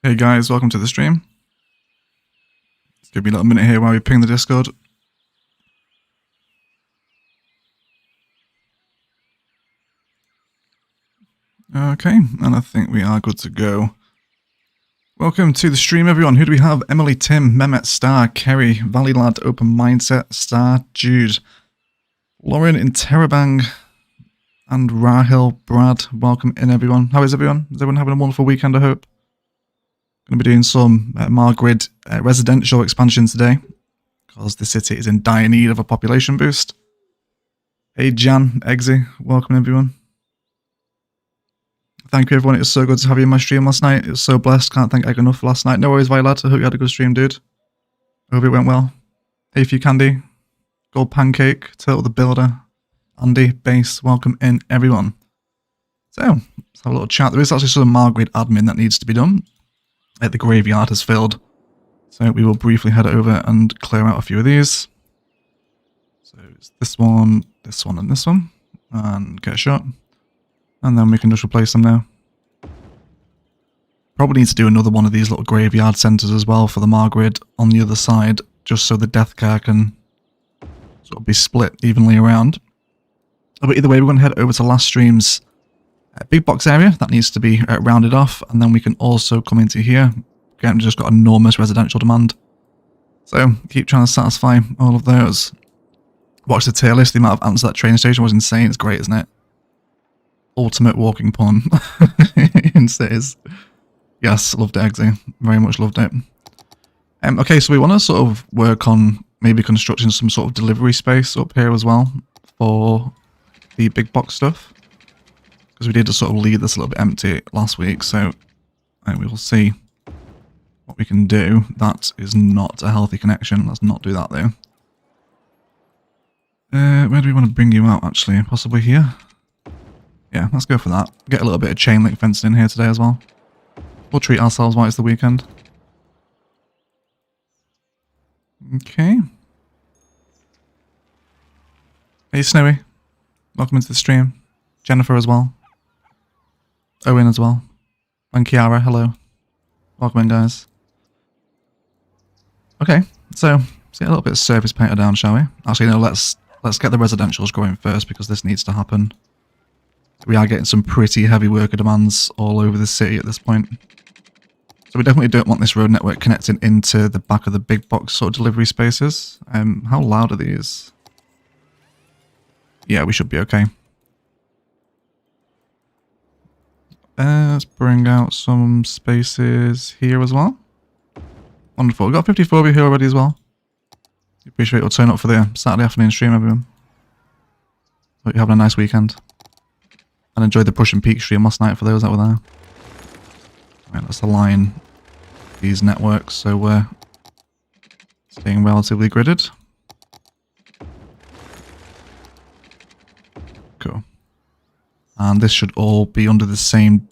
Hey guys, welcome to the stream. Let's give me a little minute here while we ping the Discord. Okay, and I think we are good to go. Welcome to the stream, everyone. Who do we have? Emily, Tim, Mehmet, Star, Kerry, Valley Lad, Open Mindset, Star, Jude, Lauren, Interrobang, and Rahil, Brad. Welcome in, everyone. How is everyone? Is everyone having a wonderful weekend, I hope? Going to be doing some Margrid residential expansion today, because the city is in dire need of a population boost. Hey Jan, Eggsy, welcome everyone. Thank you everyone, it was so good to have you in my stream last night. It was so blessed, can't thank Egg enough for last night. No worries, Violet, I hope you had a good stream, dude. I hope it went well. Hey Few Candy, Gold Pancake, Turtle the Builder, Andy, Base, welcome in everyone. So, let's have a little chat. There is actually some Margrid admin that needs to be done. The graveyard has filled, so we will briefly head over and clear out a few of these. So it's this one, and this one, and get a shot, and then we can just replace them now. Probably need to do another one of these little graveyard centres as well for the Margrid on the other side, just so the death car can sort of be split evenly around. But either way, we're going to head over to last stream's big box area that needs to be rounded off, and then we can also come into here. Again, we've just got enormous residential demand, so keep trying to satisfy all of those. Watch the tier list. The amount of ants at that train station was insane. It's great, isn't it? Ultimate walking pun in cities. Yes, loved it, Eggsy. Very much loved it. Okay, so we want to sort of work on maybe constructing some sort of delivery space up here as well for the big box stuff. Because we did just sort of leave this a little bit empty last week, so we will see what we can do. That is not a healthy connection. Let's not do that though. Where do we want to bring you out actually? Possibly here? Yeah, let's go for that. Get a little bit of chain link fencing in here today as well. We'll treat ourselves while it's the weekend. Okay. Hey Snowy. Welcome into the stream. Jennifer as well. Owen as well. And Kiara, hello. Welcome in, guys. Okay, so let's get a little bit of surface painter down, shall we? Actually, no, let's get the residentials going first, because this needs to happen. We are getting some pretty heavy worker demands all over the city at this point. So we definitely don't want this road network connecting into the back of the big box sort of delivery spaces. How loud are these? Yeah, we should be okay. Let's bring out some spaces here as well. Wonderful. We've got 54 over here already as well. Appreciate your turn up for the Saturday afternoon stream, everyone. Hope you're having a nice weekend. And enjoyed the Push and Peak stream last night for those that were there. Right, let's align these networks so we're staying relatively gridded. Cool. And this should all be under the same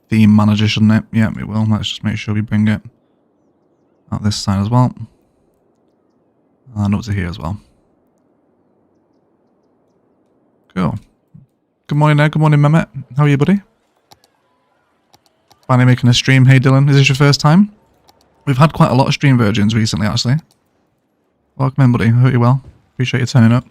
theme manager, shouldn't it? Yeah, it will. Let's just make sure we bring it out this side as well. And up to here as well. Cool. Good morning, Ed. Good morning, Mehmet. How are you, buddy? Finally making a stream. Hey, Dylan. Is this your first time? We've had quite a lot of stream virgins recently, actually. Welcome in, buddy. I hope you're well. Appreciate you turning up.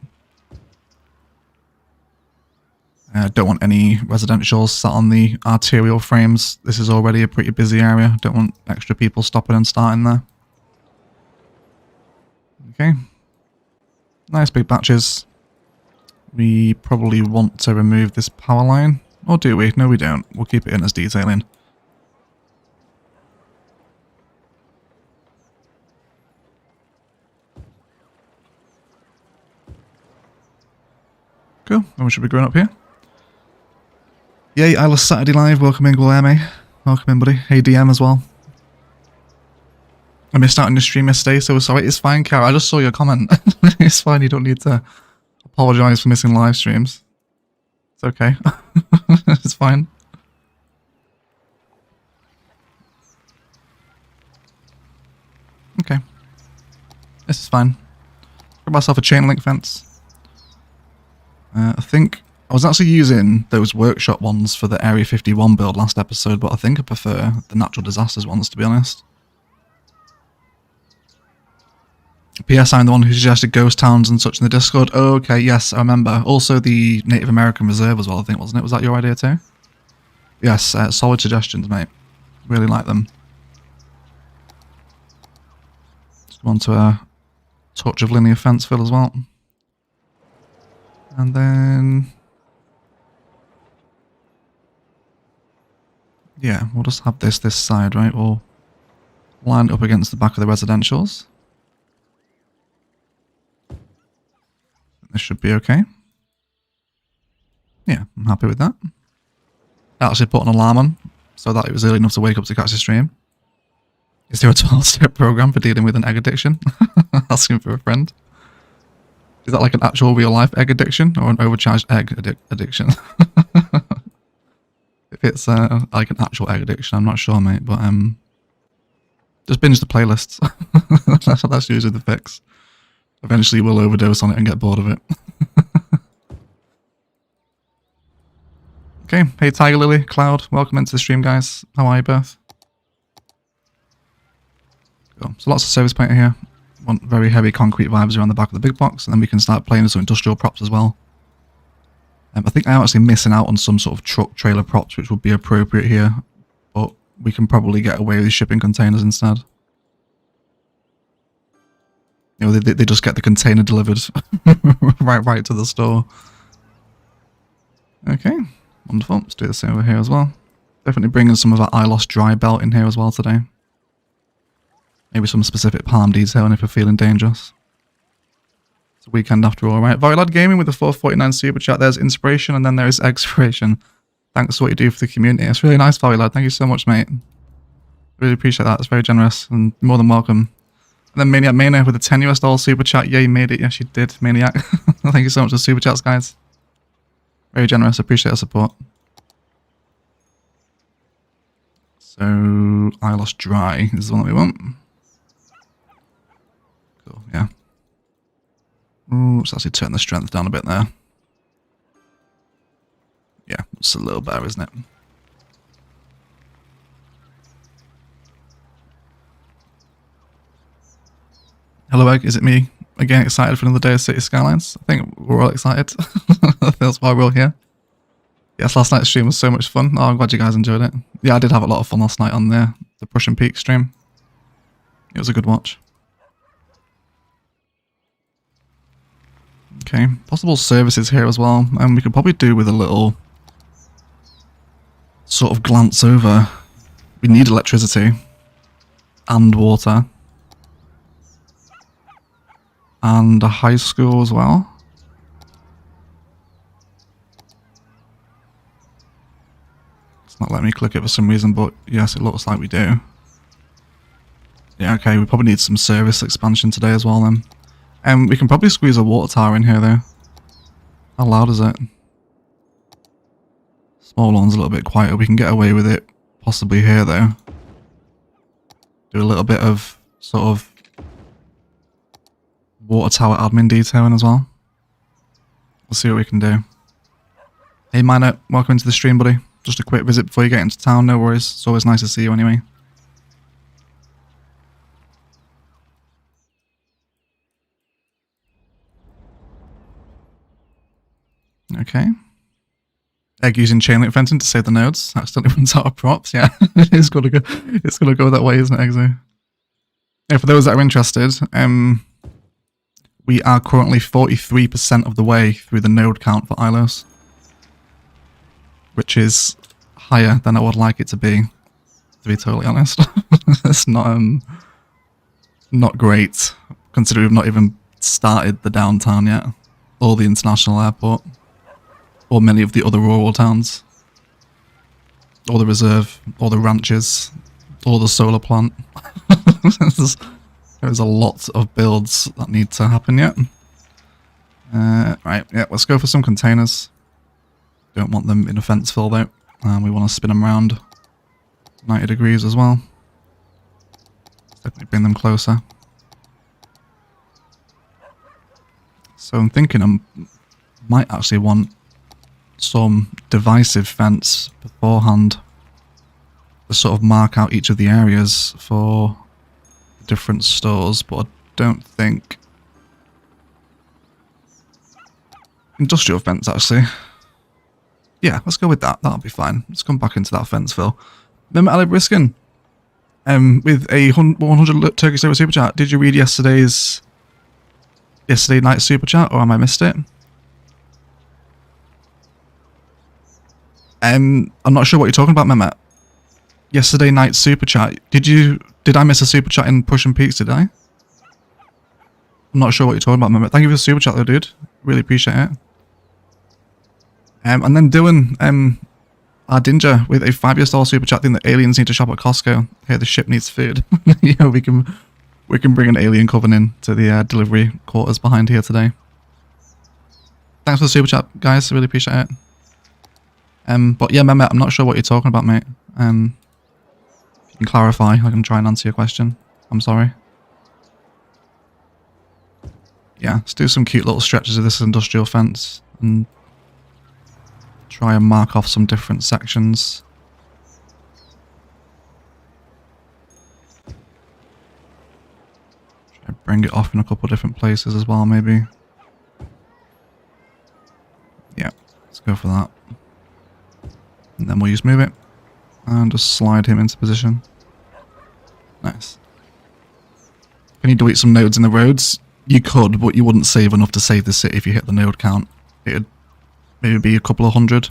Don't want any residentials sat on the arterial frames. This is already a pretty busy area. Don't want extra people stopping and starting there. Okay. Nice big batches. We probably want to remove this power line. Or do we? No, we don't. We'll keep it in as detailing. Cool. Then we should be going up here. Yay, Ilos Saturday Live. Welcome in, Guilherme. Welcome in, buddy. Hey, DM as well. I missed out on the stream yesterday, so sorry. It's fine, Cara. I just saw your comment. It's fine. You don't need to apologise for missing live streams. It's okay. It's fine. Okay. This is fine. Got myself a chain link fence. I think I was actually using those workshop ones for the Area 51 build last episode, but I think I prefer the natural disasters ones, to be honest. P.S. I'm the one who suggested ghost towns and such in the Discord. Oh, okay, yes, I remember. Also the Native American Reserve as well, I think, wasn't it? Was that your idea too? Yes, solid suggestions, mate. Really like them. Just go on to a touch of linear fence fill as well. And then... yeah, we'll just have this side, right? We'll line it up against the back of the residentials. This should be okay. Yeah, I'm happy with that. I actually put an alarm on so that it was early enough to wake up to catch the stream. Is there a 12-step program for dealing with an egg addiction? Asking for a friend. Is that like an actual real-life egg addiction or an overcharged egg addiction? If it's like an actual egg addiction, I'm not sure, mate. But just binge the playlists. That's usually the fix. Eventually we'll overdose on it and get bored of it. Okay, hey Tiger Lily, Cloud, welcome into the stream, guys. How are you both? Cool. So lots of service painter here. Want very heavy concrete vibes around the back of the big box, and then we can start playing with some industrial props as well. I think I'm actually missing out on some sort of truck trailer props which would be appropriate here, but we can probably get away with shipping containers instead. You know, they just get the container delivered right to the store. Okay, wonderful. Let's do the same over here as well. Definitely bringing some of our Ilos dry belt in here as well today. Maybe some specific palm detailing if we're feeling dangerous. It's a weekend after all, right? Voilad Gaming with the 449 super chat. There's inspiration and then there is expiration. Thanks for what you do for the community. It's really nice, Voilad. Thank you so much, mate. Really appreciate that. It's very generous and more than welcome. And then Maniac Mania with a $10 super chat. Yeah, you made it. Yes, you did, Maniac. Thank you so much for the super chats, guys. Very generous. Appreciate the support. So, Ilos Dry is the one that we want. Cool, yeah. Ooh, let's actually turn the strength down a bit there. Yeah, it's a little better, isn't it? Hello, Egg. Is it me again? Excited for another day of City Skylines? I think we're all excited. That's why we're all here. Yes, last night's stream was so much fun. Oh, I'm glad you guys enjoyed it. Yeah, I did have a lot of fun last night on the Prussian Peak stream. It was a good watch. Okay, possible services here as well. And we could probably do with a little sort of glance over. We need electricity and water. And a high school as well. It's not letting me click it for some reason, but yes, it looks like we do. Yeah, okay, we probably need some service expansion today as well then. We can probably squeeze a water tower in here though. How loud is it? Small one's a little bit quieter. We can get away with it possibly here though. Do a little bit of sort of water tower admin detailing as well. We'll see what we can do. Hey Minor, welcome into the stream, buddy. Just a quick visit before you get into town, no worries. It's always nice to see you anyway. Okay. Egg using chain link fencing to save the nodes. Accidentally runs out of props. Yeah, it's gonna go that way, isn't it, Eggsy? Yeah, for those that are interested, we are currently 43% of the way through the node count for Ilos, which is higher than I would like it to be totally honest. It's not great, considering we've not even started the downtown yet, or the international airport, or many of the other rural towns, or the reserve, or the ranches, or the solar plant. There's a lot of builds that need to happen yet. Right, yeah, let's go for some containers. Don't want them in a fence fill though. We want to spin them around 90 degrees as well. Definitely bring them closer. So I'm thinking I might actually want some divisive fence beforehand to sort of mark out each of the areas for different stores, but I don't think... Industrial fence, actually. Yeah, let's go with that. That'll be fine. Let's come back into that fence, Phil. Remember Ali Briskin? With a 100 Turkish Lira Super Chat. Did you read yesterday night Super Chat, or am I missed it? I'm not sure what you're talking about, Mehmet. Yesterday night Super Chat. Did I miss a Super Chat in Push and Peaks, did I? I'm not sure what you're talking about, Mehmet. Thank you for the Super Chat though, dude. Really appreciate it. And then Dylan, our Dinger, with a $5 Super Chat thing that aliens need to shop at Costco. Hey, the ship needs food. Yeah, we can bring an alien coven in to the delivery quarters behind here today. Thanks for the Super Chat, guys. I really appreciate it. But yeah, Mehmet, I'm not sure what you're talking about, mate. If you can clarify, I can try and answer your question. I'm sorry. Yeah, let's do some cute little stretches of this industrial fence and try and mark off some different sections. Try and bring it off in a couple different places as well, maybe. Yeah, let's go for that. And then we'll just move it and just slide him into position. Nice. Can you delete some nodes in the roads? You could, but you wouldn't save enough to save the city if you hit the node count. It'd maybe be a couple of hundred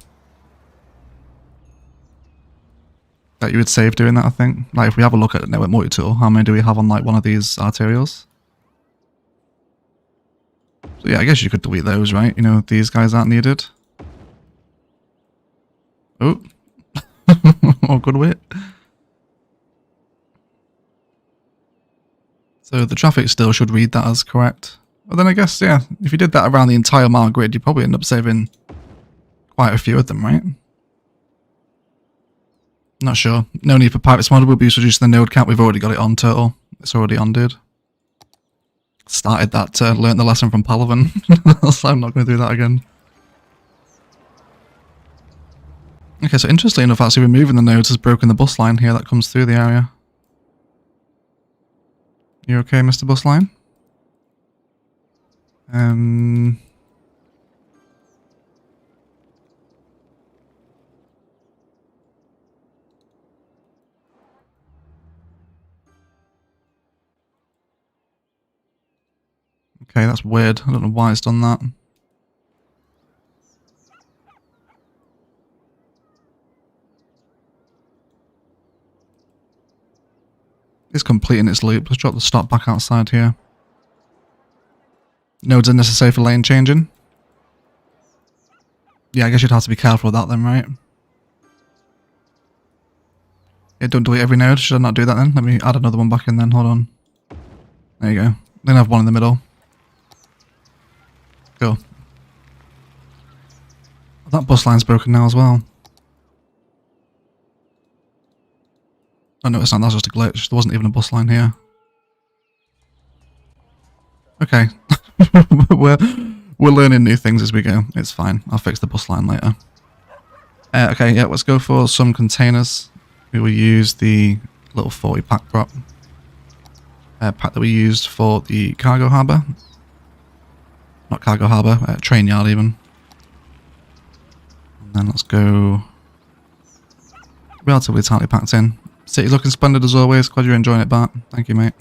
that you would save doing that, I think. Like, if we have a look at the network multi-tool, how many do we have on, like, one of these arterials? So yeah, I guess you could delete those, right? You know, these guys aren't needed. Oh. Oh, good wit. So the traffic still should read that as correct. But then I guess, yeah, if you did that around the entire mile grid, you'd probably end up saving quite a few of them, right? Not sure. No need for pirates model. We'll be reducing the node count. We've already got it on Turtle. It's already on, dude. Started that, learnt the lesson from Palavan. So I'm not going to do that again. Okay, so interestingly enough, actually removing the nodes has broken the bus line here that comes through the area. You okay, Mr. Bus Line? Okay, that's weird. I don't know why it's done that. It's completing its loop. Let's drop the stop back outside here. Nodes are necessary for lane changing. Yeah, I guess you'd have to be careful with that then, right? Yeah, don't delete every node. Should I not do that then? Let me add another one back in then. Hold on. There you go. Then have one in the middle. Cool. That bus line's broken now as well. Oh no, it's not. That's just a glitch. There wasn't even a bus line here. Okay. we're learning new things as we go. It's fine. I'll fix the bus line later. Okay, yeah, let's go for some containers. We will use the little 40 pack prop. Pack that we used for the cargo harbour. Not cargo harbour, train yard even. And then let's go relatively tightly packed in. City's looking splendid as always. Glad you're enjoying it, Bart. Thank you, mate.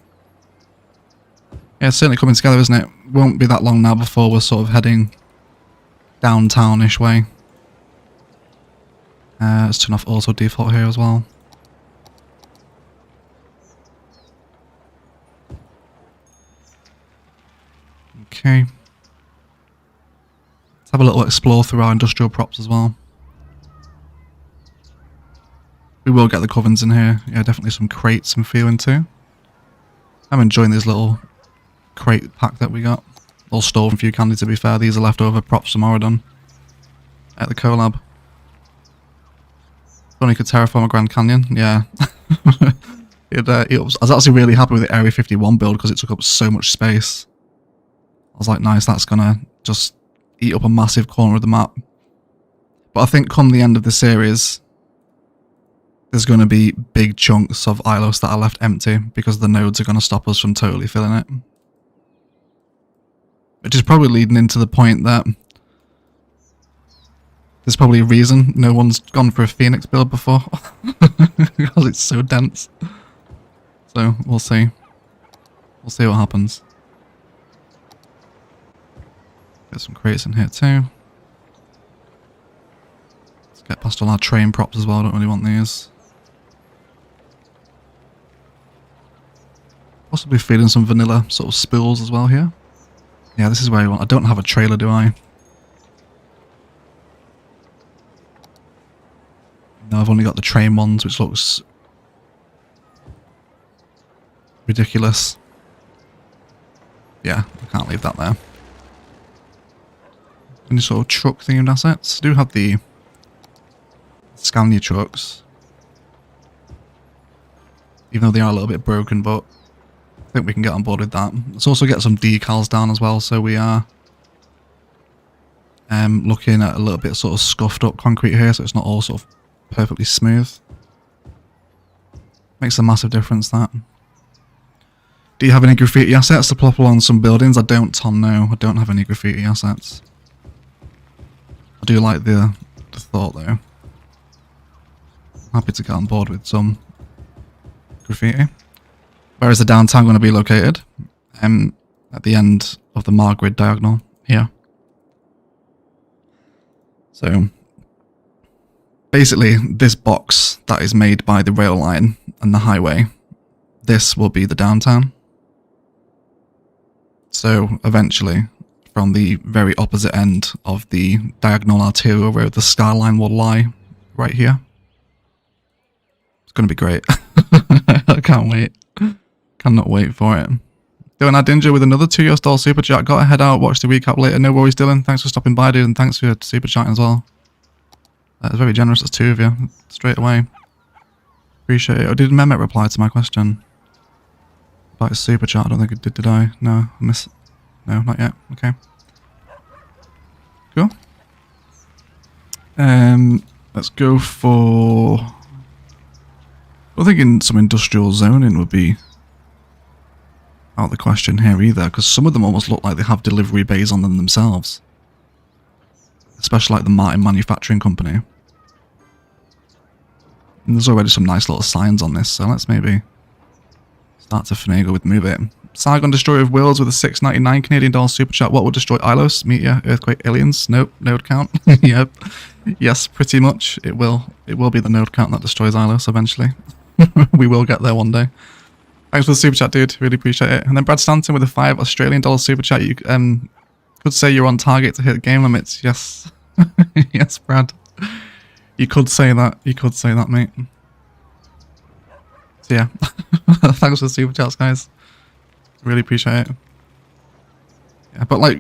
Yeah, it's certainly coming together, isn't it? Won't be that long now before we're sort of heading downtown-ish way. Let's turn off auto default here as well. Okay. Let's have a little explore through our industrial props as well. We will get the covens in here. Yeah, definitely some crates I'm feeling too. I'm enjoying this little crate pack that we got. All stored from Few Candy, to be fair. These are leftover props from Oridon at the collab. Only could terraform a Grand Canyon. Yeah. I was actually really happy with the Area 51 build because it took up so much space. I was like, nice, that's gonna just eat up a massive corner of the map. But I think come the end of the series, there's going to be big chunks of Ilos that are left empty because the nodes are going to stop us from totally filling it. Which is probably leading into the point that there's probably a reason no one's gone for a Phoenix build before. Because it's so dense. So, we'll see. We'll see what happens. Get some crates in here too. Let's get past all our train props as well, I don't really want these. Possibly feeding some vanilla sort of spills as well here. Yeah, this is where I want. I don't have a trailer, do I? No, I've only got the train ones, which looks ridiculous. Yeah, I can't leave that there. Any sort of truck themed assets? I do have the Scania trucks. Even though they are a little bit broken, but I think we can get on board with that. Let's also get some decals down as well, so we are looking at a little bit sort of scuffed up concrete here, so it's not all sort of perfectly smooth. Makes a massive difference, that. Do you have any graffiti assets to plop along some buildings? I don't, Tom, no. I don't have any graffiti assets. I do like the thought, though. Happy to get on board with some graffiti. Where is the downtown going to be located? At the end of the Margrid diagonal here. So, basically, this box that is made by the rail line and the highway, this will be the downtown. So, eventually, from the very opposite end of the diagonal arterial road, the skyline will lie right here. It's going to be great. I can't wait. Cannot wait for it. Dylan Adinger with another $2 super chat. Got to head out, watch the recap later. No worries, Dylan. Thanks for stopping by, dude, and thanks for super chatting as well. That's very generous. That's two of you. Straight away. Appreciate it. Oh, did Mehmet reply to my question? About his super chat? I don't think it did I? No, I missed. No, not yet. Okay. Cool. Let's go for... I'm thinking some industrial zoning would be out of the question here either, because some of them almost look like they have delivery bays on them themselves. Especially like the Martin Manufacturing Company. And there's already some nice little signs on this, so let's maybe start to finagle with move it. Sargon Destroyer of Worlds with a $6.99 Canadian dollar super chat. What will destroy Ilos? Meteor, earthquake, aliens? Nope. Node count. Yep. Yes, pretty much. It will. It will be the node count that destroys Ilos eventually. We will get there one day. Thanks for the super chat, dude. Really appreciate it. And then Brad Stanton with a $5 Australian super chat. You could say you're on target to hit game limits. Yes. Yes, Brad. You could say that. You could say that, mate. So yeah. Thanks for the super chats, guys. Really appreciate it. Yeah, but like,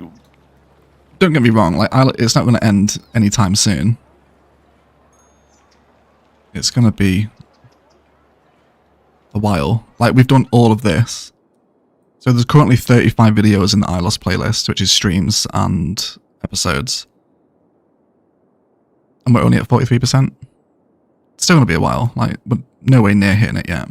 don't get me wrong, like, it's not going to end anytime soon. It's going to be a while. Like, we've done all of this. So there's currently 35 videos in the Ilos playlist, which is streams and episodes. And we're only at 43%. It's still going to be a while. Like, we're nowhere near hitting it yet.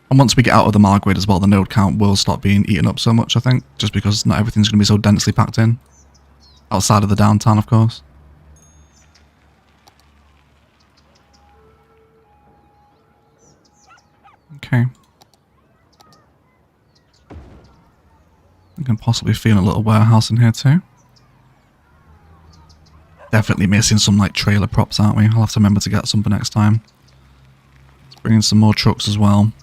And once we get out of the Margrid as well, the node count will stop being eaten up so much, I think. Just because not everything's going to be so densely packed in. Outside of the downtown, of course. Okay. I can possibly feel a little warehouse in here too. Definitely missing some like trailer props, aren't we? I'll have to remember to get some for next time. Let's bring in some more trucks as well.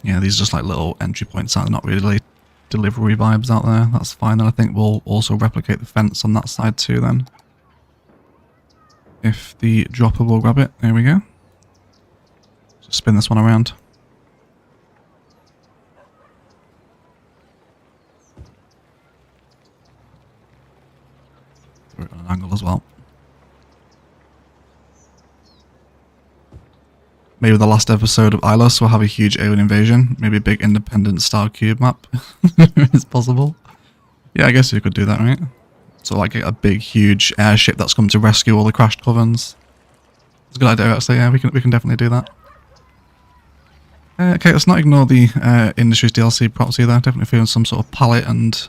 Yeah, these are just like little entry points out. They're not really delivery vibes out there. That's fine. And I think we'll also replicate the fence on that side too then. If the dropper will grab it. There we go. Just spin this one around. Throw it on an angle as well. Maybe the last episode of Ilos will have a huge alien invasion. Maybe a big independent star cube map. It's possible. Yeah, I guess you could do that, right? So like a big, huge airship that's come to rescue all the crashed covens. It's a good idea, actually. Yeah, we can definitely do that. Okay, let's not ignore the Industries DLC props either. Definitely feeling some sort of pallet and...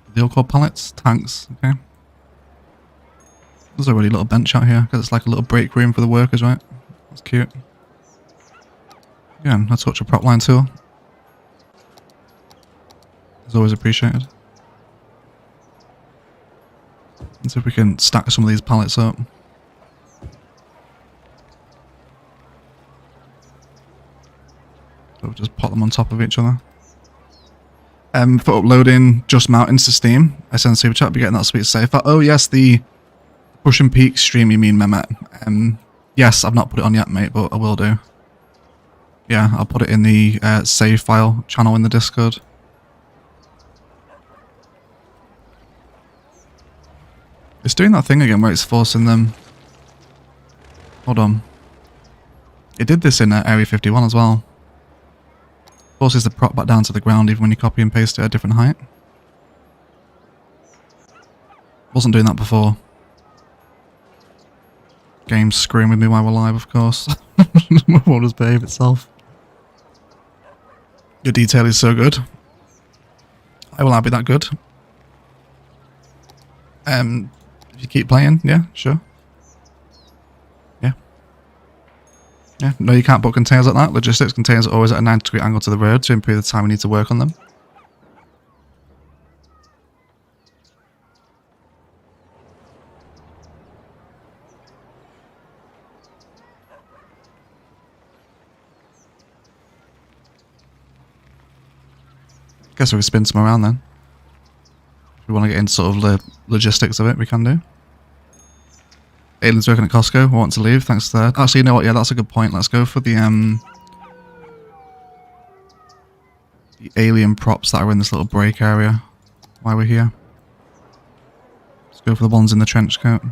Are they all called pallets? Tanks, okay. There's already a little bench out here, because it's like a little break room for the workers, right? That's cute. Again, a touch of prop line tool. It's always appreciated. Let's see if we can stack some of these pallets up. So we'll just pop them on top of each other. For uploading Just Mountains to Steam, I send Superchat, be getting that sweet safer. Oh yes, the Pushing Peak stream you mean, Mehmet. Yes, I've not put it on yet, mate, but I will do. Yeah, I'll put it in the save file channel in the Discord. It's doing that thing again where it's forcing them... Hold on. It did this in Area 51 as well. Forces the prop back down to the ground even when you copy and paste it at a different height. Wasn't doing that before. Game's screwing with me while we're live, of course. Won't just behave itself. Your detail is so good. I will not be that good. If you keep playing, yeah, sure. Yeah. Yeah, no, you can't put containers like that. Logistics containers are always at a 90-degree angle to the road to improve the time we need to work on them. Guess we can spin some around then. If we want to get into sort of the logistics of it, we can do. Alien's working at Costco. Want to leave? Thanks to that. Actually, you know what? Yeah, that's a good point. Let's go for the alien props that are in this little break area while we're here. Let's go for the ones in the trench coat.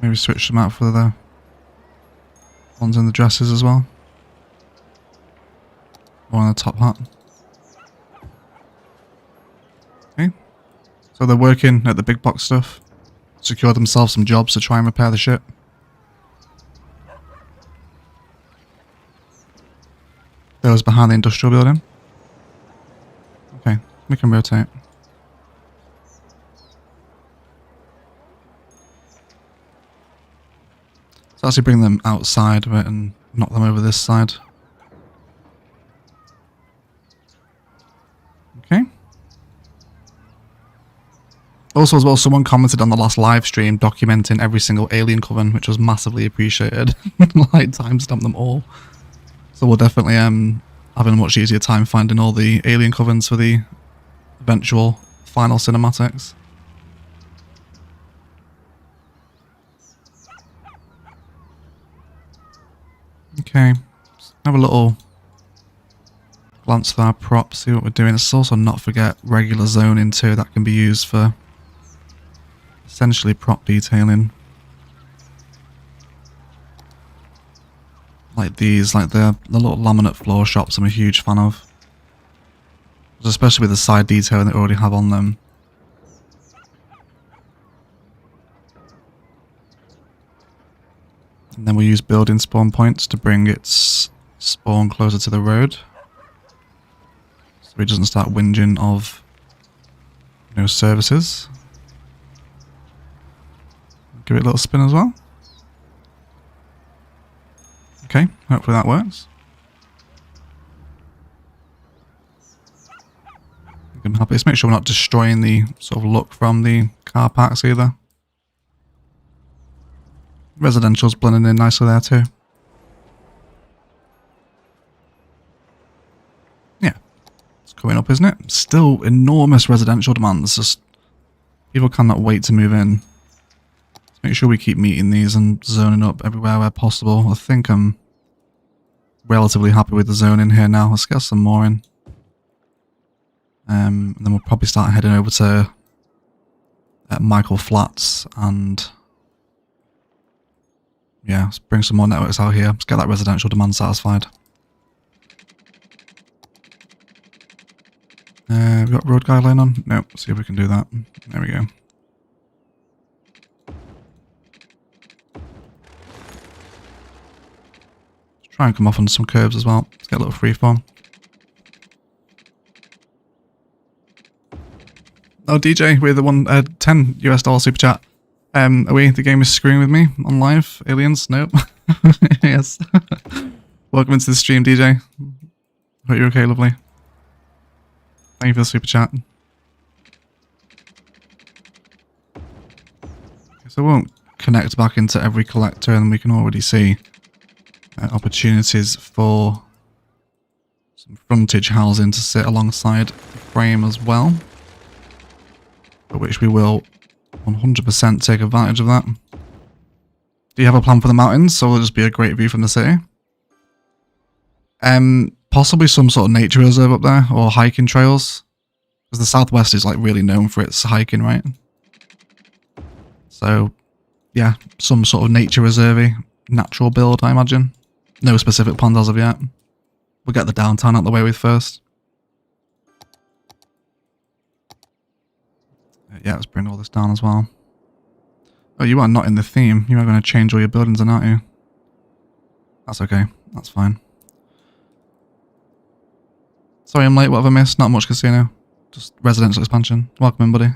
Maybe switch them out for the ones in the dresses as well. Or on the top hat. Okay. So they're working at the big box stuff. Secured themselves some jobs to try and repair the ship. Those behind the industrial building. Okay, we can rotate. So actually bring them outside of it and knock them over this side. Okay. Also as well, someone commented on the last live stream documenting every single alien coven, which was massively appreciated. Like timestamp them all. So we'll definitely having a much easier time finding all the alien covens for the eventual final cinematics. Okay, let's have a little glance at our props, see what we're doing. Let's also not forget regular zoning too, that can be used for essentially prop detailing. Like these, like the little laminate floor shops I'm a huge fan of. Especially with the side detailing that we already have on them. And then we use building spawn points to bring its spawn closer to the road. So it doesn't start whinging of services. Give it a little spin as well. Okay, hopefully that works. I'm happy. Let's make sure we're not destroying the sort of look from the car parks either. Residential's blending in nicely there too. Yeah, it's coming up, isn't it? Still enormous residential demands. Just people cannot wait to move in. Let's make sure we keep meeting these and zoning up everywhere where possible. I think I'm relatively happy with the zoning here now. Let's get some more in. And then we'll probably start heading over to Michael Flats and Yeah, let's bring some more networks out here. Let's get that residential demand satisfied. We've got road guideline on? No, let's see if we can do that. There we go. Let's try and come off on some curbs as well. Let's get a little freeform. Oh, DJ, we're the $10 US super chat. Are we? The game is screwing with me on live? Aliens? Nope. Yes. Welcome into the stream, DJ. Hope you're okay, lovely. Thank you for the super chat. So we won't connect back into every collector, and we can already see opportunities for some frontage housing to sit alongside the frame as well. For which we will 100% take advantage of that. Do you have a plan for the mountains? So it'll just be a great view from the city. Possibly some sort of nature reserve up there, or hiking trails. Because the Southwest is like really known for its hiking, right? So, yeah, some sort of nature reserve, natural build, I imagine. No specific plans as of yet. We'll get the downtown out the way with first. Yeah, let's bring all this down as well. Oh, you are not in the theme. You are going to change all your buildings, aren't you? That's okay. That's fine. Sorry I'm late. What have I missed? Not much casino. Just residential expansion. Welcome in, buddy.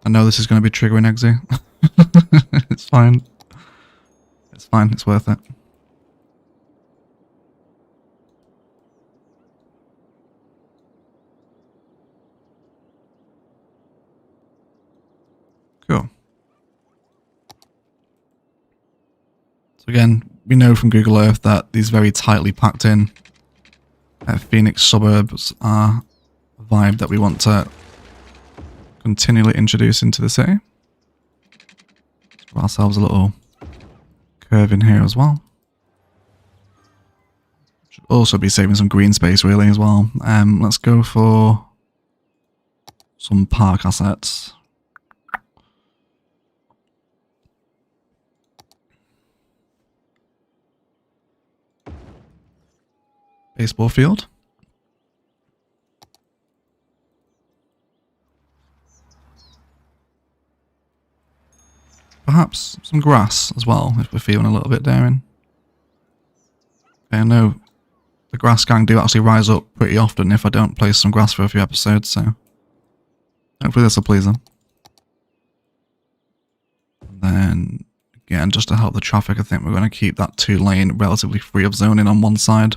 I know this is going to be triggering Eggsy. It's fine. It's fine. It's worth it. Cool. So again, we know from Google Earth that these very tightly packed in Phoenix suburbs are a vibe that we want to continually introduce into the city. Let's put ourselves a little curve in here as well. Should also be saving some green space really as well. Let's go for some park assets. Baseball field. Perhaps some grass as well, if we're feeling a little bit daring. I know the grass gang do actually rise up pretty often if I don't place some grass for a few episodes, so hopefully this will please them. And then, again, just to help the traffic, I think we're going to keep that 2-lane relatively free of zoning on one side.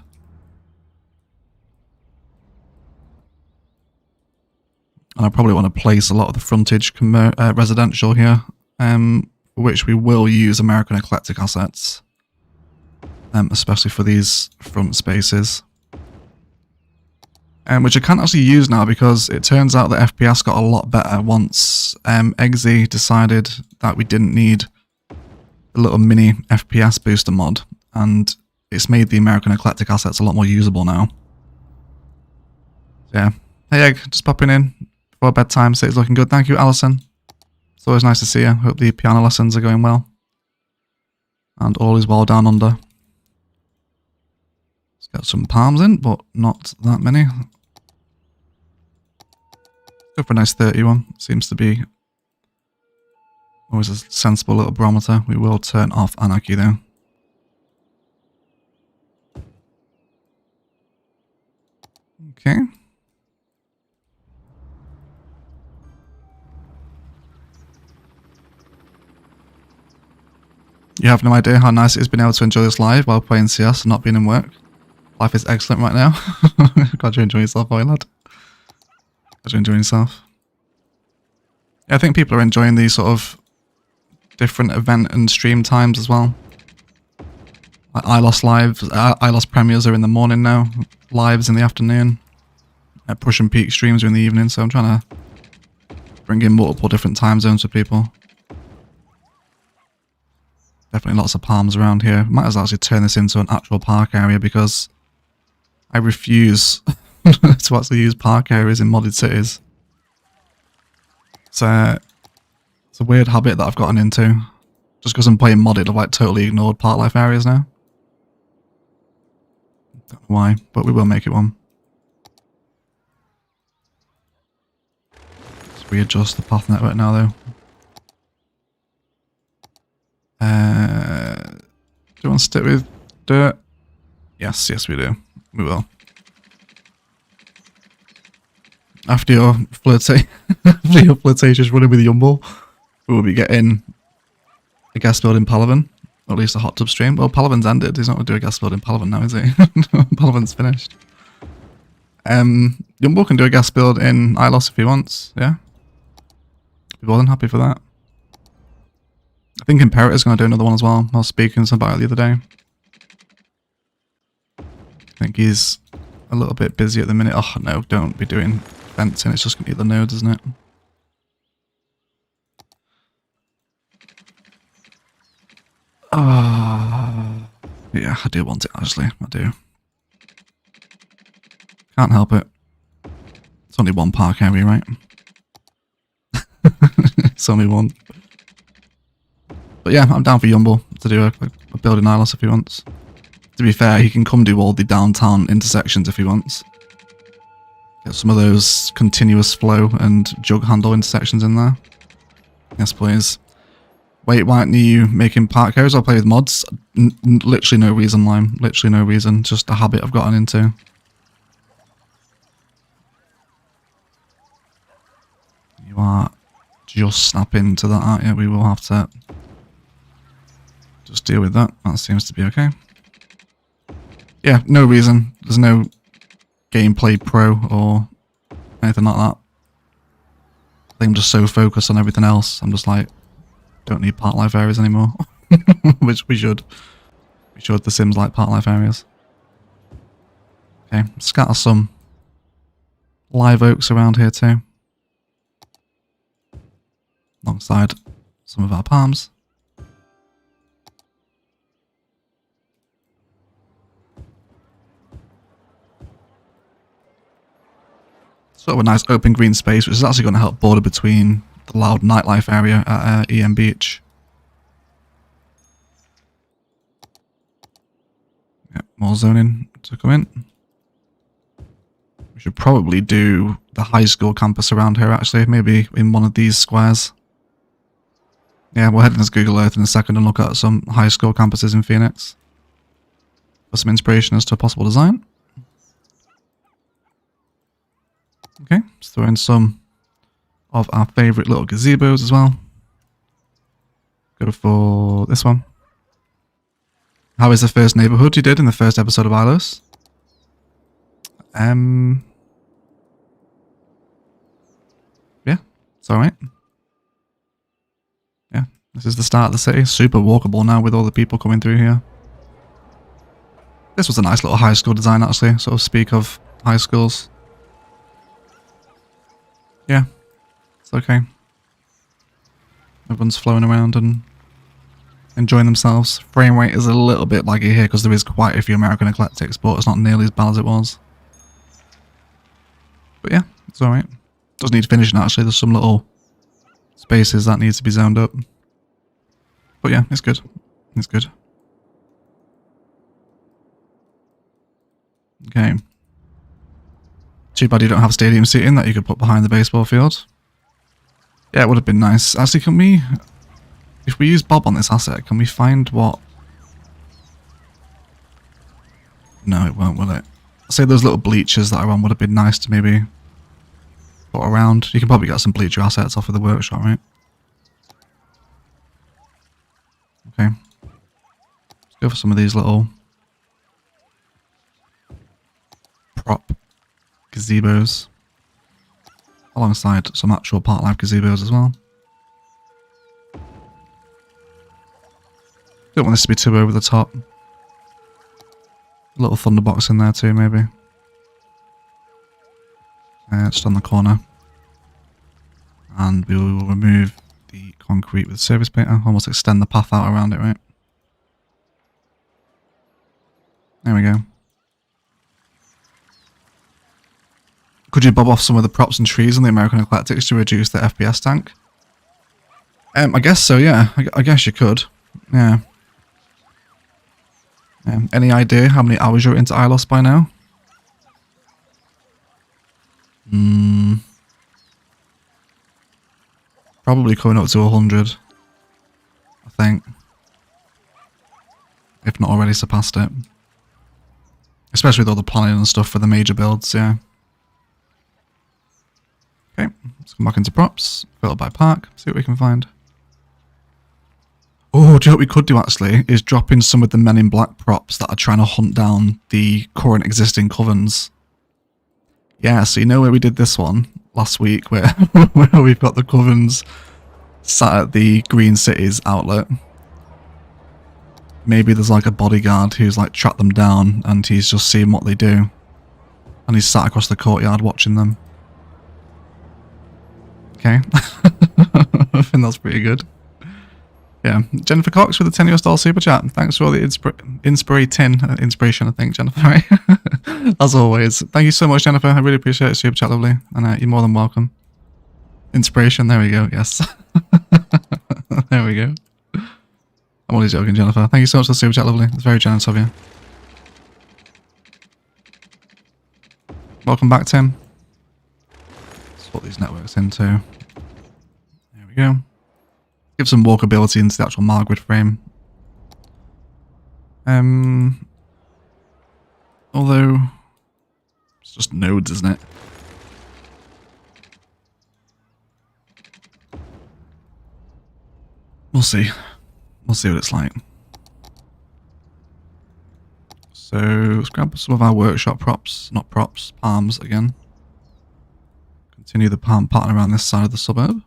And I probably want to place a lot of the frontage residential here, for which we will use American eclectic assets, especially for these front spaces. Which I can't actually use now because it turns out that FPS got a lot better once Eggsy decided that we didn't need a little mini FPS booster mod, and it's made the American eclectic assets a lot more usable now. So yeah. Hey Egg, just popping in before bedtime, so it's looking good. Thank you, Alison. It's always nice to see you. Hope the piano lessons are going well. And all is well down under. Let's get some palms in, but not that many. Go for a nice 31. Seems to be always a sensible little barometer. We will turn off anarchy though. Okay. You have no idea how nice it is being able to enjoy this live while playing CS and not being in work. Life is excellent right now. Glad you're enjoying yourself, boy lad. Glad you're enjoying yourself. Yeah, I think people are enjoying these sort of different event and stream times as well. Like Ilos lives, Ilos premieres are in the morning now. Lives in the afternoon. Push and peak streams are in the evening, so I'm trying to bring in multiple different time zones for people. Definitely lots of palms around here. Might as well actually turn this into an actual park area because I refuse to actually use park areas in modded cities. It's a weird habit that I've gotten into. Just because I'm playing modded, I've like totally ignored park life areas now. Don't know why, but we will make it one. Let's readjust the path network now though. Do you want to stick with dirt? Yes, yes we do. We will. After your flirtatious running with Yumble, we will be getting a guest build in Palaven, or at least a hot tub stream. Well, Palaven's ended. He's not going to do a guest build in Palaven now, is he? Palaven's finished. Yumble can do a guest build in Ilos if he wants. Yeah, be more than happy for that. I think Imperator's going to do another one as well. I was speaking about it the other day. I think he's a little bit busy at the minute. Oh no, don't be doing fencing. It's just going to be the nodes, isn't it? Yeah, I do want it actually. I do. Can't help it. It's only one park area, right? It's only one. But yeah, I'm down for Yumble to do a build in Ilos if he wants. To be fair, he can come do all the downtown intersections if he wants. Get some of those continuous flow and jug handle intersections in there. Yes, please. Wait, why aren't you making park areas? I'll play with mods. Literally no reason, Lime. Literally no reason. Just a habit I've gotten into. You are just snapping to that, aren't you? We will have to just deal with that. That seems to be okay. Yeah, no reason. There's no gameplay pro or anything like that. I think I'm just so focused on everything else. I'm just like, don't need park life areas anymore. Which we should. We should. The Sims like park life areas. Okay, scatter some live oaks around here too. Alongside some of our palms. Sort of a nice open green space, which is actually going to help border between the loud nightlife area at EM Beach. Yep, more zoning to come in. We should probably do the high school campus around here actually, maybe in one of these squares. Yeah, we'll head into Google Earth in a second and look at some high school campuses in Phoenix. For some inspiration as to a possible design. Okay, let's throw in some of our favourite little gazebos as well. Go for this one. How is the first neighbourhood you did in the first episode of Ilos? Yeah, it's alright. Yeah, this is the start of the city. Super walkable now with all the people coming through here. This was a nice little high school design actually, sort of speak of high schools. Yeah, it's okay. Everyone's flowing around and enjoying themselves. Frame rate is a little bit laggy here because there is quite a few American eclectics, but it's not nearly as bad as it was. But yeah, it's alright. Doesn't need finishing actually, there's some little spaces that needs to be zoned up. But yeah, it's good. It's good. Okay. Too bad you don't have stadium seating that you could put behind the baseball field. Yeah, it would have been nice. Actually, can we... If we use Bob on this asset, can we find what... No, it won't, will it? I'd say those little bleachers that are on would have been nice to maybe put around. You can probably get some bleacher assets off of the workshop, right? Okay. Let's go for some of these little prop gazebos. Alongside some actual park life gazebos as well. Don't want this to be too over the top. A little thunderbox in there too, maybe. Just on the corner. And we will remove the concrete with surface painter. Almost extend the path out around it, right? There we go. Could you bob off some of the props and trees on the American Eclectics to reduce the FPS tank? I guess so, yeah. I guess you could. Yeah. Any idea how many hours you're into Ilos by now? Probably coming up to 100. I think. If not already surpassed it. Especially with all the planning and stuff for the major builds, yeah. Okay, let's come back into props, filter by park, see what we can find. Oh, do you know what we could do actually? Is drop in some of the Men in Black props that are trying to hunt down the current existing covens. Yeah, so you know where we did this one last week, where, where we've got the covens sat at the Green Cities outlet. Maybe there's like a bodyguard who's like tracked them down and he's just seeing what they do. And he's sat across the courtyard watching them. Okay. I think that's pretty good. Yeah. Jennifer Cox with the $10 US super chat. Thanks for all the inspiration, I think, Jennifer. Right? As always. Thank you so much, Jennifer. I really appreciate it. Super chat, lovely. And you're more than welcome. Inspiration. There we go. Yes. There we go. I'm only joking, Jennifer. Thank you so much for the super chat, lovely. It's very generous of you. Welcome back, Tim. Let's put these networks in too. There we go. Give some walkability into the actual Margrid frame. Although it's just nodes, isn't it? We'll see. We'll see what it's like. So let's grab some of our workshop props, not props, palms again. Continue the palm pattern around this side of the suburb.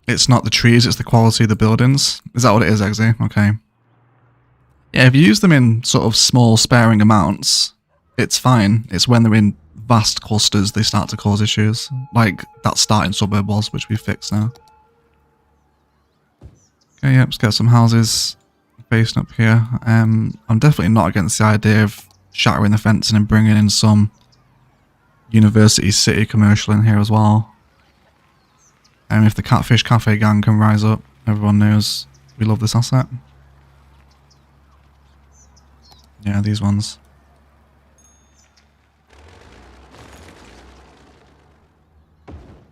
It's not the trees, it's the quality of the buildings. Is that what it is, Eggsy? Okay. Yeah, if you use them in sort of small sparing amounts, it's fine. It's when they're in vast clusters they start to cause issues. Like that starting suburb was, which we fixed now. Okay, yep, let's get some houses facing up here. I'm definitely not against the idea of shattering the fencing and bringing in some University City commercial in here as well. If the Catfish Cafe gang can rise up, everyone knows we love this asset. Yeah, these ones.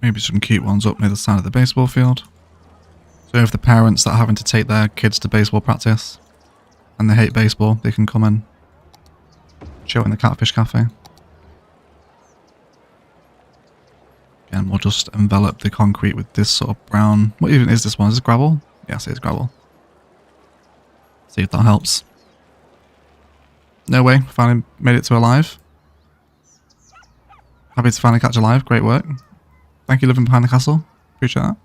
Maybe some cute ones up near the side of the baseball field. So if the parents that are having to take their kids to baseball practice and they hate baseball, they can come and chill in the Catfish Cafe. Again, we'll just envelop the concrete with this sort of brown... What even is this one? Is it gravel? Yes, it is gravel. See if that helps. No way. Finally made it to alive. Happy to finally catch alive. Great work. Thank you, living behind the castle. Appreciate that.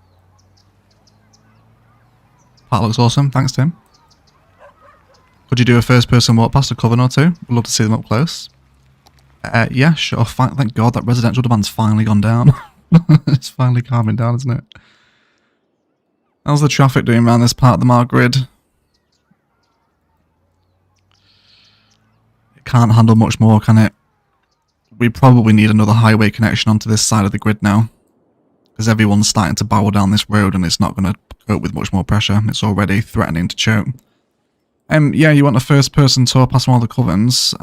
That looks awesome. Thanks, Tim. Could you do a first-person walk past a coven or two? We'd love to see them up close. Yeah, sure. Thank God that residential demand's finally gone down. It's finally calming down, isn't it? How's the traffic doing around this part of the Margrid? It can't handle much more, can it? We probably need another highway connection onto this side of the grid now. Because everyone's starting to barrel down this road and it's not going to cope with much more pressure. It's already threatening to choke. Yeah, you want a first-person tour past one of the covens.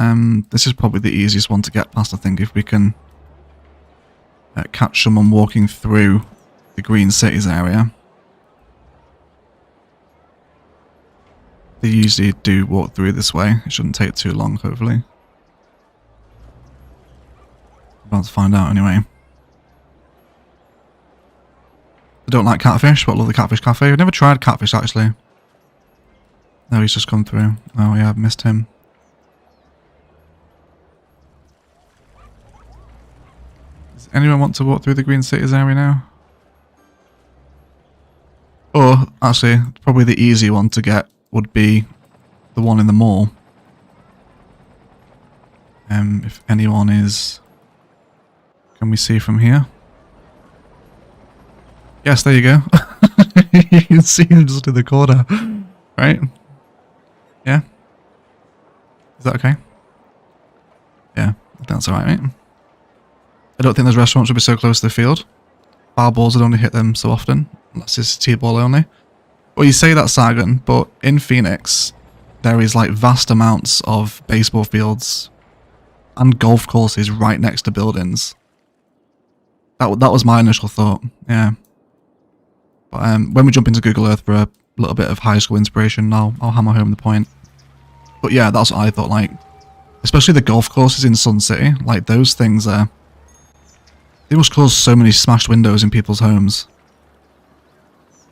This is probably the easiest one to get past, I think, if we can catch someone walking through the Green Cities area. They usually do walk through this way. It shouldn't take too long, hopefully. About to find out, anyway. I don't like catfish, but I love the Catfish Cafe. I've never tried catfish, actually. No, he's just come through. Oh yeah, I've missed him. Does anyone want to walk through the Green Cities area now? Or, actually, probably the easy one to get would be the one in the mall. If anyone is... Can we see from here? Yes, there you go. You can see him just in the corner. Right? Yeah? Is that okay? Yeah. think that's alright, right? I don't think those restaurants should be so close to the field. Bar balls would only hit them so often, unless it's T-ball only. Well, you say that, Sagan, but in Phoenix, there is like vast amounts of baseball fields and golf courses right next to buildings. That was my initial thought, yeah. But when we jump into Google Earth for a little bit of high school inspiration, I'll hammer home the point. But yeah, that's what I thought, like, especially the golf courses in Sun City, like those things they must cause so many smashed windows in people's homes.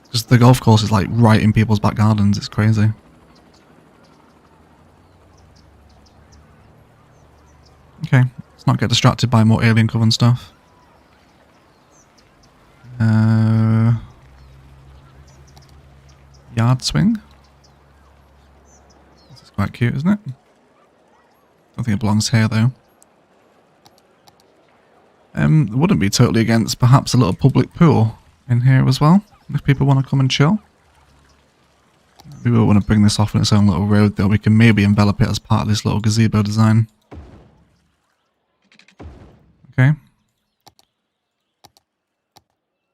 Because the golf course is like right in people's back gardens, it's crazy. Okay, let's not get distracted by more alien coven stuff. Yard swing. This is quite cute, isn't it? I think it belongs here though. Wouldn't be totally against perhaps a little public pool in here as well, if people want to come and chill. We will want to bring this off on its own little road though. We can maybe envelop it as part of this little gazebo design. Okay.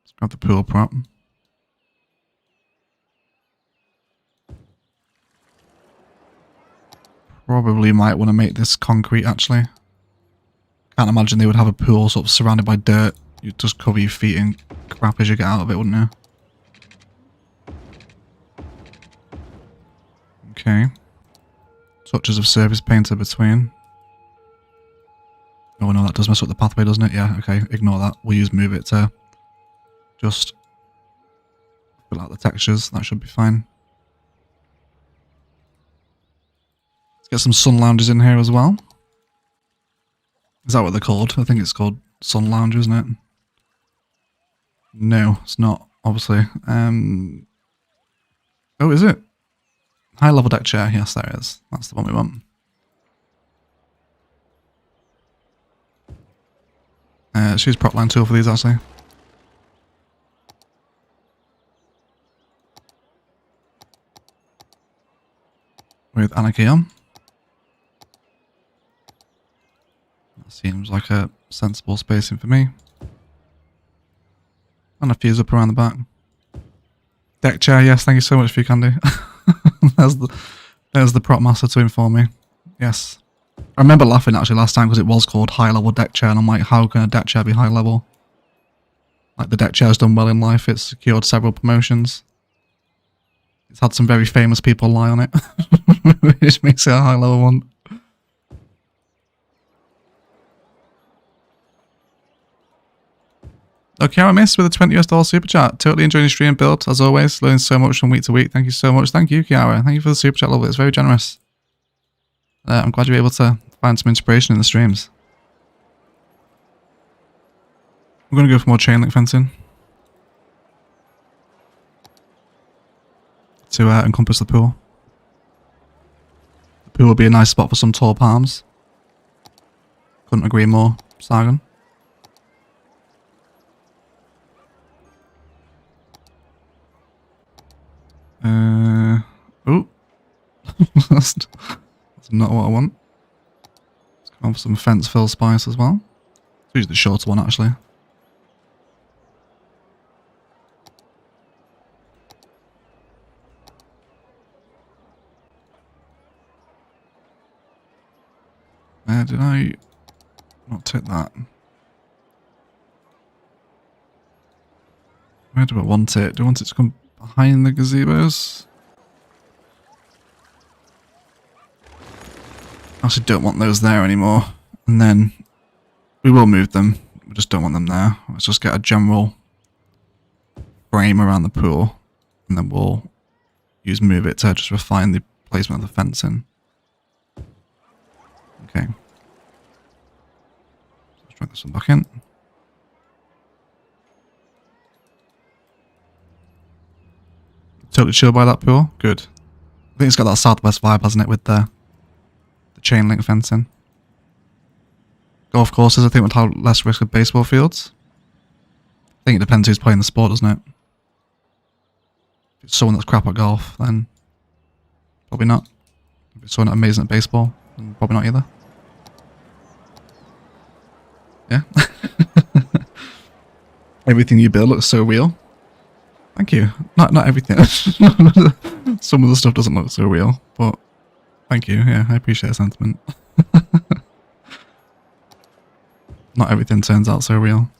Let's grab the pool prop. Probably might want to make this concrete actually. Can't imagine they would have a pool sort of surrounded by dirt. You'd just cover your feet in crap as you get out of it, wouldn't you? Okay. Touches of surface painter between. Oh no, that does mess up the pathway, doesn't it? Yeah, okay, ignore that. We'll use move it to just fill out the textures. That should be fine. Let's get some sun lounges in here as well. Is that what they're called? I think it's called sun lounge, isn't it? No, it's not, obviously. Oh, is it? High level deck chair. Yes, there it is. That's the one we want. Let's use prop line tool for these, actually. With Anarchy on. That seems like a sensible spacing for me. And a fuse up around the back. Deck chair, yes, thank you so much for your candy. There's the prop master to inform me. Yes. I remember laughing actually last time because it was called high level deck chair and I'm like, how can a deck chair be high level? Like the deck chair's done well in life, it's secured several promotions. It's had some very famous people lie on it, which makes it a high level one. Okay, I missed with a $20 super chat. Totally enjoying the stream build, as always. Learning so much from week to week. Thank you so much. Thank you, Kiara. Thank you for the super chat, love it. It's very generous. I'm glad you're able to find some inspiration in the streams. We're going to go for more chain link fencing to encompass the pool. The pool will be a nice spot for some tall palms. Couldn't agree more, Sargon. Oh, that's not what I want. Let's go on for some fence fill spice as well. Let's use the shorter one actually. Did I not take that? Where do I want it? Do I want it to come behind the gazebos? I actually don't want those there anymore. And then we will move them. We just don't want them there. Let's just get a general frame around the pool. And then we'll use move it to just refine the placement of the fencing. Okay. Let's drag this one back in. Totally chill by that pool. Good. I think it's got that southwest vibe, hasn't it, with the chain link fencing. Golf courses, I think, would have less risk of baseball fields. I think it depends who's playing the sport, doesn't it? If it's someone that's crap at golf, then probably not. If it's someone amazing at baseball, then probably not either. Yeah. Everything you build looks so real. Thank you. Not everything. Some of the stuff doesn't look so real, but thank you. Yeah, I appreciate the sentiment. Not everything turns out so real.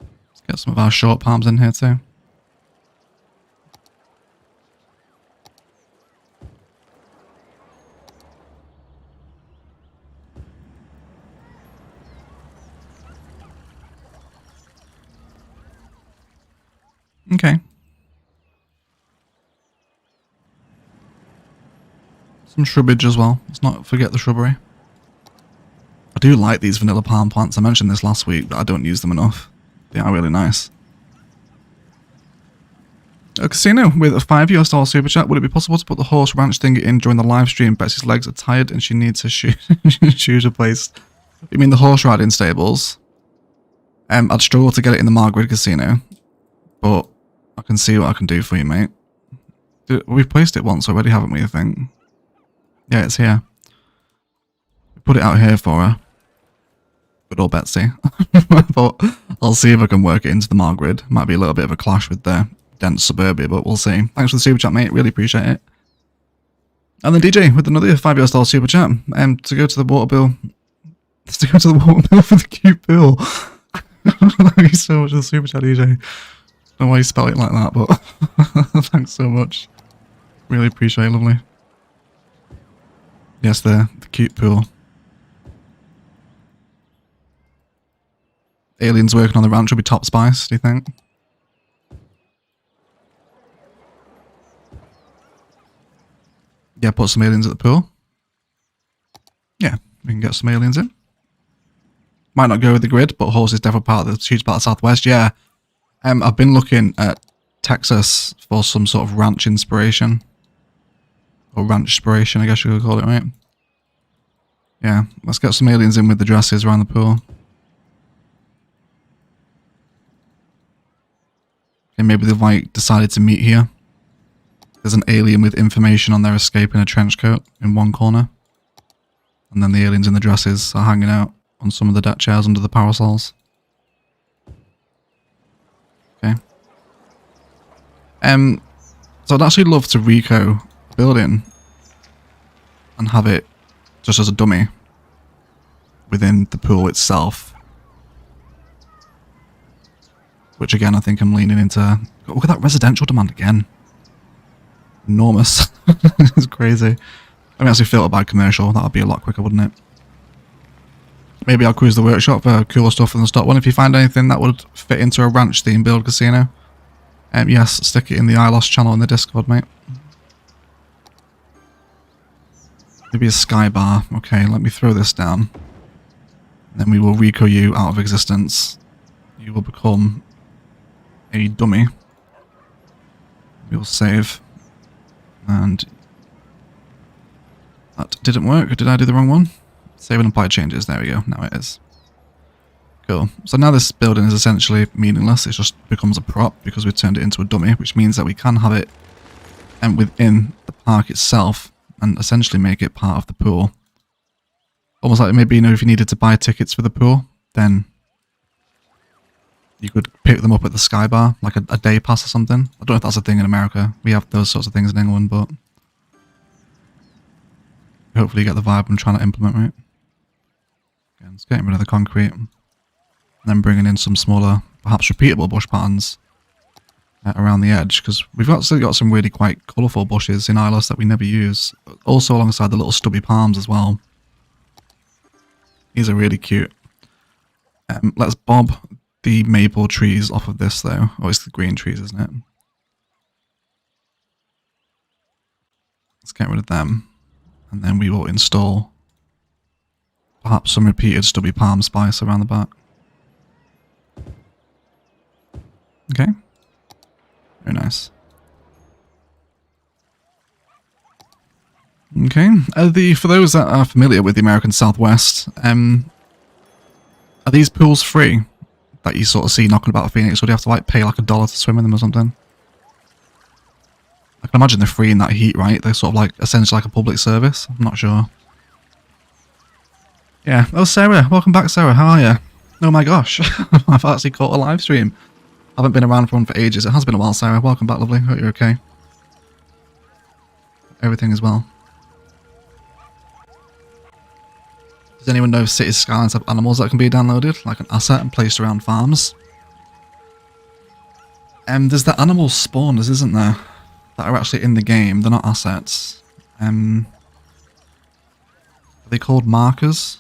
Let's get some of our short palms in here too. Okay. Some shrubbage as well. Let's not forget the shrubbery. I do like these vanilla palm plants. I mentioned this last week, but I don't use them enough. They are really nice. A casino with a $5 super chat. Would it be possible to put the horse ranch thing in during the live stream? Betsy's legs are tired and she needs her shoes replaced. You mean the horse riding stables? I'd struggle to get it in the Margaret casino, but I can see what I can do for you, mate. We've placed it once already, haven't we, I think? Yeah, it's here. We put it out here for her. Good old Betsy. But I'll see if I can work it into the Margaret. Might be a little bit of a clash with the dense Suburbia, but we'll see. Thanks for the super chat, mate. Really appreciate it. And then DJ with another $5 super chat. To go to the water bill. To go to the water bill for the cute bill. Thank you so much for the super chat, DJ. I don't know why you spell it like that, but thanks so much. Really appreciate it, lovely. Yes, the cute pool. Aliens working on the ranch will be top spice, do you think? Yeah, put some aliens at the pool. Yeah, we can get some aliens in. Might not go with the grid, but horse is definitely part of the huge part of the Southwest. Yeah, I've been looking at Texas for some sort of ranch inspiration. Or ranch inspiration, I guess you could call it, right? Yeah, let's get some aliens in with the dresses around the pool. Okay, maybe they've like decided to meet here. There's an alien with information on their escape in a trench coat in one corner. And then the aliens in the dresses are hanging out on some of the deck chairs under the parasols. Okay. So I'd actually love to Rico a building and have it just as a dummy within the pool itself. Which again, I think I'm leaning into... Look at that residential demand again. Enormous. It's crazy. Let me actually filter by commercial. That would be a lot quicker, wouldn't it? Maybe I'll cruise the workshop for cooler stuff than the stock one. If you find anything that would fit into a ranch theme build casino, yes, stick it in the Ilos channel in the Discord, mate. Maybe a sky bar. Okay, let me throw this down. Then we will Rico you out of existence. You will become a dummy. We will save. And that didn't work. Did I do the wrong one? Save and apply changes. There we go. Now it is. Cool. So now this building is essentially meaningless. It just becomes a prop because we've turned it into a dummy, which means that we can have it within the park itself and essentially make it part of the pool. Almost like maybe, you know, if you needed to buy tickets for the pool, then you could pick them up at the Sky Bar, like a day pass or something. I don't know if that's a thing in America. We have those sorts of things in England, but hopefully you get the vibe I'm trying to implement, right? Again, it's getting rid of the concrete. And then bringing in some smaller, perhaps repeatable bush patterns around the edge, because we've still got some really quite colourful bushes in Ilos that we never use. Also alongside the little stubby palms as well. These are really cute. Let's bob the maple trees off of this though. Oh, it's the green trees, isn't it? Let's get rid of them. And then we will install perhaps some repeated stubby palm spice around the back. Okay. Very nice. Okay. For those that are familiar with the American Southwest, are these pools free that you sort of see knocking about Phoenix, or do you have to like pay like $1 to swim in them or something? I can imagine they're free in that heat, right? They're sort of like essentially like a public service. I'm not sure. Yeah. Oh, Sarah. Welcome back, Sarah. How are you? Oh my gosh. I've actually caught a live stream. I haven't been around for one for ages. It has been a while, Sarah. Welcome back, lovely. Hope you're okay. Everything as well. Does anyone know if Cities Skylines have animals that can be downloaded, like an asset and placed around farms? There's the animal spawners, isn't there? That are actually in the game. They're not assets. Are they called markers?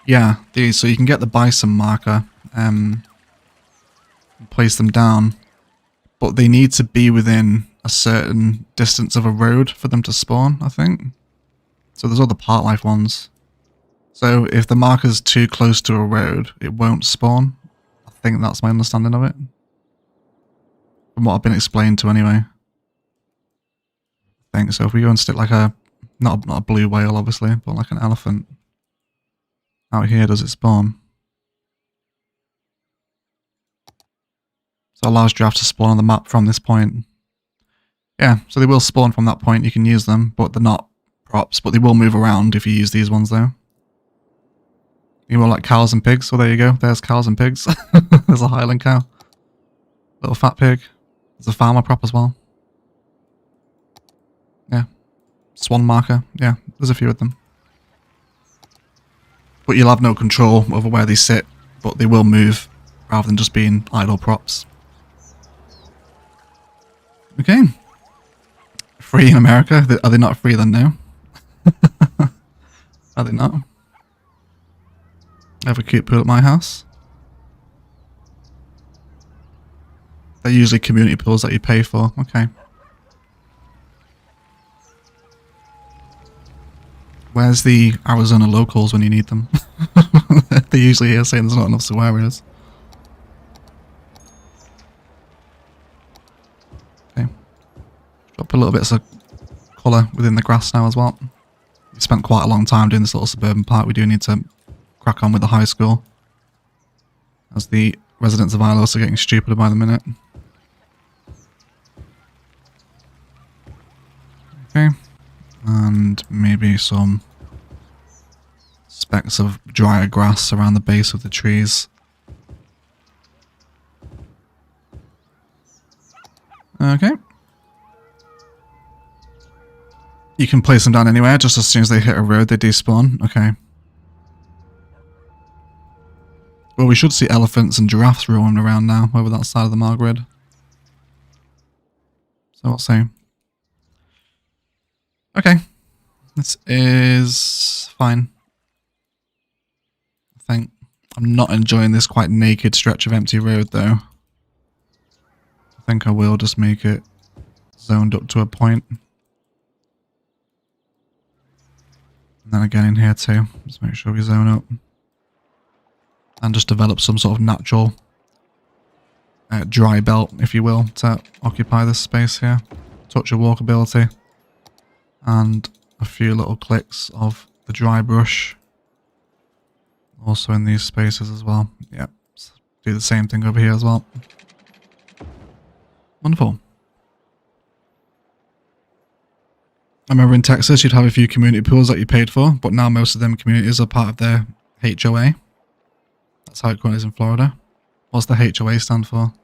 Yeah, these. So you can get the bison marker, and place them down, but they need to be within a certain distance of a road for them to spawn, I think. So there's all the part life ones. So if the marker's too close to a road, it won't spawn. I think that's my understanding of it. From what I've been explained to anyway. I think so. If we go and stick like a, not a blue whale obviously, but like an elephant. Out here does it spawn? So allows giraffes to spawn on the map from this point. Yeah, so they will spawn from that point. You can use them, but they're not props. But they will move around if you use these ones, though. You more like cows and pigs. So there you go. There's cows and pigs. There's a Highland cow. Little fat pig. There's a farmer prop as well. Yeah. Swan marker. Yeah, there's a few of them. But you'll have no control over where they sit. But they will move rather than just being idle props. Okay. Free in America? Are they not free then now? Are they not? I have a cute pool at my house. They're usually community pools that you pay for. Okay. Where's the Arizona locals when you need them? They're usually here saying there's not enough sewer areas. Put a little bit of colour within the grass now as well. We spent quite a long time doing this little suburban park. We do need to crack on with the high school, as the residents of Ilos are getting stupider by the minute. Okay, and maybe some specks of drier grass around the base of the trees. Okay. You can place them down anywhere, just as soon as they hit a road, they despawn. Okay. Well, we should see elephants and giraffes roaming around now, over that side of the Margrid. So we'll see. Okay. This is fine. I think I'm not enjoying this quite naked stretch of empty road, though. I think I will just make it zoned up to a point. And then again in here too, just make sure we zone up. And just develop some sort of natural dry belt, if you will, to occupy this space here. Touch of walkability. And a few little clicks of the dry brush. Also in these spaces as well. Yep. Do the same thing over here as well. Wonderful. I remember in Texas you'd have a few community pools that you paid for, but now most of them communities are part of their HOA. That's how it currently is in Florida. What's the HOA stand for?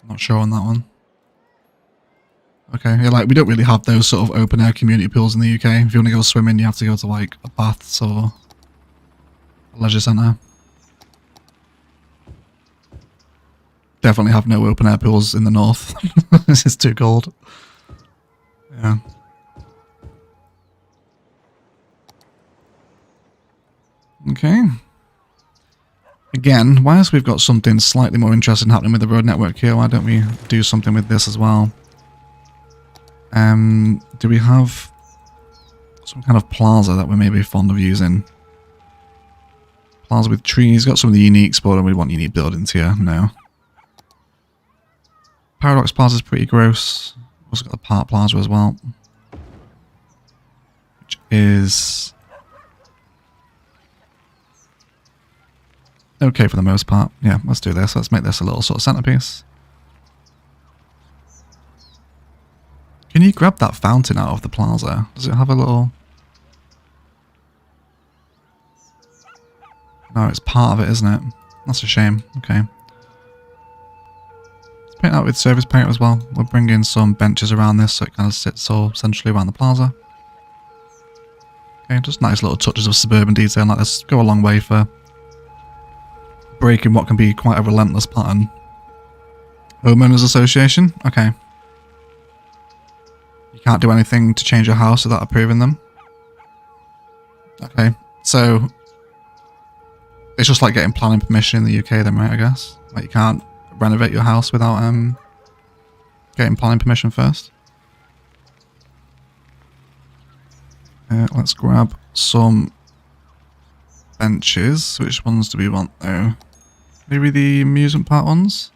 Not sure on that one. Okay, yeah, like we don't really have those sort of open air community pools in the UK. If you want to go swimming, you have to go to like a baths or a leisure centre. Definitely have no open air pools in the north. This is too cold. Yeah. Okay. Again, whilst we've got something slightly more interesting happening with the road network here, why don't we do something with this as well? Do we have some kind of plaza that we're maybe fond of using? Plaza with trees, got some of the unique sport, and we want unique buildings here. No. Paradox Plaza is pretty gross. Also got the Park Plaza as well, which is okay for the most part. Yeah, let's do this. Let's make this a little sort of centerpiece. grab that fountain out of the plaza? Does it have a little... No, it's part of it, isn't it? That's a shame. Okay. Let's paint that with surface paint as well. We'll bring in some benches around this so it kind of sits all centrally around the plaza. Okay, just nice little touches of suburban detail like this go a long way for breaking what can be quite a relentless pattern. Homeowners Association? Okay. You can't do anything to change your house without approving them. Okay, so it's just like getting planning permission in the UK then, right, I guess? Like you can't renovate your house without getting planning permission first. Let's grab some benches. Which ones do we want though? Maybe the amusement park ones?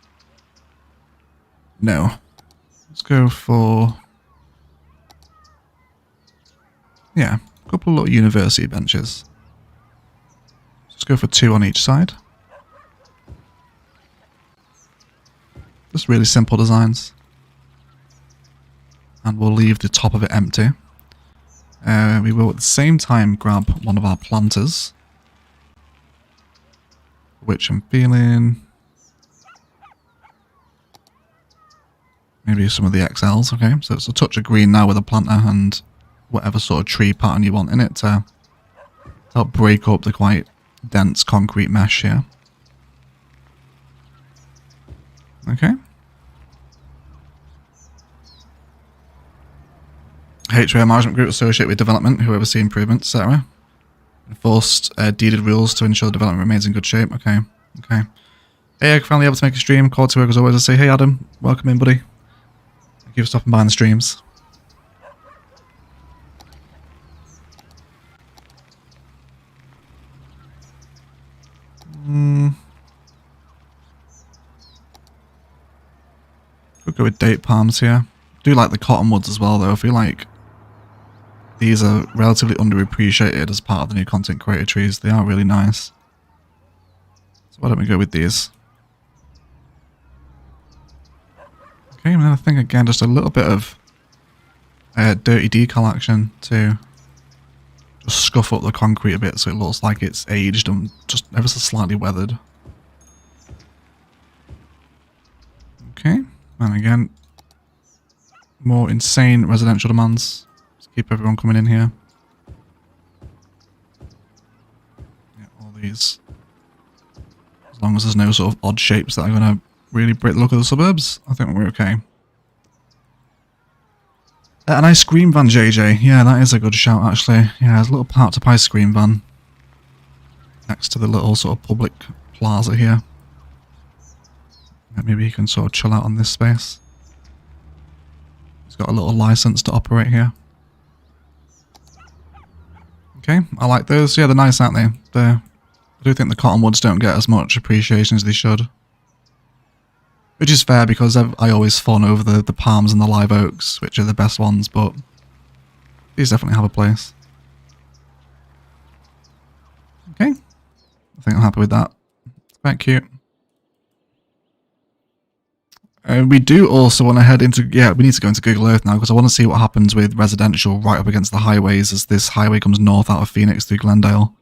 No. Let's go for... yeah, a couple of little university benches. Let's go for 2 on each side. Just really simple designs. And we'll leave the top of it empty. We will at the same time grab one of our planters. Which I'm feeling... maybe some of the XLs, okay. So it's a touch of green now with a planter and whatever sort of tree pattern you want in it to help break up the quite dense concrete mesh here. Okay. HOA Management Group associate with development who oversee improvements, etc. Enforced deeded rules to ensure development remains in good shape. Okay. Okay. Hey, I'm finally able to make a stream. Call to work as always. I say, hey Adam, welcome in, buddy. Thank you for stopping by in the streams. We'll go with date palms here. I do like the cottonwoods as well though. I feel like these are relatively underappreciated as part of the new content creator trees. They are really nice. So why don't we go with these? Okay, and then I think again just a little bit of dirty decal action to just scuff up the concrete a bit so it looks like it's aged and just ever so slightly weathered. Okay, and again, more insane residential demands. Let's keep everyone coming in here. Yeah, all these. As long as there's no sort of odd shapes that are going to really break the look of the suburbs, I think we're okay. An ice cream van, JJ. Yeah, that is a good shout, actually. Yeah, there's a little parked up ice cream van next to the little sort of public plaza here. Maybe you can sort of chill out on this space. It's got a little license to operate here. Okay, I like those. Yeah, they're nice, aren't they? I do think the cottonwoods don't get as much appreciation as they should. Which is fair because I always fawn over the palms and the live oaks, which are the best ones, but these definitely have a place. Okay, I think I'm happy with that. It's quite cute. We do also want to head into, yeah, we need to go into Google Earth now because I want to see what happens with residential right up against the highways as this highway comes north out of Phoenix through Glendale.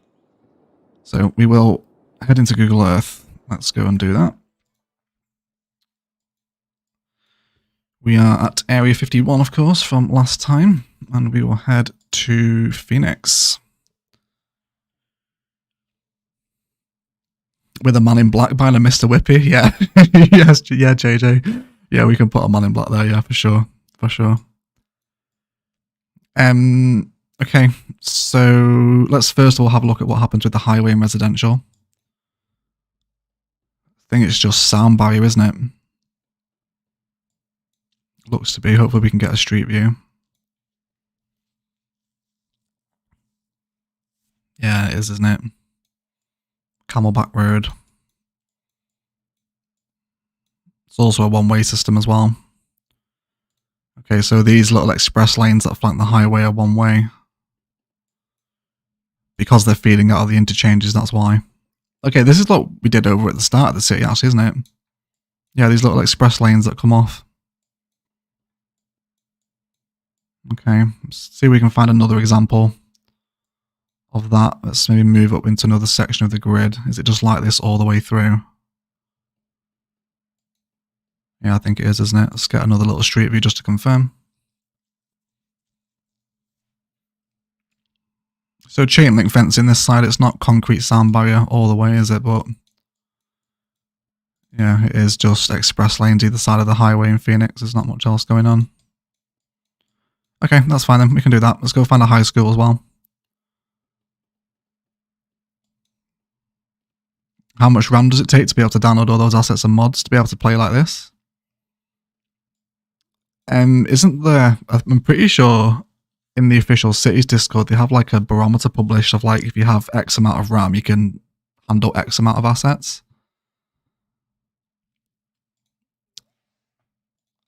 So we will head into Google Earth. Let's go and do that. We are at Area 51, of course, from last time, and we will head to Phoenix. With a man in black buying a Mr. Whippy, yeah. Yes, yeah, JJ. Yeah, we can put a man in black there, yeah, for sure. For sure. Okay, so let's first of all have a look at what happens with the highway and residential. I think it's just sound barrier, isn't it? Looks to be. Hopefully we can get a street view. Yeah, it is, isn't it? Camelback Road. It's also a one-way system as well. Okay, so these little express lanes that flank the highway are one way. Because they're feeding out of the interchanges, that's why. Okay, this is what we did over at the start of the city, actually, isn't it? Yeah, these little express lanes that come off. Okay, let's see if we can find another example of that. Let's maybe move up into another section of the grid. Is it just like this all the way through? Yeah, I think it is, isn't it? Let's get another little street view just to confirm. So chain link fencing this side, it's not concrete sound barrier all the way, is it? But yeah, it is just express lanes either side of the highway in Phoenix. There's not much else going on. Okay, that's fine then. We can do that. Let's go find a high school as well. How much RAM does it take to be able to download all those assets and mods to be able to play like this? Isn't there... I'm pretty sure in the official cities Discord, they have like a barometer published of like, if you have X amount of RAM, you can handle X amount of assets.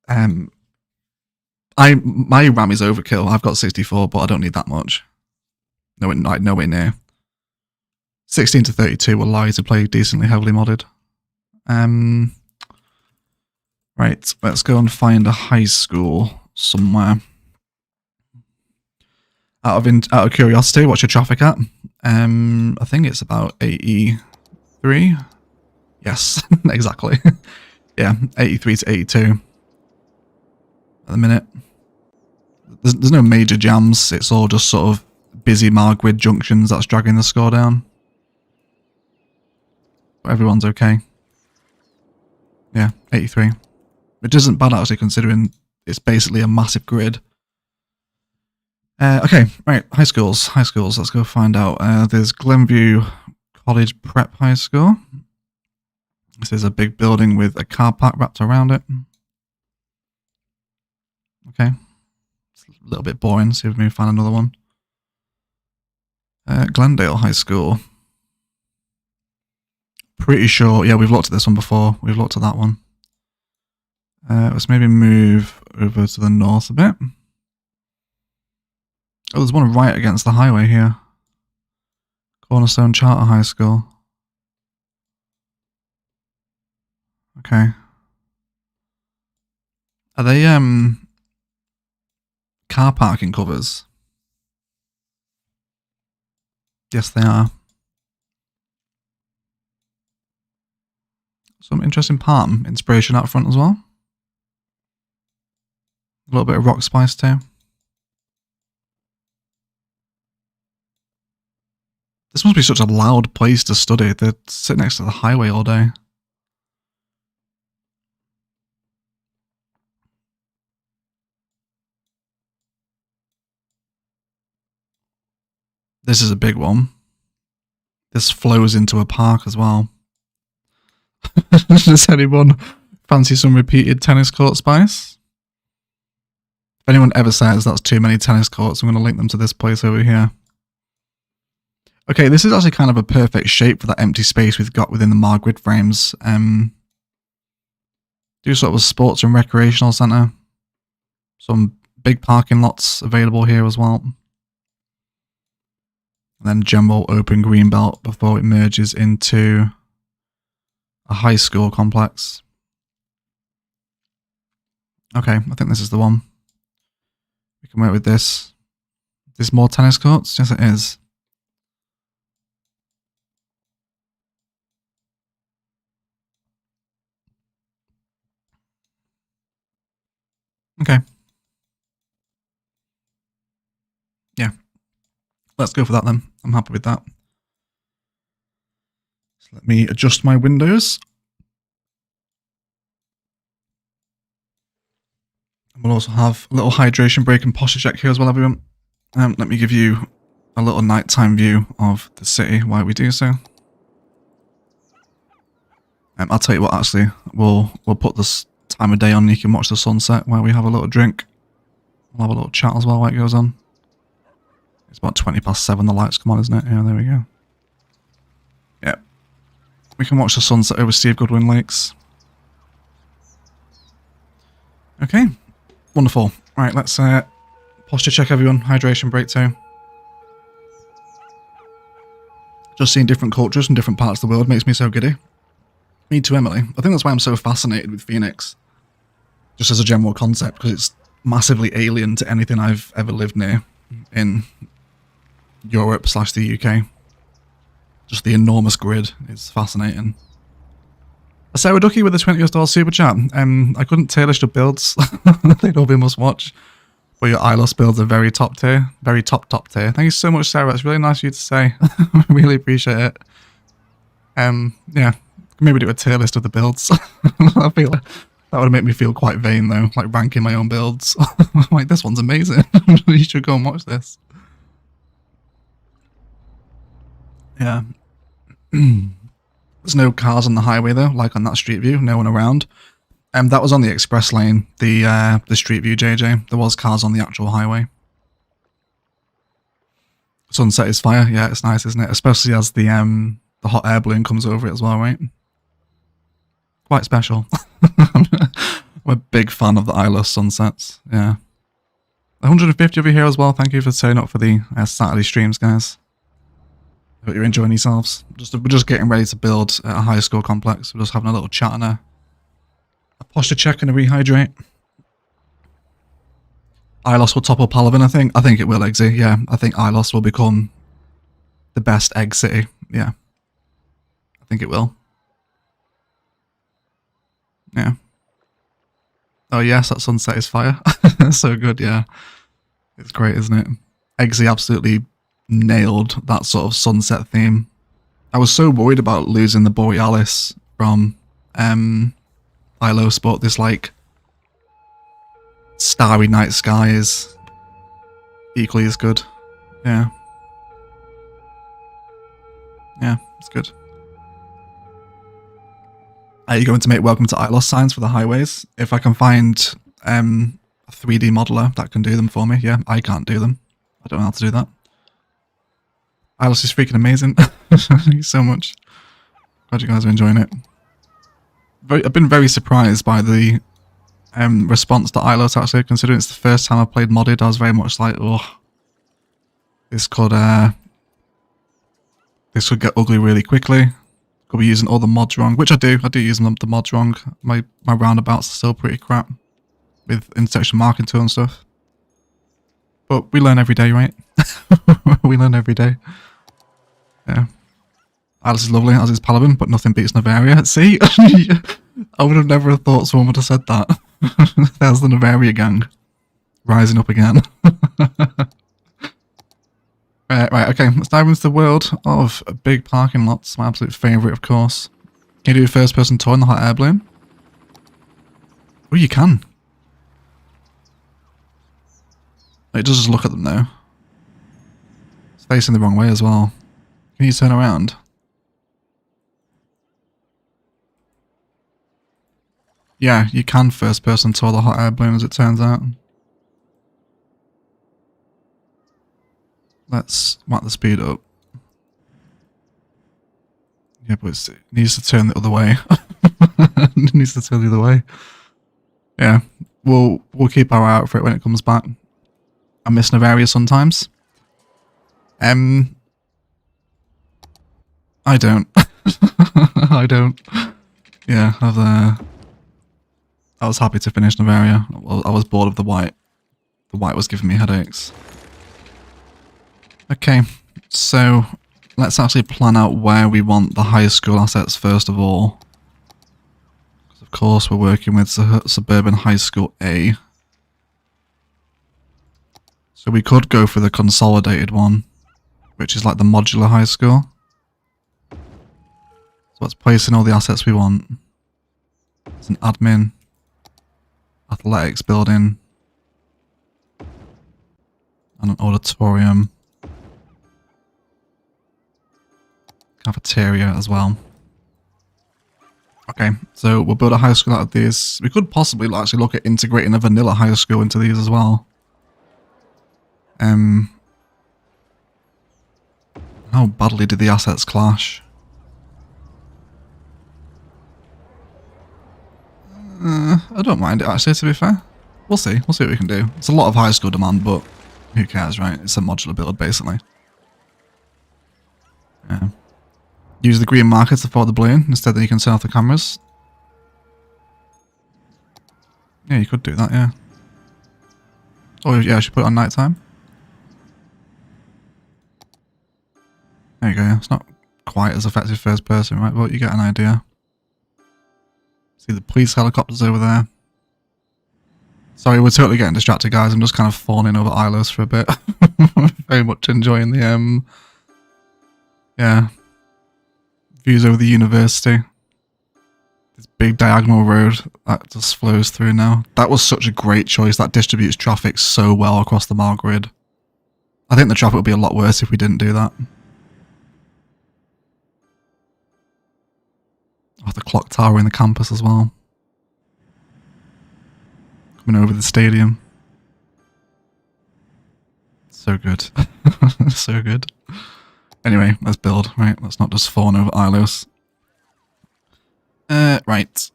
My RAM is overkill. I've got 64, but I don't need that much. Nowhere near. 16 to 32 will allow you to play decently heavily modded. Right, let's go and find a high school somewhere. Out of curiosity, what's your traffic at? I think it's about 83. Yes, exactly. Yeah, 83 to 82 at the minute. There's no major jams. It's all just sort of busy Margrid junctions that's dragging the score down. But everyone's okay. Yeah, 83. Which isn't bad actually, considering it's basically a massive grid. Okay, right, high schools. Let's go find out. There's Glenview College Prep High School. This is a big building with a car park wrapped around it. Okay. It's a little bit boring. See if we can find another one. Glendale High School. Pretty sure. Yeah, we've looked at this one before. We've looked at that one. Let's maybe move over to the north a bit. Oh, there's one right against the highway here. Cornerstone Charter High School. Okay. Are they car parking covers? Yes, they are. Some interesting palm inspiration out front as well. A little bit of rock spice too. This must be such a loud place to study. They sit next to the highway all day. This is a big one. This flows into a park as well. Does anyone fancy some repeated tennis court spice? If anyone ever says that's too many tennis courts, I'm going to link them to this place over here. Okay, this is actually kind of a perfect shape for that empty space we've got within the Margrid frames. Do sort of a sports and recreational centre. Some big parking lots available here as well. And then general open green belt before it merges into a high school complex. Okay, I think this is the one. We can work with this. Is this more tennis courts? Yes, it is. Okay. Yeah. Let's go for that then. I'm happy with that. So let me adjust my windows. And we'll also have a little hydration break and posture check here as well, everyone. Let me give you a little nighttime view of the city while we do so. I'll tell you what, actually, we'll put this time of day on. You can watch the sunset while we have a little drink. We'll have a little chat as well while it goes on. It's about 7:20, the lights come on, isn't it? Yeah, there we go. Yeah. We can watch the sunset over Steve Goodwin Lakes. Okay. Wonderful. Right, let's posture check everyone. Hydration break too. Just seeing different cultures from different parts of the world makes me so giddy. Me too, Emily. I think that's why I'm so fascinated with Phoenix. Just as a general concept, because it's massively alien to anything I've ever lived near in Europe / the UK. Just the enormous grid is fascinating. Sarah Ducky with the $20 super chat. I couldn't tier list your builds. They'd all be must watch. But your Ilos builds are very top tier. Very top tier. Thank you so much, Sarah. It's really nice of you to say. I really appreciate it. Yeah. Maybe do a tier list of the builds. I feel like that would make me feel quite vain though, like ranking my own builds. Like, this one's amazing. You should go and watch this. Yeah. There's no cars on the highway though, like on that street view, no one around. That was on the express lane, the street view, JJ. There was cars on the actual highway. Sunset is fire. Yeah, it's nice, isn't it? Especially as the hot air balloon comes over it as well, right? Quite special. I'm a big fan of the Ilos sunsets. Yeah. 150 over here as well. Thank you for turning up for the Saturday streams, guys. Hope you're enjoying yourselves. We're just getting ready to build a high school complex. We're just having a little chat and a posture check and a rehydrate. Ilos will topple Palaven, I think it will, Eggsy. Yeah, I think Ilos will become the best egg city. Yeah. I think it will. Yeah. Oh yes, that sunset is fire. So good, yeah. It's great, isn't it? Eggsy absolutely nailed that sort of sunset theme. I was so worried about losing the Borealis from Ilos, but this like starry night sky is equally as good. Yeah. Yeah, it's good. Are you going to make welcome to Ilos signs for the highways? If I can find a 3D modeler that can do them for me, yeah, I can't do them. I don't know how to do that. Ilos is freaking amazing. Thank you so much. Glad you guys are enjoying it. I've been very surprised by the response to Ilos, actually, considering it's the first time I played modded. I was very much like, oh, this could get ugly really quickly. Could be using all the mods wrong, which I do. I do use the mods wrong. My roundabouts are still pretty crap with intersection marking tool and stuff. But we learn every day, right? We learn every day. Yeah. Alice is lovely, as is Palaven, but nothing beats Novaria. See? I would have never thought someone would have said that. There's the Novaria gang. Rising up again. Right, okay, let's dive into the world of big parking lots. My absolute favourite, of course. Can you do a first-person tour in the hot air balloon? Oh, you can. It does just look at them, though. It's facing the wrong way as well. Can you turn around? Yeah, you can first-person tour the hot air balloon, as it turns out. Let's whack the speed up. Yeah, but it needs to turn the other way. It needs to turn the other way. Yeah, we'll keep our eye out for it when it comes back. I miss Novaria sometimes. I don't. I don't. Yeah, I was happy to finish Novaria. I was bored of the white. The white was giving me headaches. Okay, so let's actually plan out where we want the high school assets first of all. Because of course we're working with Suburban High School A. So we could go for the consolidated one, which is like the modular high school. So let's place in all the assets we want. It's an admin, athletics building, and an auditorium. Cafeteria as well. Okay, so we'll build a high school out of these. We could possibly actually look at integrating a vanilla high school into these as well. How badly did the assets clash? I don't mind it actually, to be fair. We'll see what we can do. It's a lot of high school demand, but who cares, right? It's a modular build, basically. Yeah. Use the green marker to follow the balloon, instead then you can turn off the cameras. Yeah, you could do that, yeah. Oh yeah, I should put it on night time. There you go. It's not quite as effective first person, right? But you get an idea. See the police helicopters over there. Sorry, we're totally getting distracted, guys. I'm just kind of fawning over Ilos for a bit. Very much enjoying the yeah, views over the university. This big diagonal road that just flows through now. That was such a great choice. That distributes traffic so well across the mile grid. I think the traffic would be a lot worse if we didn't do that. Oh, the clock tower in the campus as well. Coming over the stadium. So good. So good. Anyway, let's build, right? Let's not just fawn over Ilos. Right.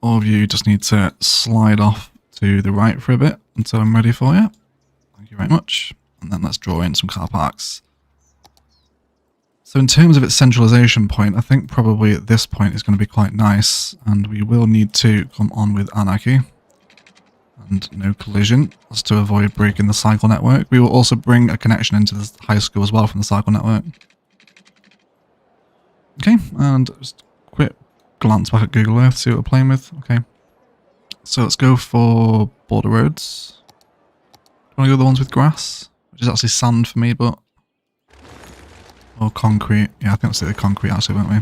All of you just need to slide off to the right for a bit until I'm ready for you. Thank you very much. And then let's draw in some car parks. So in terms of its centralization point, I think probably at this point is going to be quite nice. And we will need to come on with anarchy. And no collision, as to avoid breaking the cycle network. We will also bring a connection into the high school as well from the cycle network. Okay, and just a quick glance back at Google Earth, see what we're playing with. Okay, so let's go for border roads. Do you want to go the ones with grass? Which is actually sand for me, but... Or concrete. Yeah, I think let's do the concrete actually, won't we?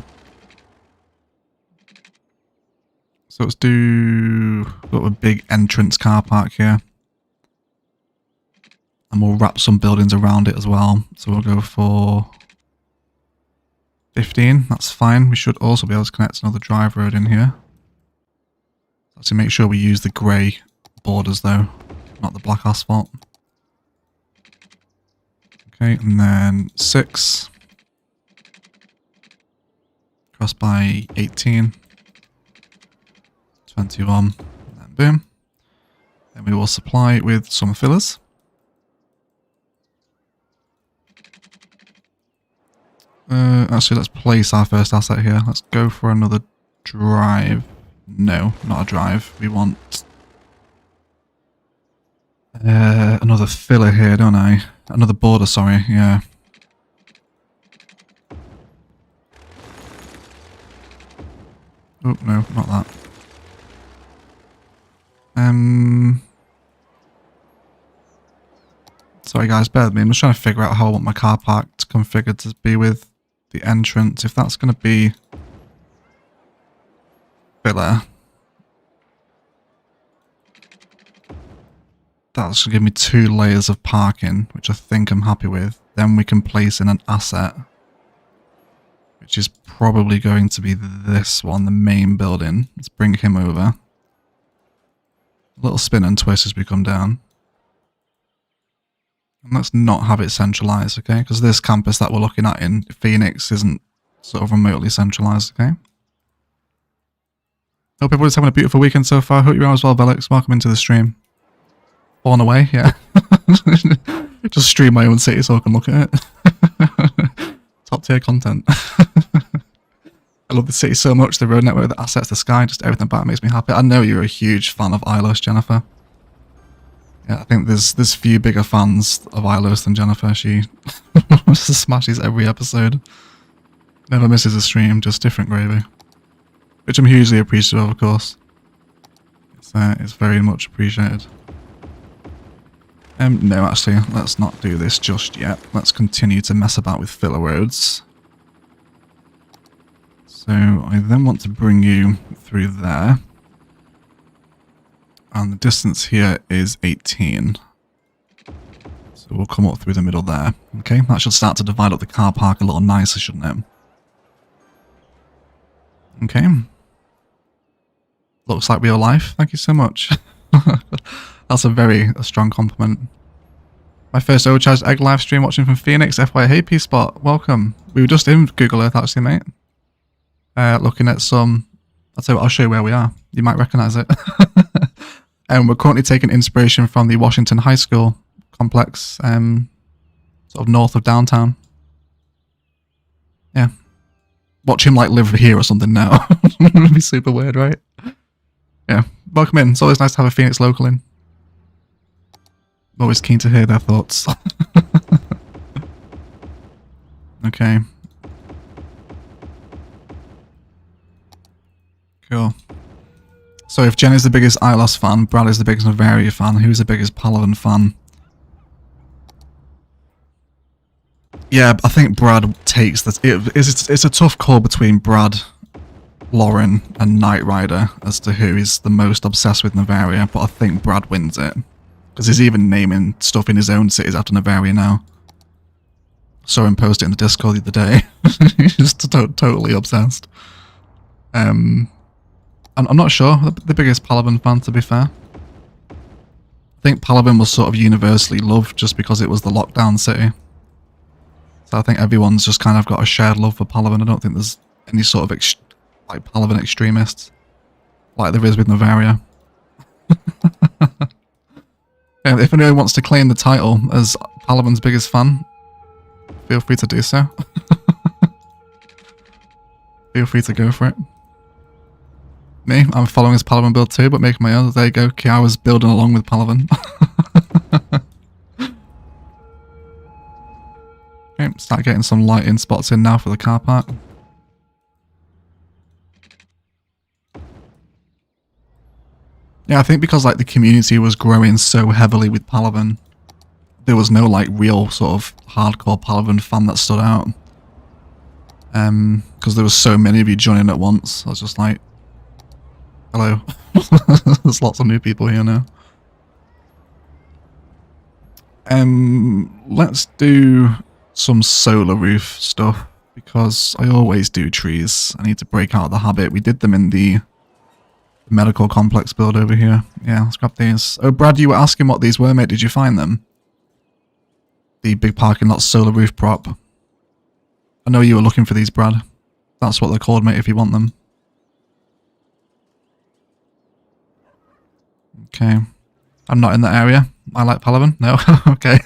So let's do a big entrance car park here. And we'll wrap some buildings around it as well. So we'll go for 15, that's fine. We should also be able to connect another drive road in here. Let's make sure we use the grey borders though, not the black asphalt. Okay, and then 6. Cross by 18. 21, and then boom. Then we will supply it with some fillers. Actually, let's place our first asset here. Let's go for another drive. No, not a drive. We want another filler here, don't I? Another border, sorry, yeah. Oh, no, not that. Sorry guys, bear with me. I'm just trying to figure out how I want my car park to configure to be with the entrance. If that's going to be filler, that's going to give me 2 layers of parking, which I think I'm happy with. Then we can place in an asset, which is probably going to be this one, the main building. Let's bring him over. A little spin and twist as we come down. And let's not have it centralized, okay? Because this campus that we're looking at in Phoenix isn't sort of remotely centralized, okay? Hope everybody's having a beautiful weekend so far. Hope you're as well, Velix. Welcome into the stream. Born away, yeah. Just stream my own city so I can look at it. Top tier content. I love the city so much, the road network, the assets, the sky, just everything about it makes me happy. I know you're a huge fan of Ilos, Jennifer. Yeah, I think there's few bigger fans of Ilos than Jennifer. She smashes every episode. Never misses a stream, just different gravy. Which I'm hugely appreciative of course. It's very much appreciated. No, actually, let's not do this just yet. Let's continue to mess about with filler roads. So I then want to bring you through there. And the distance here is 18. So we'll come up through the middle there. Okay, that should start to divide up the car park a little nicer, shouldn't it? Okay. Looks like real life. Thank you so much. That's a strong compliment. My first overcharged egg live stream watching from Phoenix. FYI, hey P-Spot, welcome. We were just in Google Earth actually, mate. Looking at some... I'll show you where we are. You might recognise it. And we're currently taking inspiration from the Washington High School complex, sort of north of downtown. Yeah. Watch him like live here or something now. It'd be super weird, right? Yeah. Welcome in. It's always nice to have a Phoenix local in. Always keen to hear their thoughts. Okay. Cool. So if Jen is the biggest Ilos fan, Brad is the biggest Novaria fan, who's the biggest Palaven fan? Yeah, I think Brad takes the... It's a tough call between Brad, Lauren, and Knight Rider as to who is the most obsessed with Novaria, but I think Brad wins it. Because he's even naming stuff in his own cities after Novaria now. Saw him post it in the Discord the other day. He's just totally obsessed. I'm not sure the biggest Palaven fan, to be fair. I think Palaven was sort of universally loved just because it was the lockdown city. So I think everyone's just kind of got a shared love for Palaven. I don't think there's any sort of like Palaven extremists like there is with Novaria. Yeah, if anyone wants to claim the title as Palaven's biggest fan, feel free to do so. Feel free to go for it. Me, I'm following his Palaven build too, but making my own. There you go, Kiara's building along with Palaven. Okay, start getting some lighting spots in now for the car park. Yeah, I think because like the community was growing so heavily with Palaven, there was no like real sort of hardcore Palaven fan that stood out. Because there was so many of you joining at once. I was just like, hello. There's lots of new people here now. Let's do some solar roof stuff because I always do trees. I need to break out of the habit. We did them in the medical complex build over here. Yeah, let's grab these. Oh, Brad, you were asking what these were, mate. Did you find them? The big parking lot solar roof prop. I know you were looking for these, Brad. That's what they're called, mate, if you want them. Okay. I'm not in that area. I like Palaven. No? Okay.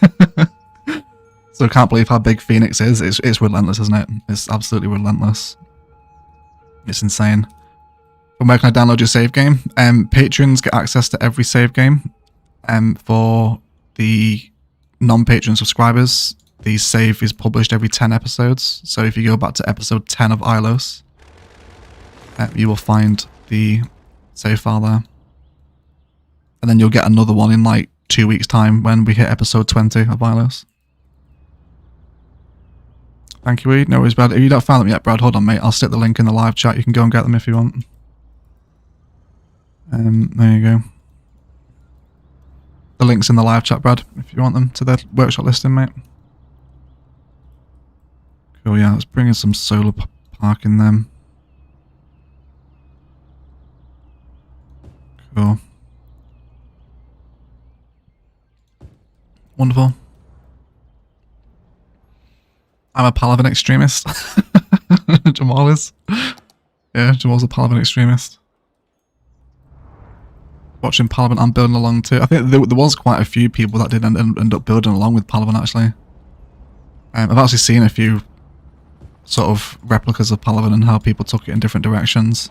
So I can't believe how big Phoenix is. It's relentless, isn't it? It's absolutely relentless. It's insane. From where can I download your save game? Patrons get access to every save game. For the non-patron subscribers, the save is published every 10 episodes. So if you go back to episode 10 of Ilos, you will find the save file there. And then you'll get another one in like 2 weeks' time when we hit episode 20 of Ilos. Thank you, Reed. No worries, Brad. If you don't found them yet, Brad, hold on, mate. I'll stick the link in the live chat. You can go and get them if you want. There you go. The link's in the live chat, Brad, if you want them to the workshop listing, mate. Cool, yeah, let's bring in some solar park in them. Cool. Wonderful. I'm a Palaven extremist. Jamal is. Yeah, Jamal's a Palaven extremist. Watching Palaven and building along too. I think there was quite a few people that did end up building along with Palaven actually. I've actually seen a few sort of replicas of Palaven and how people took it in different directions.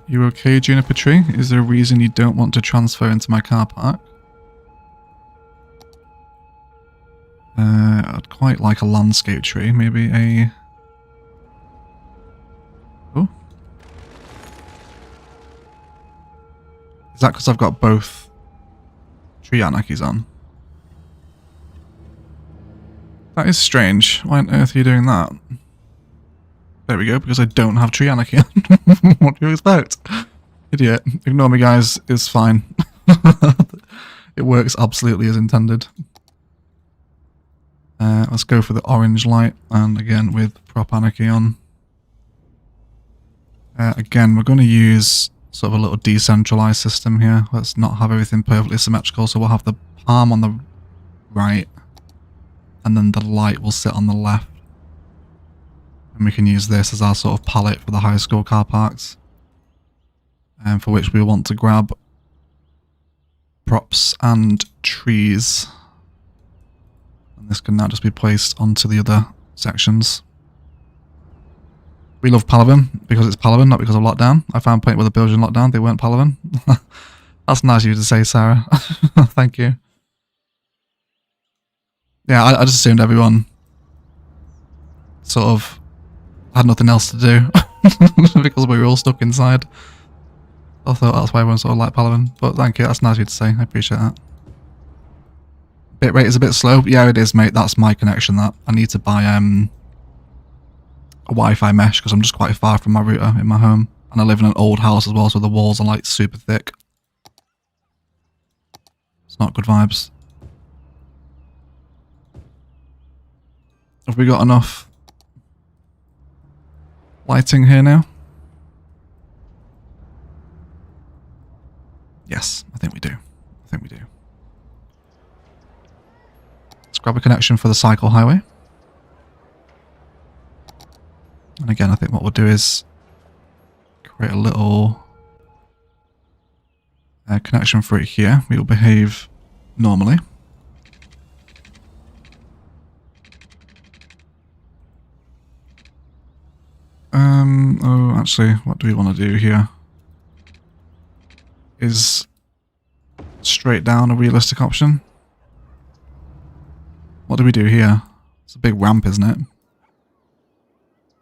You okay, Juniper Tree? Is there a reason you don't want to transfer into my car park? I'd quite like a landscape tree, maybe a... Oh. Is that because I've got both tree anarchies on? That is strange. Why on earth are you doing that? There we go, because I don't have tree anarchy on. What do you expect? Idiot. Ignore me, guys. It's fine. It works absolutely as intended. Let's go for the orange light, and again with prop anarchy on. Again, we're going to use sort of a little decentralized system here. Let's not have everything perfectly symmetrical, so we'll have the palm on the right, and then the light will sit on the left. And we can use this as our sort of palette for the high school car parks, and for which we want to grab props and trees. And this can now just be placed onto the other sections. We love Palaven because it's Palaven, not because of lockdown. I found plenty with the builds in lockdown, they weren't Palaven. That's nice of you to say, Sarah. Thank you. Yeah, I just assumed everyone sort of had nothing else to do because we were all stuck inside. I thought that's why everyone sort of liked Palaven. But thank you, that's nice of you to say. I appreciate that. Bitrate is a bit slow. Yeah, it is, mate. That's my connection. That I need to buy a Wi-Fi mesh because I'm just quite far from my router in my home, and I live in an old house as well, so the walls are like super thick. It's not good vibes. Have we got enough lighting here now? Yes, I think we do. I think we do. Let's grab a connection for the cycle highway. And again, I think what we'll do is create a little connection for it here. We will behave normally. Oh, actually, what do we want to do here? Is straight down a realistic option? What do we do here? It's a big ramp, isn't it?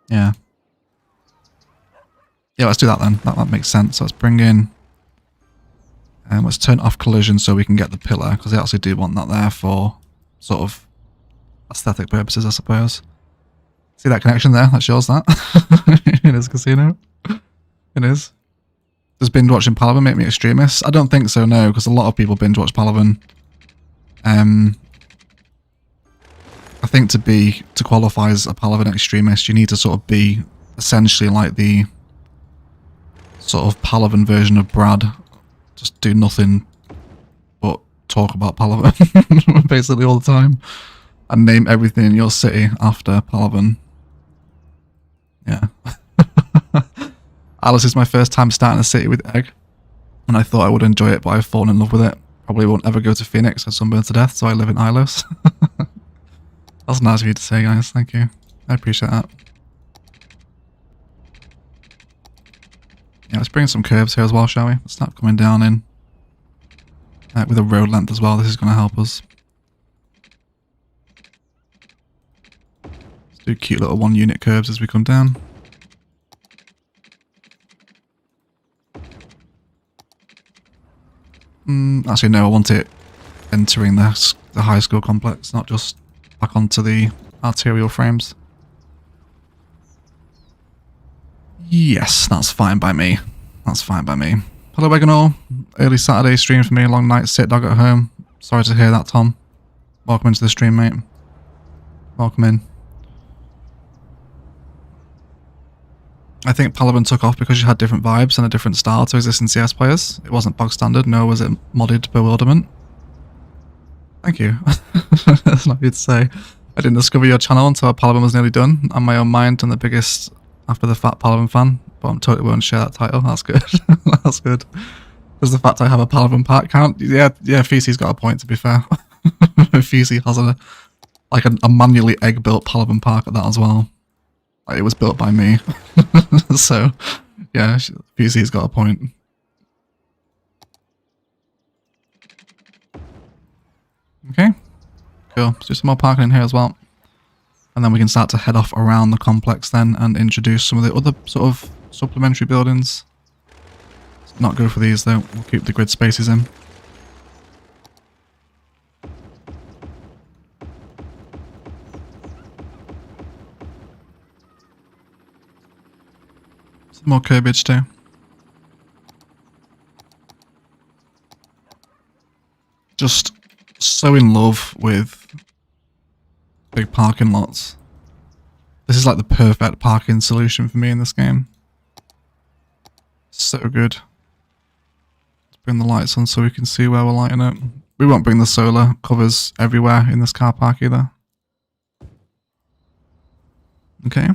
Yeah. Yeah, let's do that then. That makes sense. So let's bring in... And let's turn off collision so we can get the pillar, because I actually do want that there for sort of aesthetic purposes, I suppose. See that connection there? That shows that. It is casino. It is. Does binge watching Palaven make me extremist? I don't think so, no, because a lot of people binge watch Palaven. I think to qualify as a Palaven extremist, you need to sort of be essentially like the sort of Palaven version of Brad. Just do nothing but talk about Palaven basically all the time, and name everything in your city after Palaven. Yeah. Ilos is my first time starting a city with egg, and I thought I would enjoy it, but I've fallen in love with it. Probably won't ever go to Phoenix or sunburned to death, so I live in Ilos. That's nice of you to say, guys. Thank you. I appreciate that. Yeah, let's bring in some curves here as well, shall we? Let's start coming down in with a road length as well. This is going to help us. Let's do cute little 1 unit curves as we come down. Actually, no, I want it entering the high school complex, not just back onto the arterial frames. Yes, that's fine by me. That's fine by me. Hello, Weganor. Early Saturday stream for me, long night, sit dog at home. Sorry to hear that, Tom. Welcome into the stream, mate. Welcome in. I think Palaven took off because you had different vibes and a different style to existing CS players. It wasn't bog standard, nor was it modded bewilderment. Thank you. That's not good to say. I didn't discover your channel until Palaven was nearly done, and my own mind and the biggest after the fat Palaven fan, but I'm totally willing to share that title. That's good. That's good. Does the fact I have a Palaven pack count? Yeah, Feecy's got a point, to be fair. Feecy has a manually egg-built Palaven park at that as well. Like, it was built by me. So, yeah, Feecy's got a point. Okay, cool. Let's do some more parking in here as well. And then we can start to head off around the complex then and introduce some of the other sort of supplementary buildings. Let's not go for these though, we'll keep the grid spaces in. Some more curbage too. Just so in love with big parking lots. This is like the perfect parking solution for me in this game. So good. Let's bring the lights on so we can see where we're lighting it. We won't bring the solar covers everywhere in this car park either. Okay.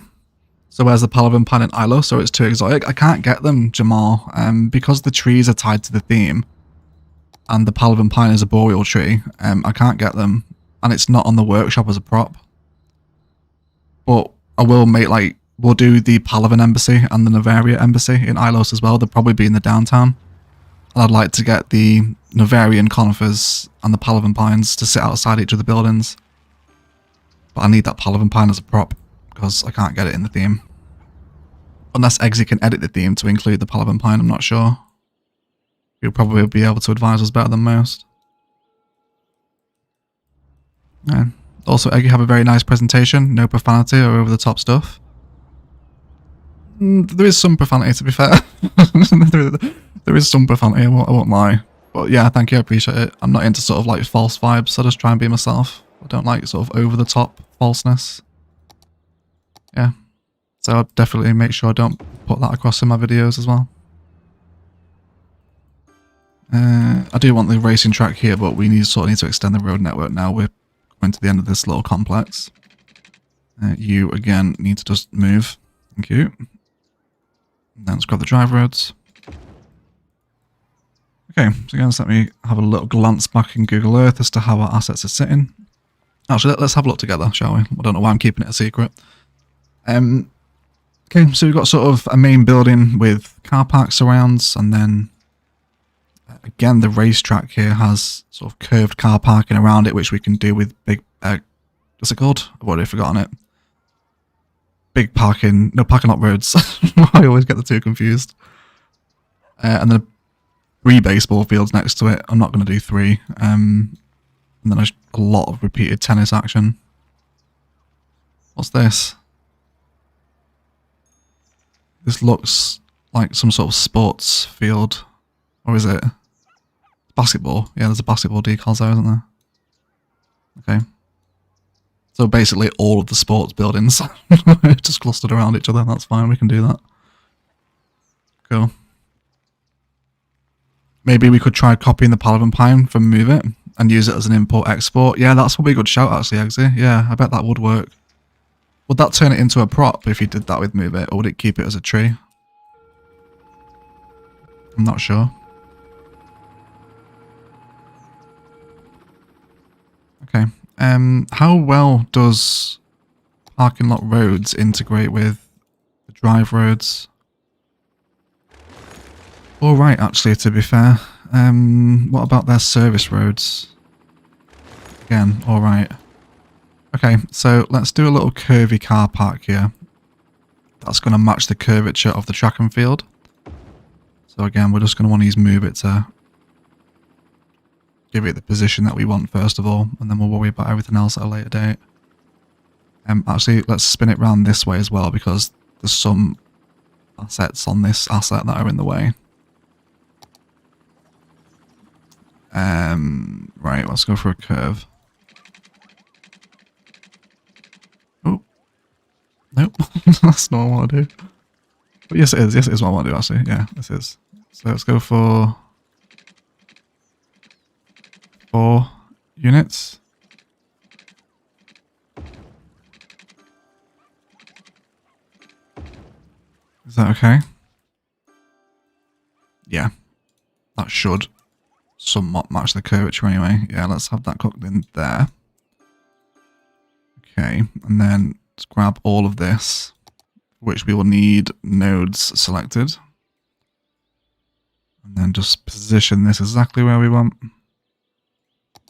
So where's the Palaven pine in Ilos? So it's too exotic. I can't get them, Jamal, because the trees are tied to the theme. And the Palaven pine is a boreal tree. I can't get them, and it's not on the workshop as a prop. But I will make like we'll do the Palaven Embassy and the Novaria Embassy in Ilos as well. They'll probably be in the downtown. And I'd like to get the Novarian conifers and the Palaven pines to sit outside each of the buildings. But I need that Palaven pine as a prop, because I can't get it in the theme. Unless Eggsy can edit the theme to include the Palaven pine, I'm not sure. He'll probably be able to advise us better than most. Yeah. Also, Eggy have a very nice presentation, no profanity or over the top stuff. There is some profanity, to be fair. There is some profanity, I won't lie. But yeah, thank you, I appreciate it. I'm not into sort of like false vibes, so I just try and be myself. I don't like sort of over the top falseness. Yeah. So I'll definitely make sure I don't put that across in my videos as well. I do want the racing track here, but we sort of need to extend the road network now. We're coming to the end of this little complex. You, again, need to just move. Thank you. And then let's grab the drive roads. Okay, so again, let me have a little glance back in Google Earth as to how our assets are sitting. Actually, let's have a look together, shall we? I don't know why I'm keeping it a secret. Okay, so we've got sort of a main building with car park surrounds, and then again, the racetrack here has sort of curved car parking around it, which we can do with big, what's it called? I've already forgotten it. Big parking, no, parking lot roads. I always get the two confused. And then 3 baseball fields next to it. I'm not going to do 3. And then a lot of repeated tennis action. What's this? This looks like some sort of sports field. Or is it? Basketball. Yeah, there's a basketball decals there, isn't there? Okay. So basically all of the sports buildings just clustered around each other. That's fine, we can do that. Cool. Maybe we could try copying the Palaven Pine from Move It and use it as an import-export. Yeah, that's probably a good shout actually, Eggsy. Yeah, I bet that would work. Would that turn it into a prop if you did that with Move It, or would it keep it as a tree? I'm not sure. Okay. How well does parking lot roads integrate with the drive roads? All right, actually, to be fair. What about their service roads? Again, all right. Okay, so let's do a little curvy car park here. That's going to match the curvature of the track and field. So again, we're just going to want to use Move It to give it the position that we want first of all, and then we'll worry about everything else at a later date. Actually, let's spin it round this way as well, because there's some assets on this asset that are in the way. Right, let's go for a curve. Oh, nope, that's not what I want to do. But yes, it is. Yes, it is what I want to do, actually. Yeah, this is. So let's go for 4 units. Is that okay? Yeah, that should somewhat match the curvature anyway. Yeah, let's have that cooked in there. Okay, and then let's grab all of this, which we will need nodes selected. And then just position this exactly where we want.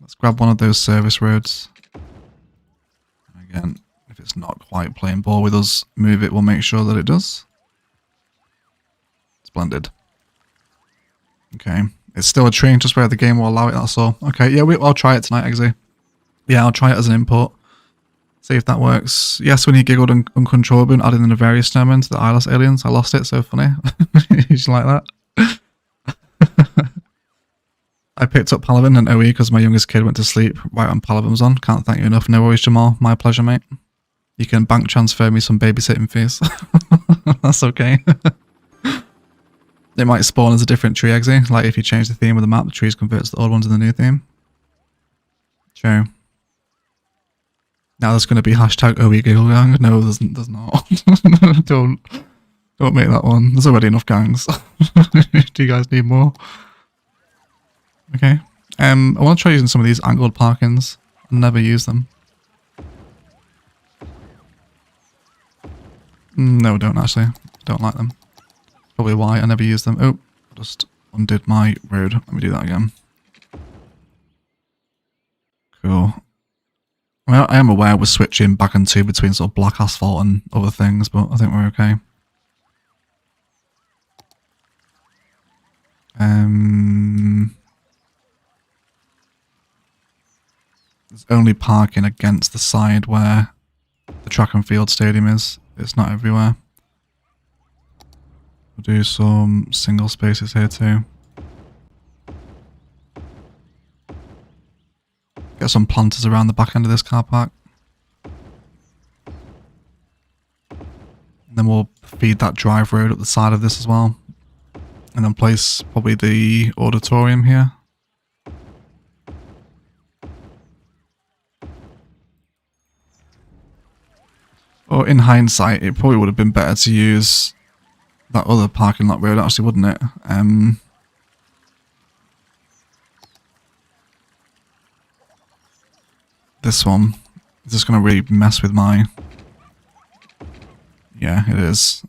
Let's grab one of those service roads. And again, if it's not quite playing ball with us, Move It will make sure that it does. Splendid. Okay. It's still a tree, just where the game will allow it, that's all. Okay, yeah, I'll try it tonight, Eggsy. Yeah, I'll try it as an import. See if that works. Yes, when you giggled uncontrollable and adding the various snowmen to the Ilos aliens, I lost it, so funny. You just like that? I picked up Palaven and OE because my youngest kid went to sleep right when Palaven was on. Can't thank you enough. No worries, Jamal. My pleasure, mate. You can bank transfer me some babysitting fees. That's okay. It might spawn as a different tree, Eggsy. Like if you change the theme of the map, the trees convert to the old ones in the new theme. True. Now there's going to be hashtag OE Giggle Gang. No, there's not. Don't make that one. There's already enough gangs. Do you guys need more? Okay. I want to try using some of these angled parkings. I've never used them. No, don't actually. Don't like them. Probably why I never use them. Oh, just undid my road. Let me do that again. Cool. Well, I am aware we're switching back and two between sort of black asphalt and other things, but I think we're okay. There's only parking against the side where the track and field stadium is. It's not everywhere. We'll do some single spaces here too. Get some planters around the back end of this car park. And then we'll feed that drive road up the side of this as well. And then place probably the auditorium here. Or in hindsight, it probably would have been better to use that other parking lot road actually, wouldn't it? This one is just going to really mess with my... Yeah, it is.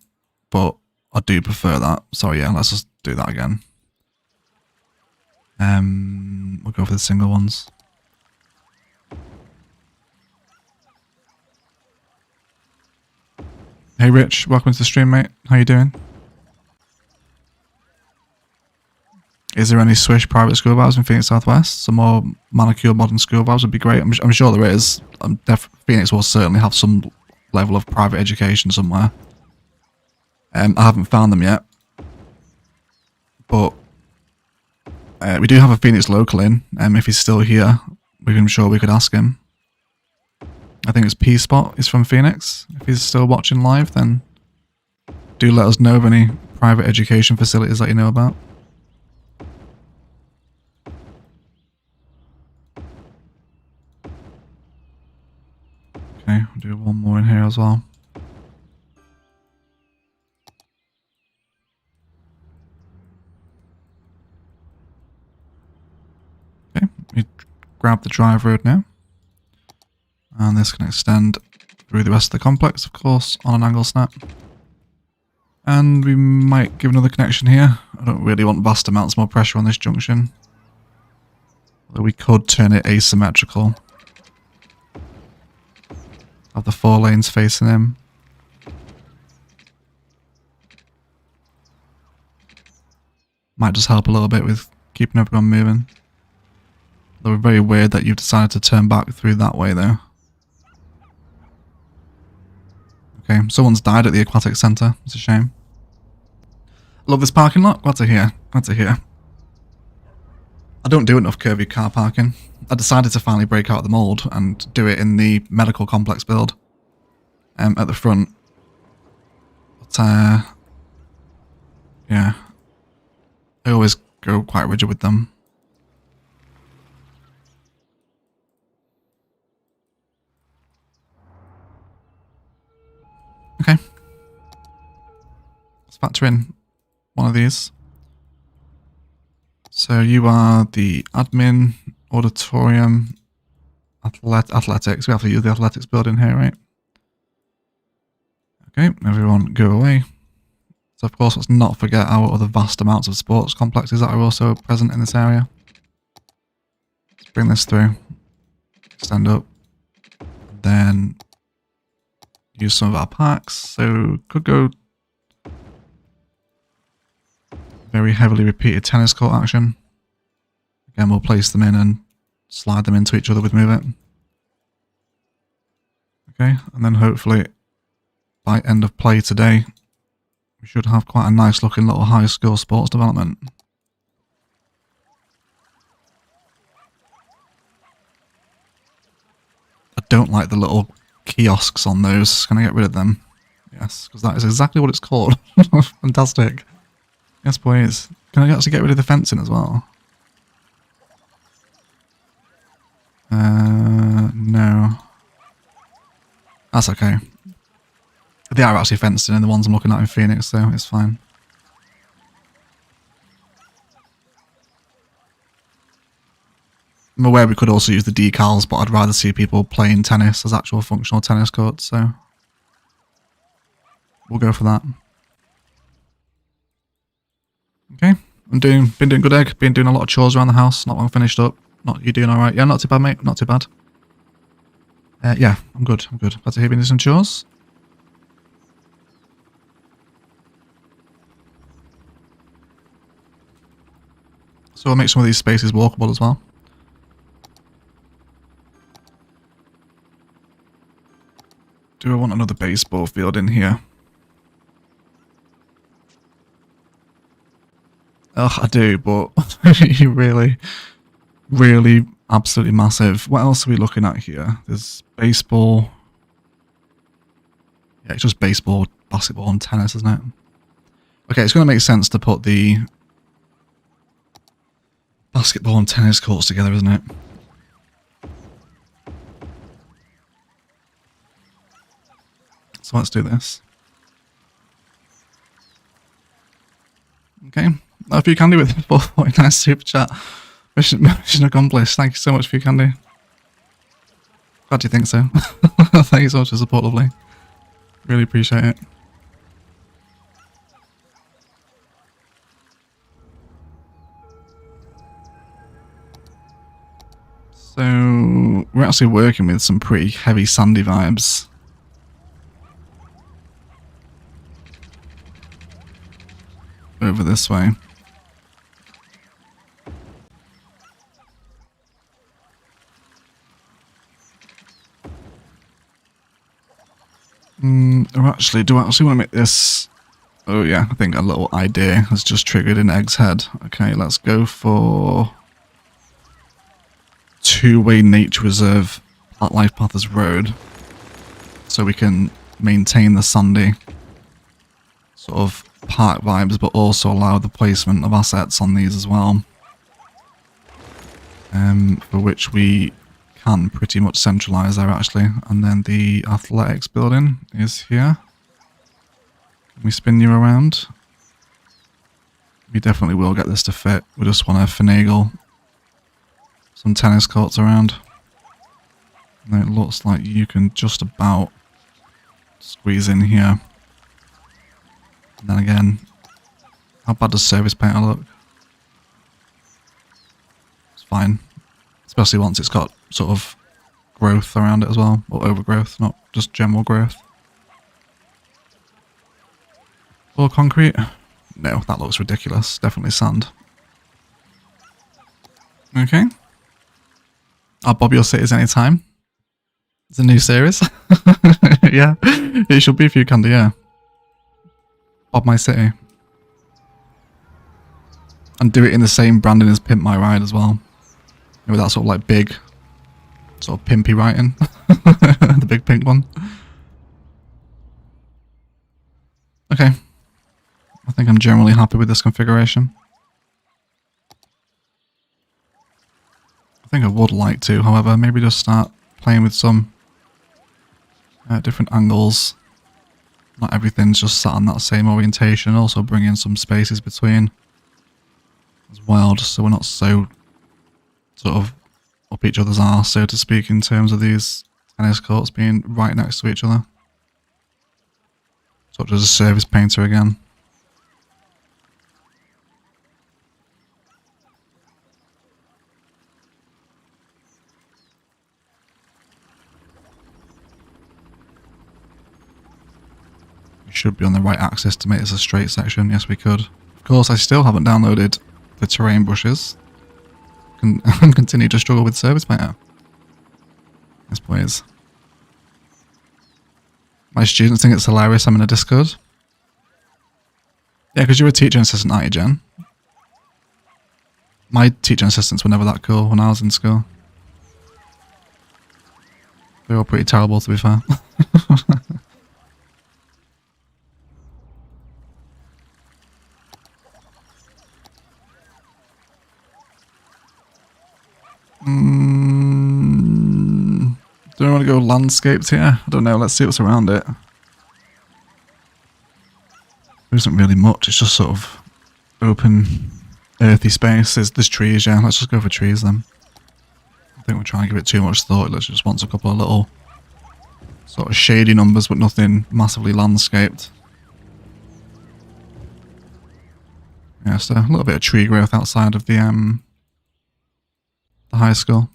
But I do prefer that. So yeah, let's just do that again. We'll go for the single ones. Hey Rich, welcome to the stream, mate. How you doing? Is there any Swish private school bars in Phoenix Southwest? Some more manicured modern school bars would be great. I'm sure there is. Phoenix will certainly have some level of private education somewhere. I haven't found them yet. But we do have a Phoenix local in. If he's still here, I'm sure we could ask him. I think it's P-Spot. He's from Phoenix. If he's still watching live, then do let us know of any private education facilities that you know about. Okay, we'll do one more in here as well. Okay, we grab the drive road now. And this can extend through the rest of the complex, of course, on an angle snap. And we might give another connection here. I don't really want vast amounts more pressure on this junction. Although we could turn it asymmetrical. Have the 4 lanes facing him. Might just help a little bit with keeping everyone moving. Though very weird that you've decided to turn back through that way though. Okay, someone's died at the aquatic centre. It's a shame. Love this parking lot. Glad to hear. Glad to hear. I don't do enough curvy car parking. I decided to finally break out of the mould and do it in the medical complex build at the front. But yeah, I always go quite rigid with them. Okay, let's factor in one of these. So you are the admin, auditorium, athletics. We have to use the athletics building here, right? Okay, everyone go away. So of course, let's not forget our other vast amounts of sports complexes that are also present in this area. Let's bring this through. Stand up. Then use some of our parks. So could go very heavily repeated tennis court action. Again, we'll place them in and slide them into each other with Move It. Okay, and then hopefully by end of play today, we should have quite a nice looking little high school sports development. I don't like the little kiosks on those. Can I get rid of them? Yes, because that is exactly what it's called. Fantastic. Yes, please. Can I actually get rid of the fencing as well? No. That's okay. They are actually fenced in the ones I'm looking at in Phoenix, so it's fine. I'm aware we could also use the decals, but I'd rather see people playing tennis as actual functional tennis courts, so... we'll go for that. Okay, been doing good, Egg. Been doing a lot of chores around the house. Not long finished up. You doing all right? Yeah, not too bad, mate. Not too bad. Yeah, I'm good. I'm good. Glad to hear you doing some chores. So we'll make some of these spaces walkable as well. Do I want another baseball field in here? Ugh, I do, but really, really absolutely massive. What else are we looking at here? There's baseball. Yeah, it's just baseball, basketball, and tennis, isn't it? Okay, it's going to make sense to put the basketball and tennis courts together, isn't it? So let's do this. Okay. If you can do it with 449 super chat. Mission accomplished. Thank you so much for your candy. Glad you think so. Thank you so much for the support, lovely. Really appreciate it. So we're actually working with some pretty heavy sandy vibes. Over this way. Or actually, do I actually want to make this... Oh yeah, I think a little idea has just triggered in Egg's head. Okay, let's go for... two-way nature reserve at Life Pathers Road. So we can maintain the sandy sort of park vibes, but also allow the placement of assets on these as well. For which we can pretty much centralise there actually. And then the athletics building is here. Can we spin you around? We definitely will get this to fit. We just want to finagle some tennis courts around. And it looks like you can just about squeeze in here. And then again, how bad does service painter look? It's fine. Especially once it's got sort of growth around it as well. Or overgrowth, not just general growth. Or concrete? No, that looks ridiculous. Definitely sand. Okay. I'll bob your cities anytime. It's a new series. Yeah, it should be if you can do, yeah. Bob my city. And do it in the same branding as Pimp My Ride as well. With that sort of like big, sort of pimpy writing. The big pink one. Okay. I think I'm generally happy with this configuration. I think I would like to, however, maybe just start playing with some different angles. Not everything's just sat on that same orientation. Also bring in some spaces between as well, just so we're not so sort of up each other's arse, so to speak, in terms of these tennis courts being right next to each other. Sort of as a service painter again. Should be on the right axis to make this a straight section. Yes, we could. Of course, I still haven't downloaded the terrain brushes. And continue to struggle with service painter. Yes, please. My students think it's hilarious I'm in a Discord. Yeah, because you're a teaching assistant, aren't you, Jen? My teaching assistants were never that cool when I was in school. They were pretty terrible, to be fair. Do I want to go landscaped here? I don't know, let's see what's around it. There isn't really much, it's just sort of open, earthy space. There's trees, yeah, let's just go for trees then. I think we're trying to give it too much thought, let's just want a couple of little sort of shady numbers, but nothing massively landscaped. Yeah, so a little bit of tree growth outside of the high school.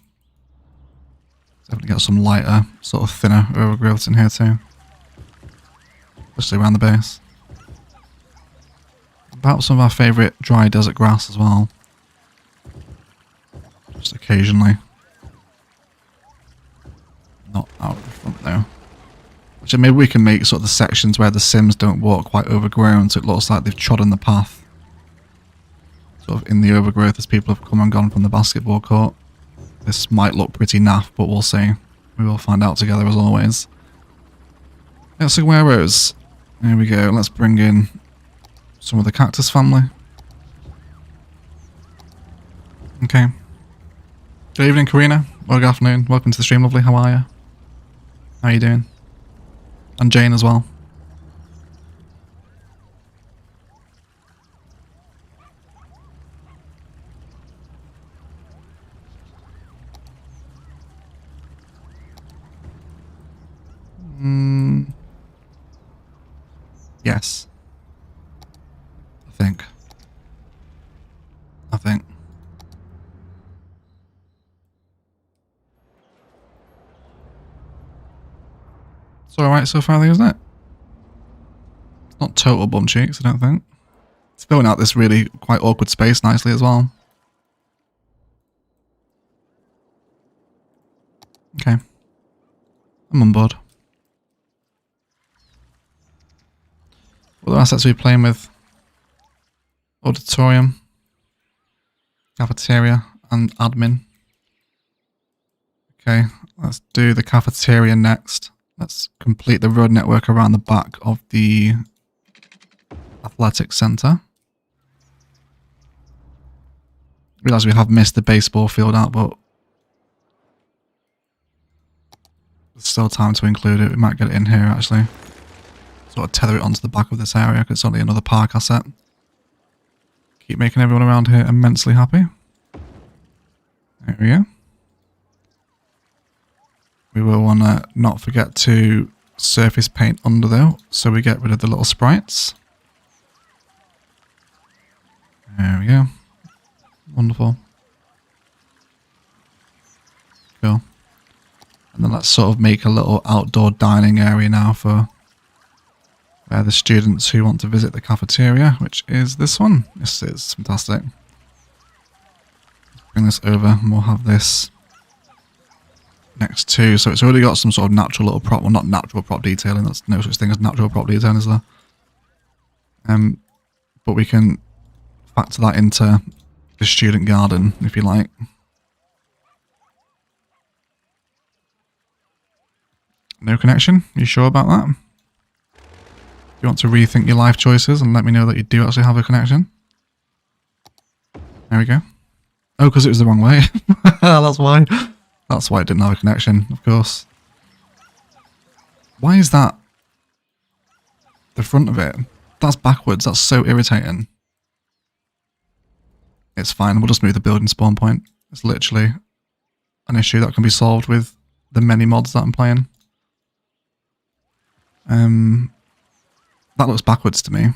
Definitely got some lighter, sort of thinner overgrowths in here too. Especially around the base. Perhaps some of our favourite dry desert grass as well. Just occasionally. Not out of the front though. Actually, maybe we can make sort of the sections where the Sims don't walk quite overgrown, so it looks like they've trodden the path. Sort of in the overgrowth as people have come and gone from the basketball court. This might look pretty naff, but we'll see. We will find out together as always. Segueros. There we go. Let's bring in some of the cactus family. Okay. Good evening, Karina. Or good afternoon. Welcome to the stream, lovely. How are you? How are you doing? And Jane as well. Yes. I think. It's alright so far, isn't it? It's not total bum cheeks, I don't think. It's filling out this really quite awkward space nicely as well. Okay. I'm on board. What other assets are we playing with? Auditorium, cafeteria, and admin. Okay, let's do the cafeteria next. Let's complete the road network around the back of the athletic centre. Realise we have missed the baseball field out, but there's still time to include it. We might get it in here actually. Sort of tether it onto the back of this area because it's only another park asset. Keep making everyone around here immensely happy. There we go. We will want to not forget to surface paint under though, so we get rid of the little sprites. There we go. Wonderful. Cool. And then let's sort of make a little outdoor dining area now for the students who want to visit the cafeteria, which is this one. This is fantastic. Let's bring this over and we'll have this next to, so it's already got some sort of natural little prop, well not natural prop detailing, there's no such thing as natural prop detailing, is there? But we can factor that into the student garden, if you like. No connection? You sure about that? You want to rethink your life choices and let me know that you do actually have a connection? There we go. Oh, because it was the wrong way. That's why. That's why it didn't have a connection, of course. Why is that the front of it? That's backwards. That's so irritating. It's fine. We'll just move the building spawn point. It's literally an issue that can be solved with the many mods that I'm playing. That looks backwards to me.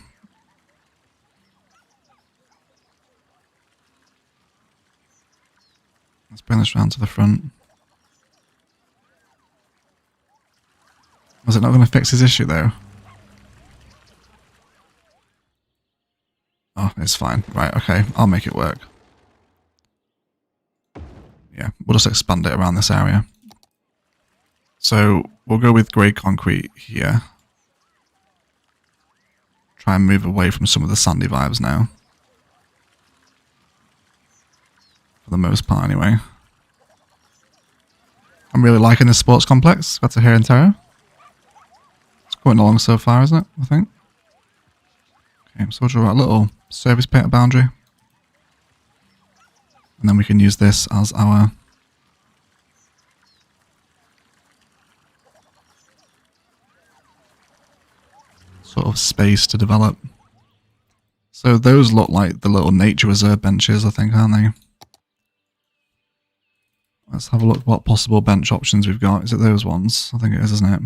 Let's bring this round to the front. Was it not going to fix his issue though? Oh, it's fine. Right, okay. I'll make it work. Yeah, we'll just expand it around this area. So we'll go with grey concrete here. Try and move away from some of the sandy vibes now. For the most part, anyway. I'm really liking this sports complex. Got to hear in terror. It's going along so far, isn't it? I think. Okay, so we'll draw a little service painter boundary. And then we can use this as our sort of space to develop. So those look like the little nature reserve benches, I think, aren't they? Let's have a look what possible bench options we've got. Is it those ones? I think it is, isn't it?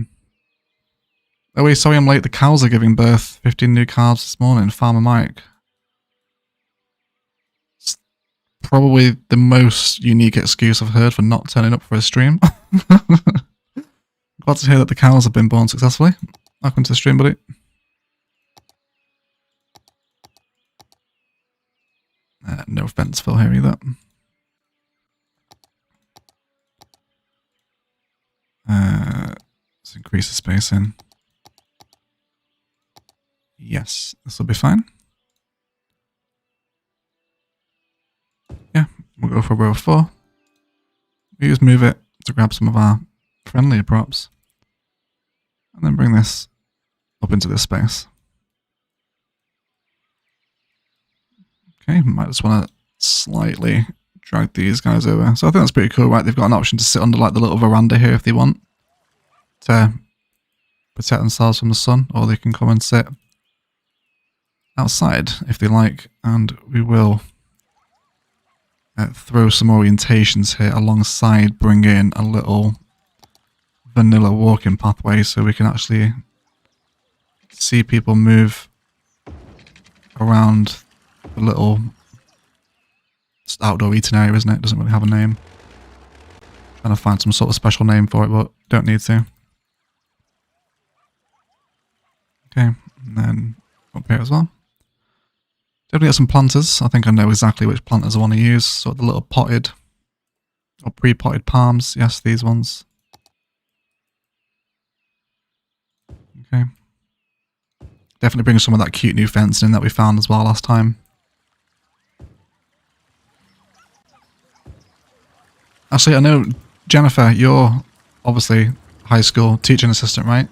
Oh wait, sorry I'm late. The cows are giving birth. 15 new calves this morning. Farmer Mike. probably the most unique excuse I've heard for not turning up for a stream. Glad to hear that the cows have been born successfully. Welcome to the stream, buddy. No fence fill here either. Let's increase the spacing. Yes, this will be fine. Yeah, we'll go for row 4. We just move it to grab some of our friendlier props. And then bring this up into this space. Okay, might just want to slightly drag these guys over. So I think that's pretty cool, right? They've got an option to sit under like the little veranda here if they want to protect themselves from the sun, or they can come and sit outside if they like, and we will throw some orientations here alongside bring in a little vanilla walking pathway so we can actually see people move around the little outdoor eating area, isn't it? Doesn't really have a name. Trying to find some sort of special name for it, but don't need to. Okay, and then up here as well. Definitely got some planters. I think I know exactly which planters I want to use. So the little potted or pre-potted palms. Yes, these ones. Okay. Definitely bring some of that cute new fencing in that we found as well last time. Actually, I know, Jennifer, you're obviously high school teaching assistant, right?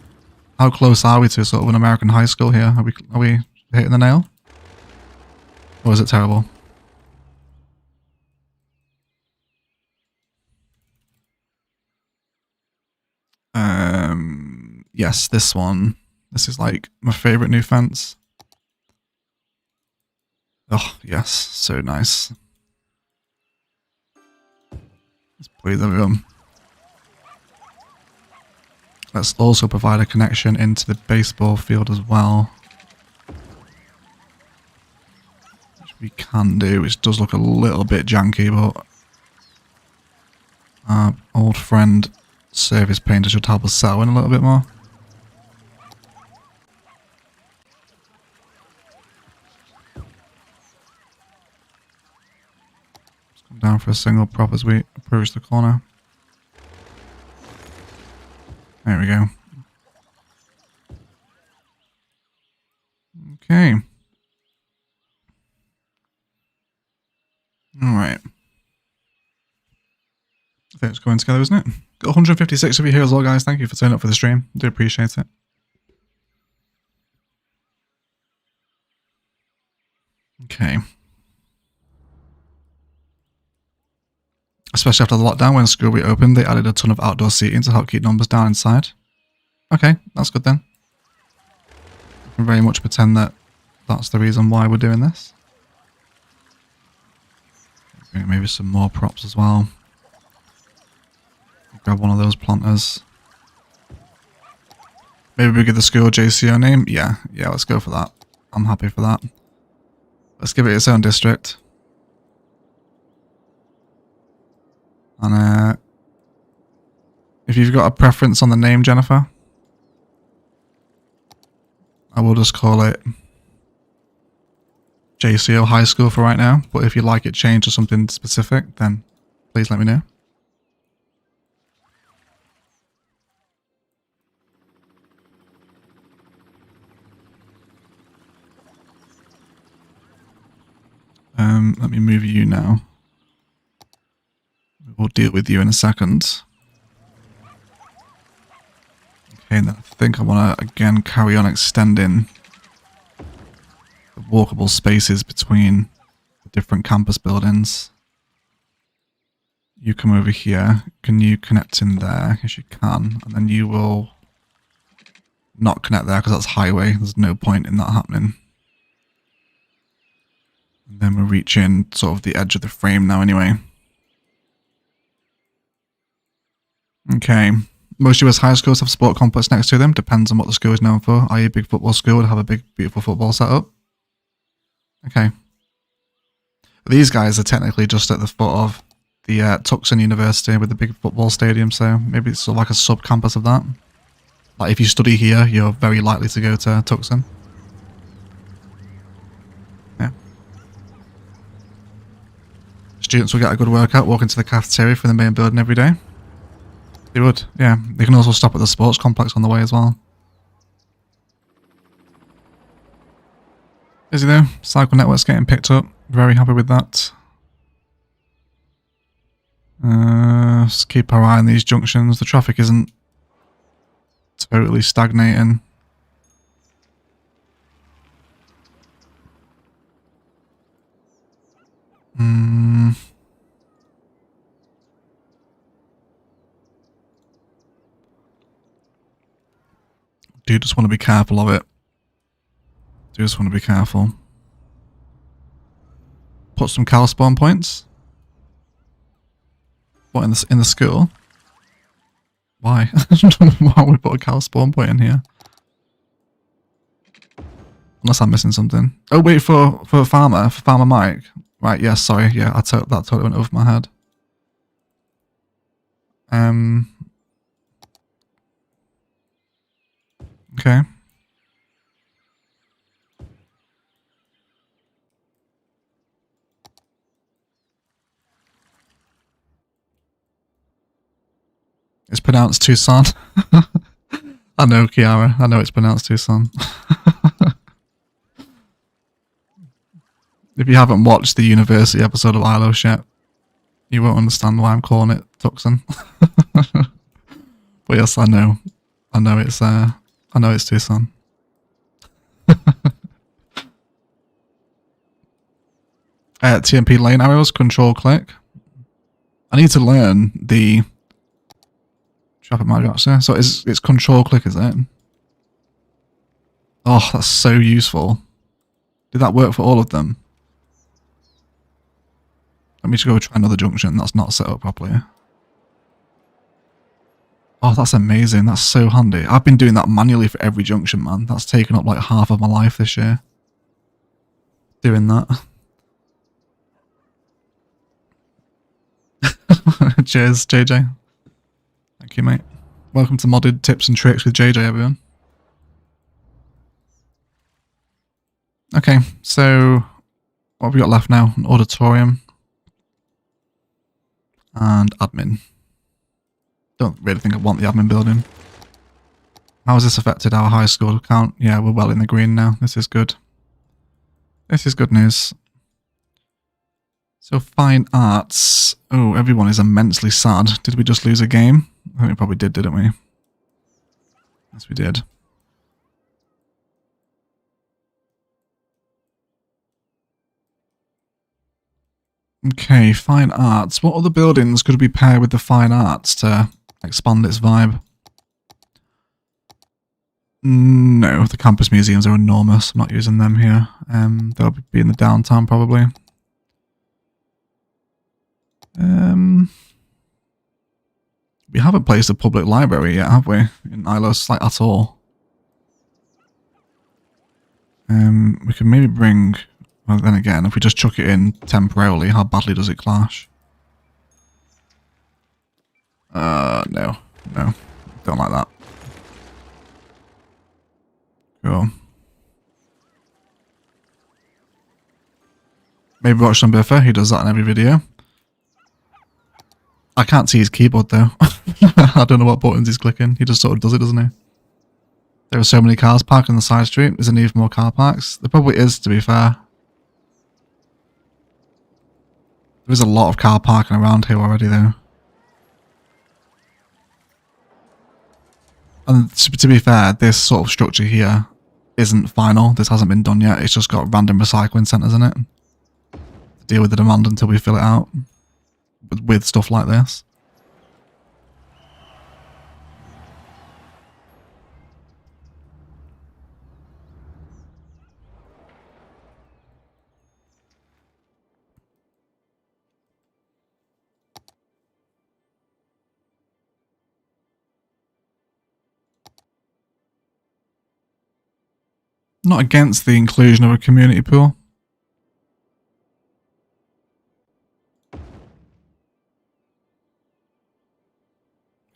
How close are we to sort of an American high school here? Are we hitting the nail? Or is it terrible? Yes, this one. This is like my favorite new fence. Oh, yes, so nice. Let's breathe the room. Let's also provide a connection into the baseball field as well. Which we can do, which does look a little bit janky, but our old friend Service Painter should help us settle in a little bit more. Let's come down for a single prop as we approach the corner. There we go. Okay. Alright. I think it's going together, isn't it? Got 156 of you here as well, guys. Thank you for turning up for the stream. I do appreciate it. Okay. Especially after the lockdown, when school reopened, they added a ton of outdoor seating to help keep numbers down inside. Okay, that's good then. I can very much pretend that that's the reason why we're doing this. Maybe some more props as well. Grab one of those planters. Maybe we give the school a JCO name? Yeah, let's go for that. I'm happy for that. Let's give it its own district. And if you've got a preference on the name, Jennifer, I will just call it JCO High School for right now. But if you'd like it changed to something specific, then please let me know. Let me move you now. We'll deal with you in a second. Okay, and then I think I want to again carry on extending the walkable spaces between the different campus buildings. You come over here. Can you connect in there? Yes, you can. And then you will not connect there because that's highway. There's no point in that happening. And then we're reaching sort of the edge of the frame now anyway. Okay. Most US high schools have sport complex next to them. Depends on what the school is known for. i.e. a big football school would have a big, beautiful football setup. Okay. These guys are technically just at the foot of the Tucson University with the big football stadium, so maybe it's sort of like a sub-campus of that. Like if you study here, you're very likely to go to Tucson. Yeah. Students will get a good workout walking to the cafeteria from the main building every day. They would, yeah. They can also stop at the sports complex on the way as well. Is he there? Cycle network's getting picked up. Very happy with that. Just keep our eye on these junctions. The traffic isn't totally stagnating. Do just want to be careful of it. Do just want to be careful. Put some cow spawn points. What, in the school? Why? Why would we put a cow spawn point in here? Unless I'm missing something. Oh wait, for Farmer Mike. Right, yeah, sorry, yeah, that totally went over my head. Okay. It's pronounced Tucson. I know, Kiara. I know it's pronounced Tucson. If you haven't watched the university episode of Ilos yet, you won't understand why I'm calling it Tucson. But yes, I know. I know it's Tucson. TMP lane arrows, control click. I need to learn the traffic mark actually. So it's control click, is it? Oh, that's so useful. Did that work for all of them? Let me just go try another junction that's not set up properly. Oh, that's amazing. That's so handy. I've been doing that manually for every junction, man. That's taken up like half of my life this year. Doing that. Cheers, JJ. Thank you, mate. Welcome to Modded Tips and Tricks with JJ, everyone. Okay, so what have we got left now? An auditorium. And admin. Don't really think I want the admin building. How has this affected our high school count? Yeah, we're well in the green now. This is good. This is good news. So fine arts. Oh, everyone is immensely sad. Did we just lose a game? I think we probably did, didn't we? Yes, we did. Okay, fine arts. What other buildings could we pair with the fine arts to expand its vibe? No, the campus museums are enormous. I'm not using them here. They'll be in the downtown probably. We haven't placed a public library yet, have we? In Ilos, like at all. We could maybe bring. Well, then again, if we just chuck it in temporarily, how badly does it clash? No, don't like that. Cool. Maybe watch some Biffa, he does that in every video. I can't see his keyboard though. I don't know what buttons he's clicking. He just sort of does it, doesn't he? There are so many cars parked on the side street. Is there need for more car parks? There probably is, to be fair. There's a lot of car parking around here already though. And to be fair, this sort of structure here isn't final. This hasn't been done yet. It's just got random recycling centres in it. To deal with the demand until we fill it out. With stuff like this. Not against the inclusion of a community pool.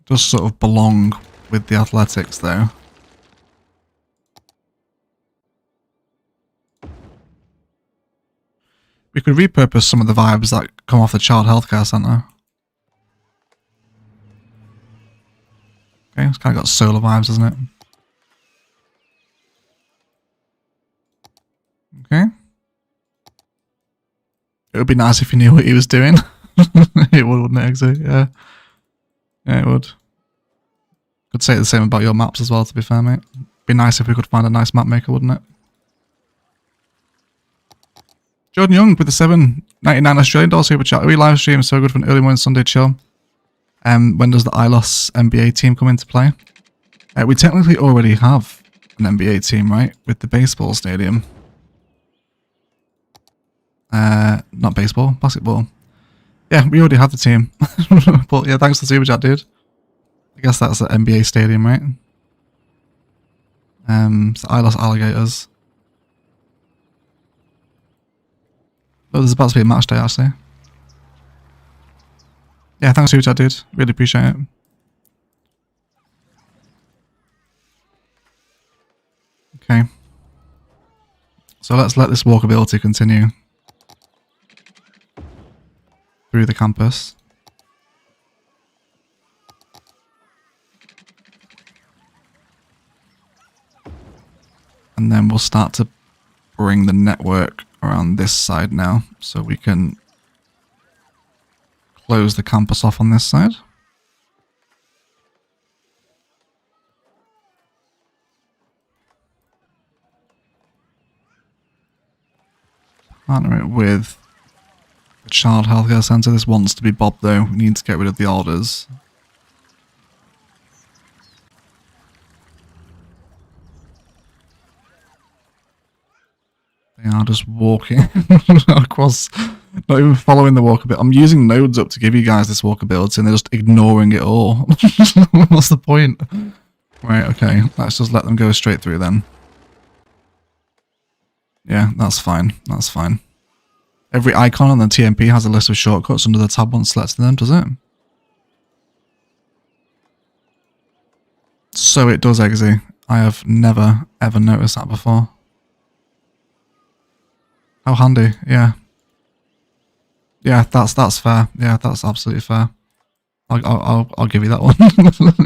does sort of belong with the athletics though. We could repurpose some of the vibes that come off the child healthcare centre. Okay, it's kind of got solar vibes, hasn't it? Okay. It would be nice if you knew what he was doing. It would, wouldn't it, actually? Yeah. Yeah, it would. Could say the same about your maps as well, to be fair, mate. Be nice if we could find a nice map maker, wouldn't it? Jordan Young with the 7.99 Australian dollar super chat. We live stream so good for an early morning Sunday chill. When does the Ilos NBA team come into play? We technically already have an NBA team, right? With the baseball stadium. Not baseball, basketball. Yeah, we already have the team. But yeah, thanks for the super chat, dude. I guess that's the NBA stadium, right? So Ilos Alligators. Oh, there's about to be a match day, actually. Yeah, thanks for the super chat, dude. Really appreciate it. Okay. So let's let this walkability continue through the campus. And then we'll start to bring the network around this side now, so we can close the campus off on this side. Partner it with the Child Healthcare Centre. This wants to be Bob though. We need to get rid of the orders. They are just walking across, not even following the walkability. I'm using nodes up to give you guys this walkability and they're just ignoring it all. What's the point? Right, okay. Let's just let them go straight through then. Yeah, that's fine. That's fine. Every icon on the TMP has a list of shortcuts under the tab once selected them, does it? So it does, Eggsy. I have never, ever noticed that before. How handy, yeah. Yeah, that's fair. Yeah, that's absolutely fair. I'll give you that one.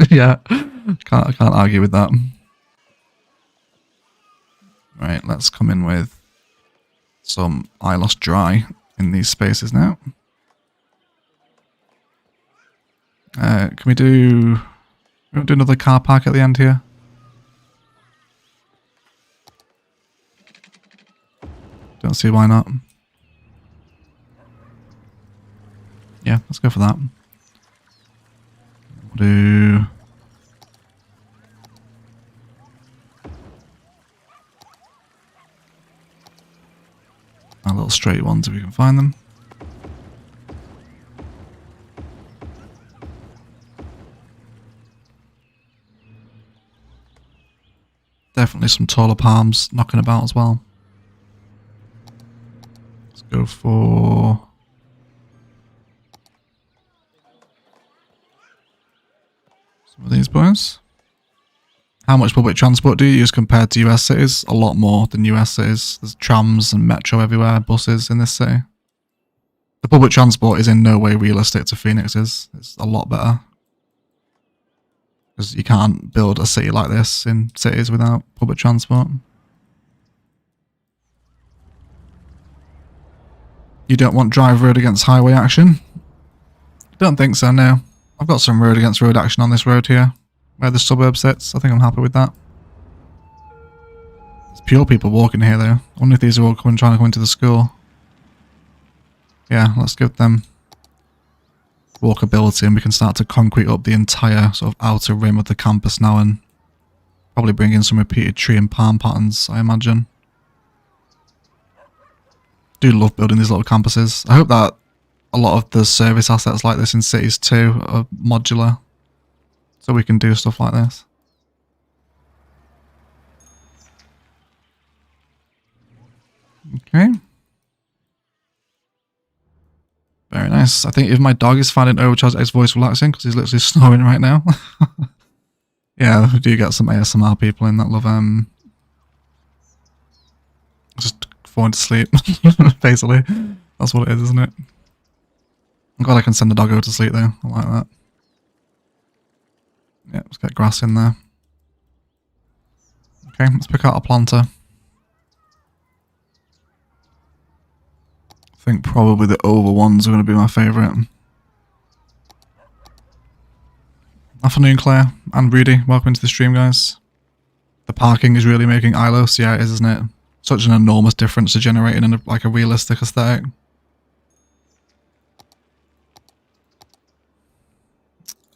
Yeah, I can't argue with that. Right, let's come in with some Ilos dry in these spaces now. Can we do another car park at the end here? Don't see why not. Yeah, let's go for that. We'll do our little straight ones if we can find them. Definitely some taller palms knocking about as well. Let's go for some of these boys. How much public transport do you use compared to US cities? A lot more than US cities. There's trams and metro everywhere, buses in this city. The public transport is in no way realistic to Phoenix's. It's a lot better. Because you can't build a city like this in cities without public transport. You don't want drive road against highway action? Don't think so, no. I've got some road against road action on this road here, where the suburb sits. I think I'm happy with that. There's pure people walking here though. I wonder if these are all trying to come into the school. Yeah, let's give them walkability and we can start to concrete up the entire sort of outer rim of the campus now and probably bring in some repeated tree and palm patterns, I imagine. Do love building these little campuses. I hope that a lot of the service assets like this in cities too are modular, so we can do stuff like this. Okay. Very nice. I think if my dog is finding Overcharged X voice relaxing, because he's literally snoring right now. Yeah, we do get some ASMR people in that love just falling to sleep, basically. That's what it is, isn't it? I'm glad I can send the doggo to sleep though. I like that. Yeah, let's get grass in there. Okay, let's pick out a planter. I think probably the over ones are going to be my favourite. Afternoon, Claire and Rudy. Welcome to the stream, guys. The parking is really making Ilos. Yeah, it is, isn't it? Such an enormous difference to generating in like a realistic aesthetic.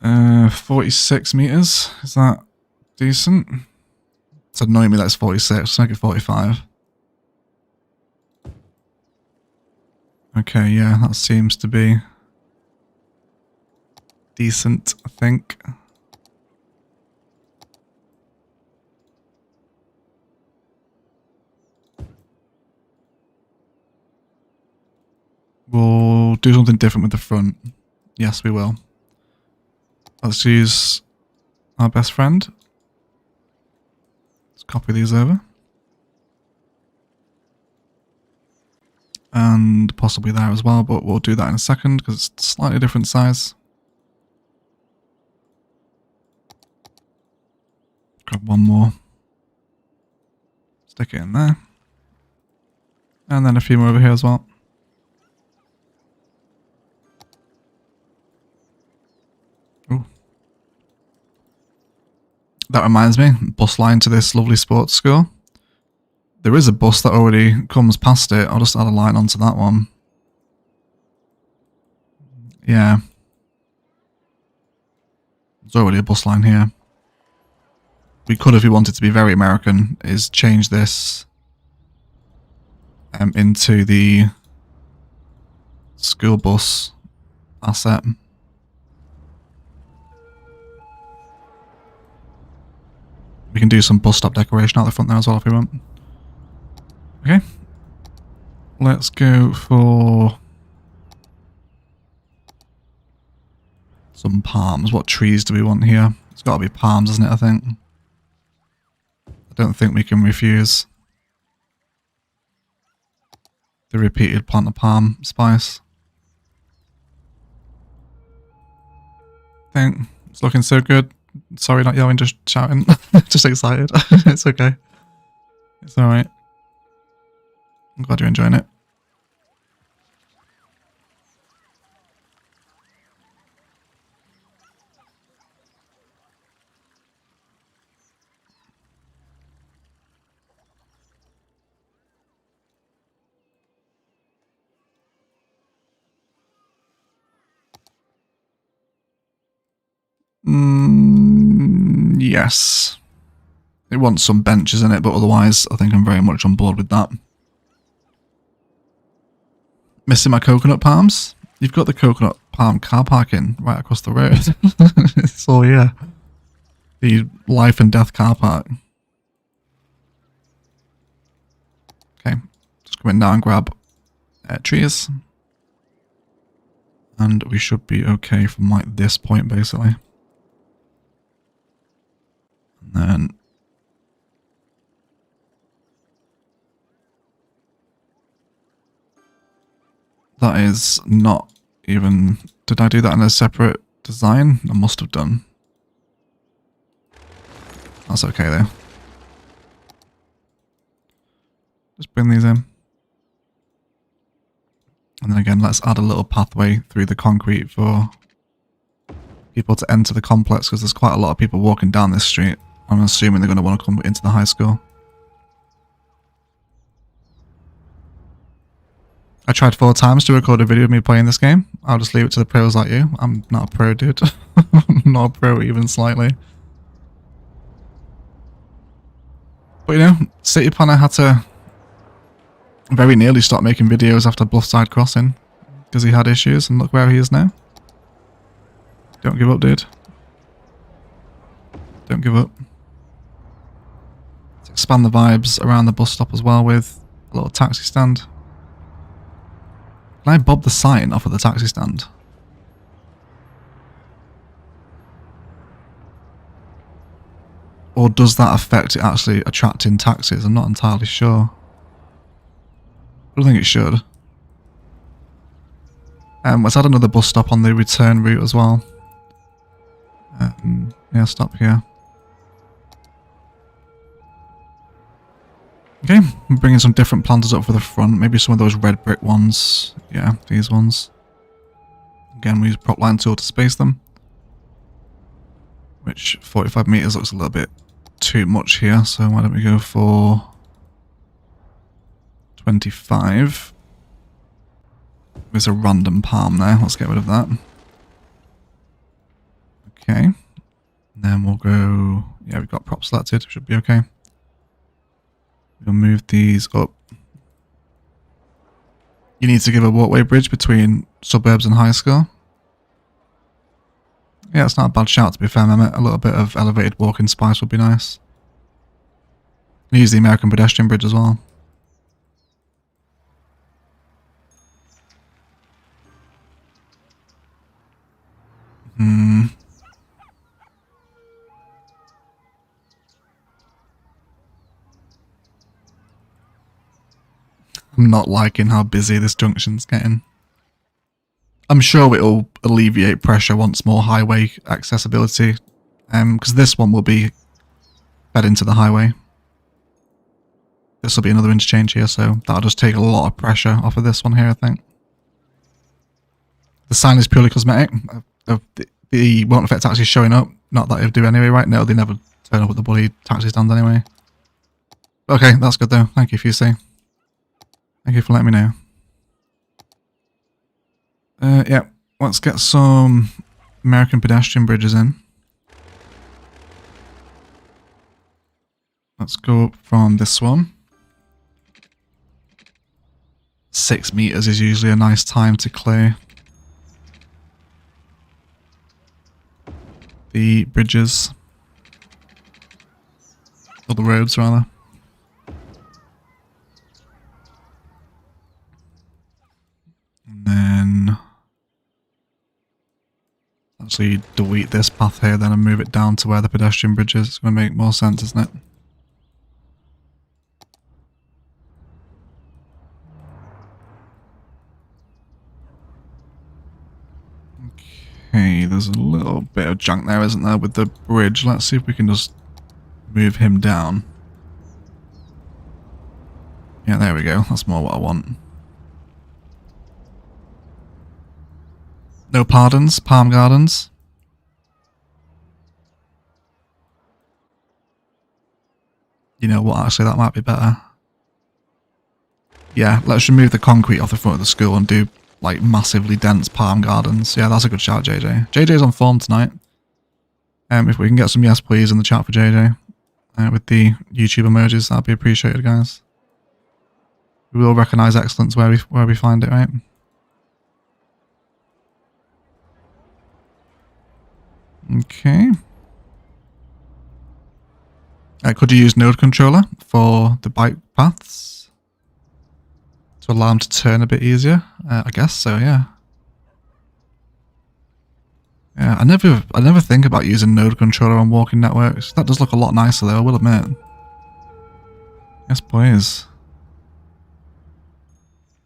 Uh, 46 meters. Is that decent? It's annoying me that it's 46. Let's make it 45. Okay, yeah, that seems to be decent, I think. We'll do something different with the front. Yes, we will. Let's use our best friend. Let's copy these over. And possibly there as well, but we'll do that in a second because it's slightly different size. Grab one more. Stick it in there. And then a few more over here as well. Ooh. That reminds me, bus line to this lovely sports school. There is a bus that already comes past it. I'll just add a line onto that one. Yeah. There's already a bus line here. We could, if we wanted to be very American, is change this into the school bus asset. We can do some bus stop decoration out the front there as well if we want. Okay. Let's go for some palms. What trees do we want here? It's got to be palms, isn't it, I think? I don't think we can refuse the repeated plant of palm spice. I think it's looking so good. Sorry, not yelling, just shouting. Just excited. It's okay. It's alright. I'm glad you're enjoying it. Yes. It wants some benches in it, but otherwise I think I'm very much on board with that. Missing my coconut palms? You've got the coconut palm car parking right across the road. So yeah. The life and death car park. Okay. Just come in now and grab trees. And we should be okay from like this point basically. And then that is not even... Did I do that in a separate design? I must have done. That's okay though. Just bring these in. And then again, let's add a little pathway through the concrete for people to enter the complex because there's quite a lot of people walking down this street. I'm assuming they're going to want to come into the high school. I tried 4 times to record a video of me playing this game. I'll just leave it to the pros like you. I'm not a pro, dude. I'm not a pro even slightly. But you know, City Planner had to very nearly stop making videos after Bluffside Crossing because he had issues, and look where he is now. Don't give up, dude. Don't give up. Let's expand the vibes around the bus stop as well with a little taxi stand. Can I bob the sign off at the taxi stand? Or does that affect it actually attracting taxis? I'm not entirely sure. I don't think it should. Let's add another bus stop on the return route as well. Yeah, stop here. Okay, I'm bringing some different planters up for the front. Maybe some of those red brick ones. Yeah, these ones. Again, we use prop line tool to space them. Which 45 meters looks a little bit too much here, so why don't we go for 25. There's a random palm there. Let's get rid of that. Okay. And then we'll go... Yeah, we've got prop selected. Should be okay. We'll move these up. You need to give a walkway bridge between suburbs and high school. Yeah, it's not a bad shout to be fair, Mehmet. A little bit of elevated walking spice would be nice. Use the American pedestrian bridge as well. I'm not liking how busy this junction's getting. I'm sure it'll alleviate pressure once more highway accessibility, because this one will be fed into the highway. This will be another interchange here, so that'll just take a lot of pressure off of this one here, I think. The sign is purely cosmetic. The won't affect taxis showing up. Not that it'll do anyway, right? No, they never turn up at the bloody taxi stand anyway. Okay, that's good though. Thank you, Fusey. Thank you for letting me know. Yeah, let's get some American pedestrian bridges in. Let's go up from this one. 6 meters is usually a nice time to clear the bridges. Or the roads, rather. And then... actually delete this path here then and move it down to where the pedestrian bridge is. It's going to make more sense, isn't it? Okay, there's a little bit of junk there, isn't there, with the bridge. Let's see if we can just move him down. Yeah, there we go. That's more what I want. No pardons, palm gardens. You know what, actually that might be better. Yeah, let's remove the concrete off the front of the school and do like massively dense palm gardens. Yeah, that's a good shout, JJ. JJ's on form tonight. If we can get some yes please in the chat for JJ with the YouTube emojis, that'd be appreciated, guys. We will recognise excellence where we find it, right? Okay. Could you use node controller for the bike paths to allow them to turn a bit easier? I guess so, yeah. Yeah, I never think about using node controller on walking networks. That does look a lot nicer though, I will admit. Yes, please.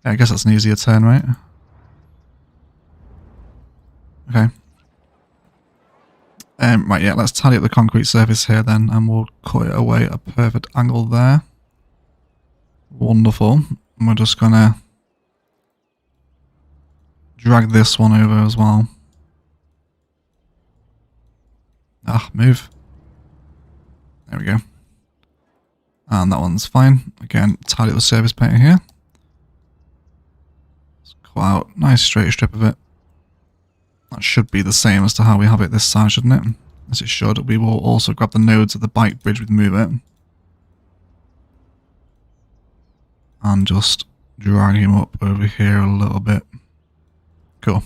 Yeah, I guess that's an easier turn, right? Okay. Right, yeah, let's tidy up the concrete surface here then, and we'll cut it away at a perfect angle there. Wonderful. And we're just gonna drag this one over as well. Ah, move. There we go. And that one's fine. Again, tidy up the surface painter here. Let's cut out a nice straight strip of it. That should be the same as to how we have it this side, shouldn't it? As it should. We will also grab the nodes of the bike bridge with move it. And just drag him up over here a little bit. Cool.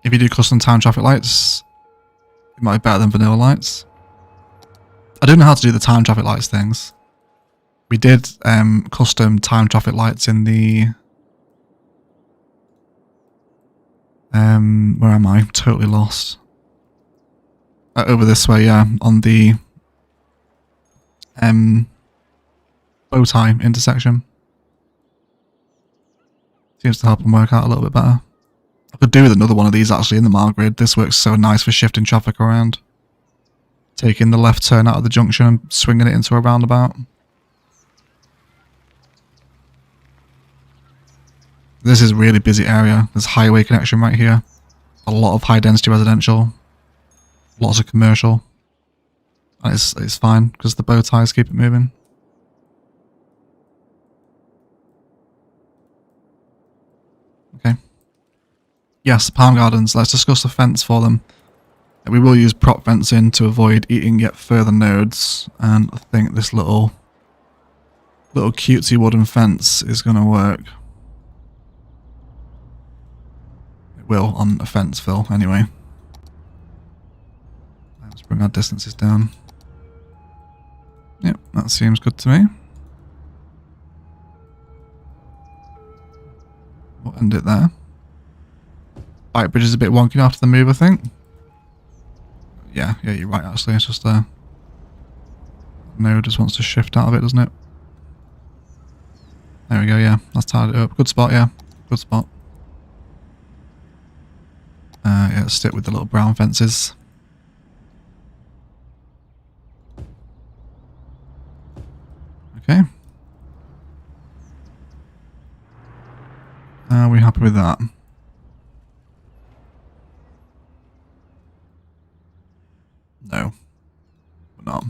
If you do custom time traffic lights, it might be better than vanilla lights. I don't know how to do the time traffic lights things. We did custom time traffic lights in the... where am I? Totally lost. Over this way, yeah, on the bow tie intersection. Seems to help them work out a little bit better. I could do with another one of these actually in the Margrid. This works so nice for shifting traffic around. Taking the left turn out of the junction and swinging it into a roundabout. This is a really busy area. There's highway connection right here. A lot of high density residential. Lots of commercial. And it's fine because the bow ties keep it moving. Okay. Yes, palm gardens. Let's discuss the fence for them. We will use prop fencing to avoid eating yet further nodes, and I think this little cutesy wooden fence is going to work. It will on a fence fill anyway. Let's bring our distances down. Yep, that seems good to me. We'll end it there. Bike bridge is a bit wonky after the move, I think. Yeah, you're right actually, it's just a node just wants to shift out of it, doesn't it? There we go, yeah, that's tied it up. Good spot, yeah, good spot. Yeah, let's stick with the little brown fences. Okay. Are we happy with that? No, we're not.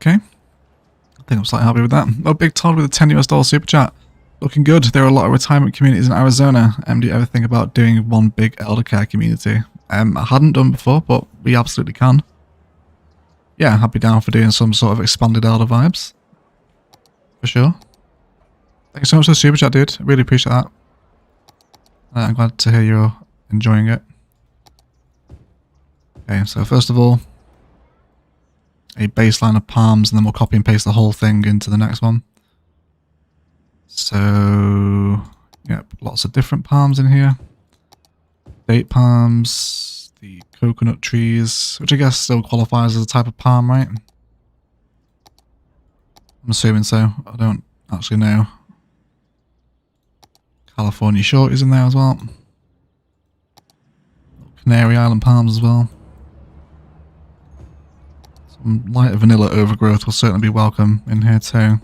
Okay. I think I'm slightly happy with that. Oh, Big Todd with a $10 super chat. Looking good. There are a lot of retirement communities in Arizona. Do you ever think about doing one big elder care community? I hadn't done before, but we absolutely can. Yeah, I'd be down for doing some sort of expanded elder vibes. For sure. Thanks so much for the super chat, dude. I really appreciate that. I'm glad to hear you're enjoying it. Okay, so first of all, a baseline of palms, and then we'll copy and paste the whole thing into the next one. So, yep, lots of different palms in here. Date palms, the coconut trees, which I guess still qualifies as a type of palm, right? I'm assuming so. I don't actually know. California short is in there as well. Canary Island palms as well. Some light vanilla overgrowth will certainly be welcome in here too.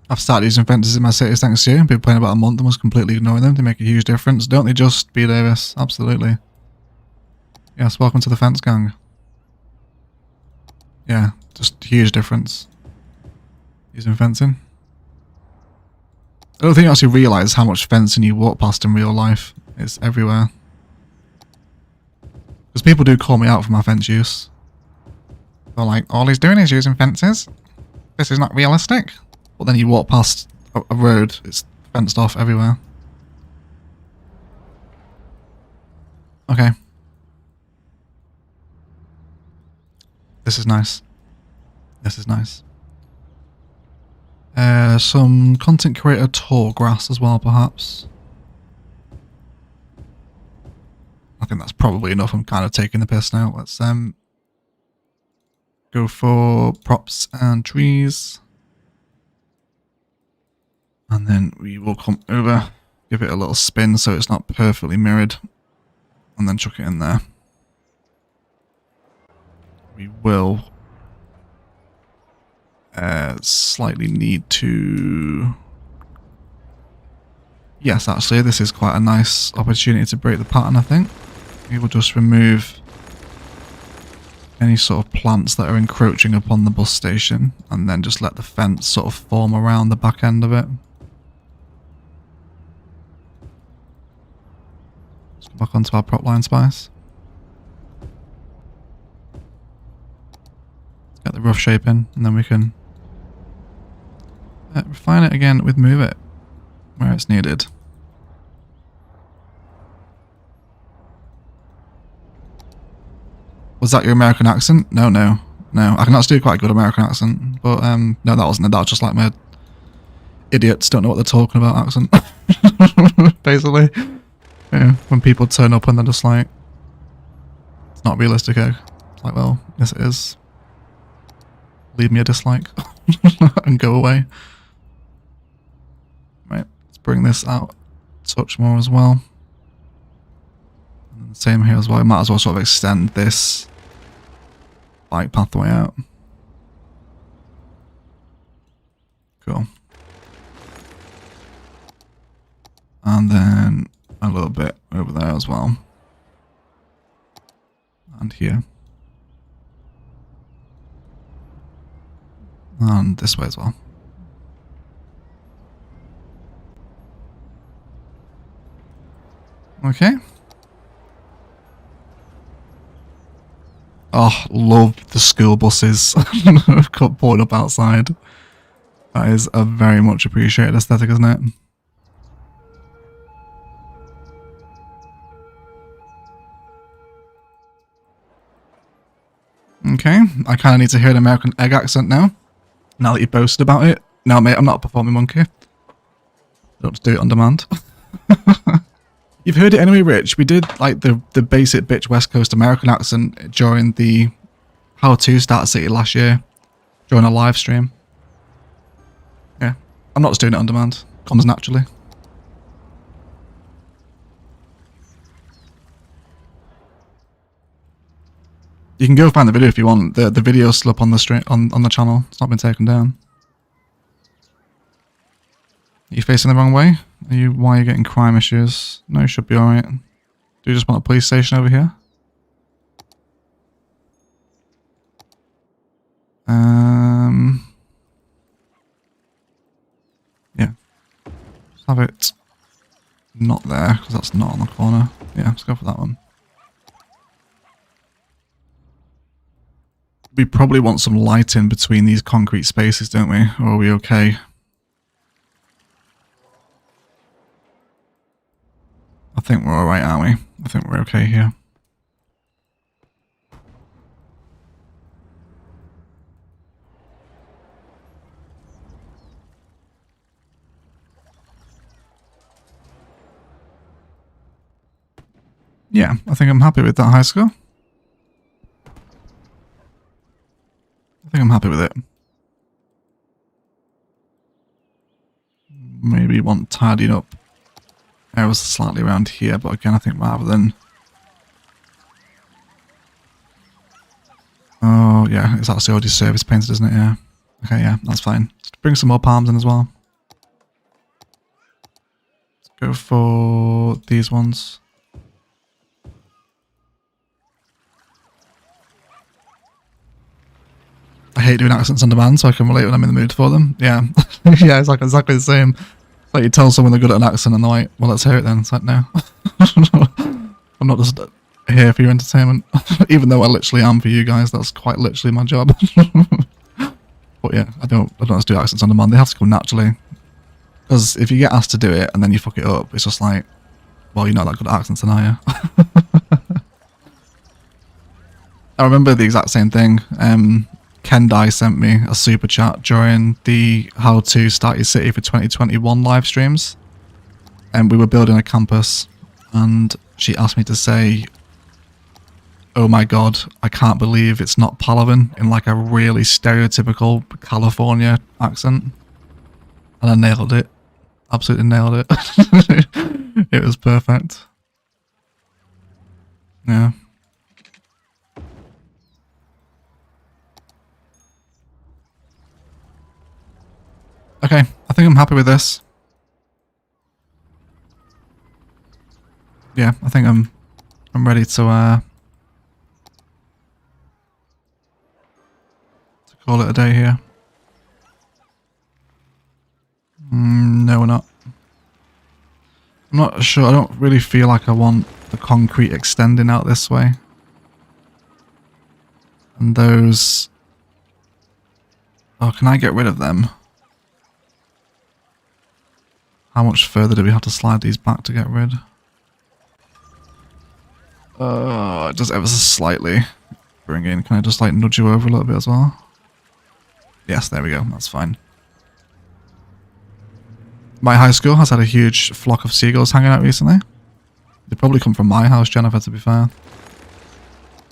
I've started using fences in my cities thanks to you. I've been playing about a month and was completely ignoring them. They make a huge difference, don't they just, B. Davis? Absolutely. Yes, welcome to the fence gang. Yeah, just huge difference. Using fencing. I don't think you actually realise how much fencing you walk past in real life. It's everywhere. Because people do call me out for my fence use. They're like, all he's doing is using fences. This is not realistic. But then you walk past a road, it's fenced off everywhere. Okay. This is nice. This is nice. Some content creator tall grass as well, perhaps. I think that's probably enough. I'm kind of taking the piss now. Let's go for props and trees. And then we will come over, give it a little spin so it's not perfectly mirrored, and then chuck it in there. We will slightly need to... Yes, actually, this is quite a nice opportunity to break the pattern, I think. We will just remove any sort of plants that are encroaching upon the bus station, and then just let the fence sort of form around the back end of it. Let's go back onto our prop line spice. Get the rough shape in, and then we can refine it again with move it where it's needed. Was that your American accent? No. I can actually do quite a good American accent, but no, that wasn't it. That was just like my idiots don't know what they're talking about accent. Basically, yeah. When people turn up and they're just like, it's not realistic, eh? It's like, well, yes it is. Leave me a dislike and go away. Right, let's bring this out a touch more as well. And the same here as well. I might as well sort of extend this bike pathway out. Cool. And then a little bit over there as well. And here. And this way as well. Okay. Oh, love the school buses pulling up outside. That is a very much appreciated aesthetic, isn't it? Okay, I kind of need to hear an American egg accent now. Now that you've boasted about it. No, mate, I'm not a performing monkey. Don't just do it on demand. You've heard it anyway, Rich. We did like the basic bitch West Coast American accent during the How to Start a City last year during a live stream. Yeah, I'm not just doing it on demand. Comes naturally. You can go find the video if you want. The video's still up on the stream on the channel. It's not been taken down. Are you facing the wrong way? Why are you getting crime issues? No, you should be alright. Do you just want a police station over here? Yeah. Just have it not there, because that's not on the corner. Yeah, let's go for that one. We probably want some light in between these concrete spaces, don't we? Or are we okay? I think we're alright, aren't we? I think we're okay here. Yeah, I think I'm happy with that high score. I think I'm happy with it. Maybe want tidying up areas slightly around here, but again, I think rather than... Oh, yeah, it's actually already service painted, isn't it? Yeah. Okay, yeah, that's fine. Let's bring some more palms in as well. Let's go for these ones. I hate doing accents on demand, so I can relate when I'm in the mood for them. Yeah, yeah, it's like exactly the same. It's like you tell someone they're good at an accent and they're like, well, let's hear it then. It's like, no. I'm not just here for your entertainment. Even though I literally am for you guys, that's quite literally my job. But yeah, I don't just do accents on demand. They have to come naturally. Because if you get asked to do it and then you fuck it up, it's just like, well, you're not that good at accents then, are you? I remember the exact same thing. Kendai sent me a super chat during the How to Start Your City for 2021 live streams. And we were building a campus and she asked me to say, oh my god, I can't believe it's not Palawan, in like a really stereotypical California accent. And I nailed it. Absolutely nailed it. It was perfect. Yeah. Okay, I think I'm happy with this. Yeah, I think I'm ready to call it a day here. No, we're not. I'm not sure. I don't really feel like I want the concrete extending out this way. And those... Oh, can I get rid of them? How much further do we have to slide these back to get rid? Just ever so slightly. Bring in. Can I just like nudge you over a little bit as well? Yes, there we go. That's fine. My high school has had a huge flock of seagulls hanging out recently. They probably come from my house, Jennifer, to be fair.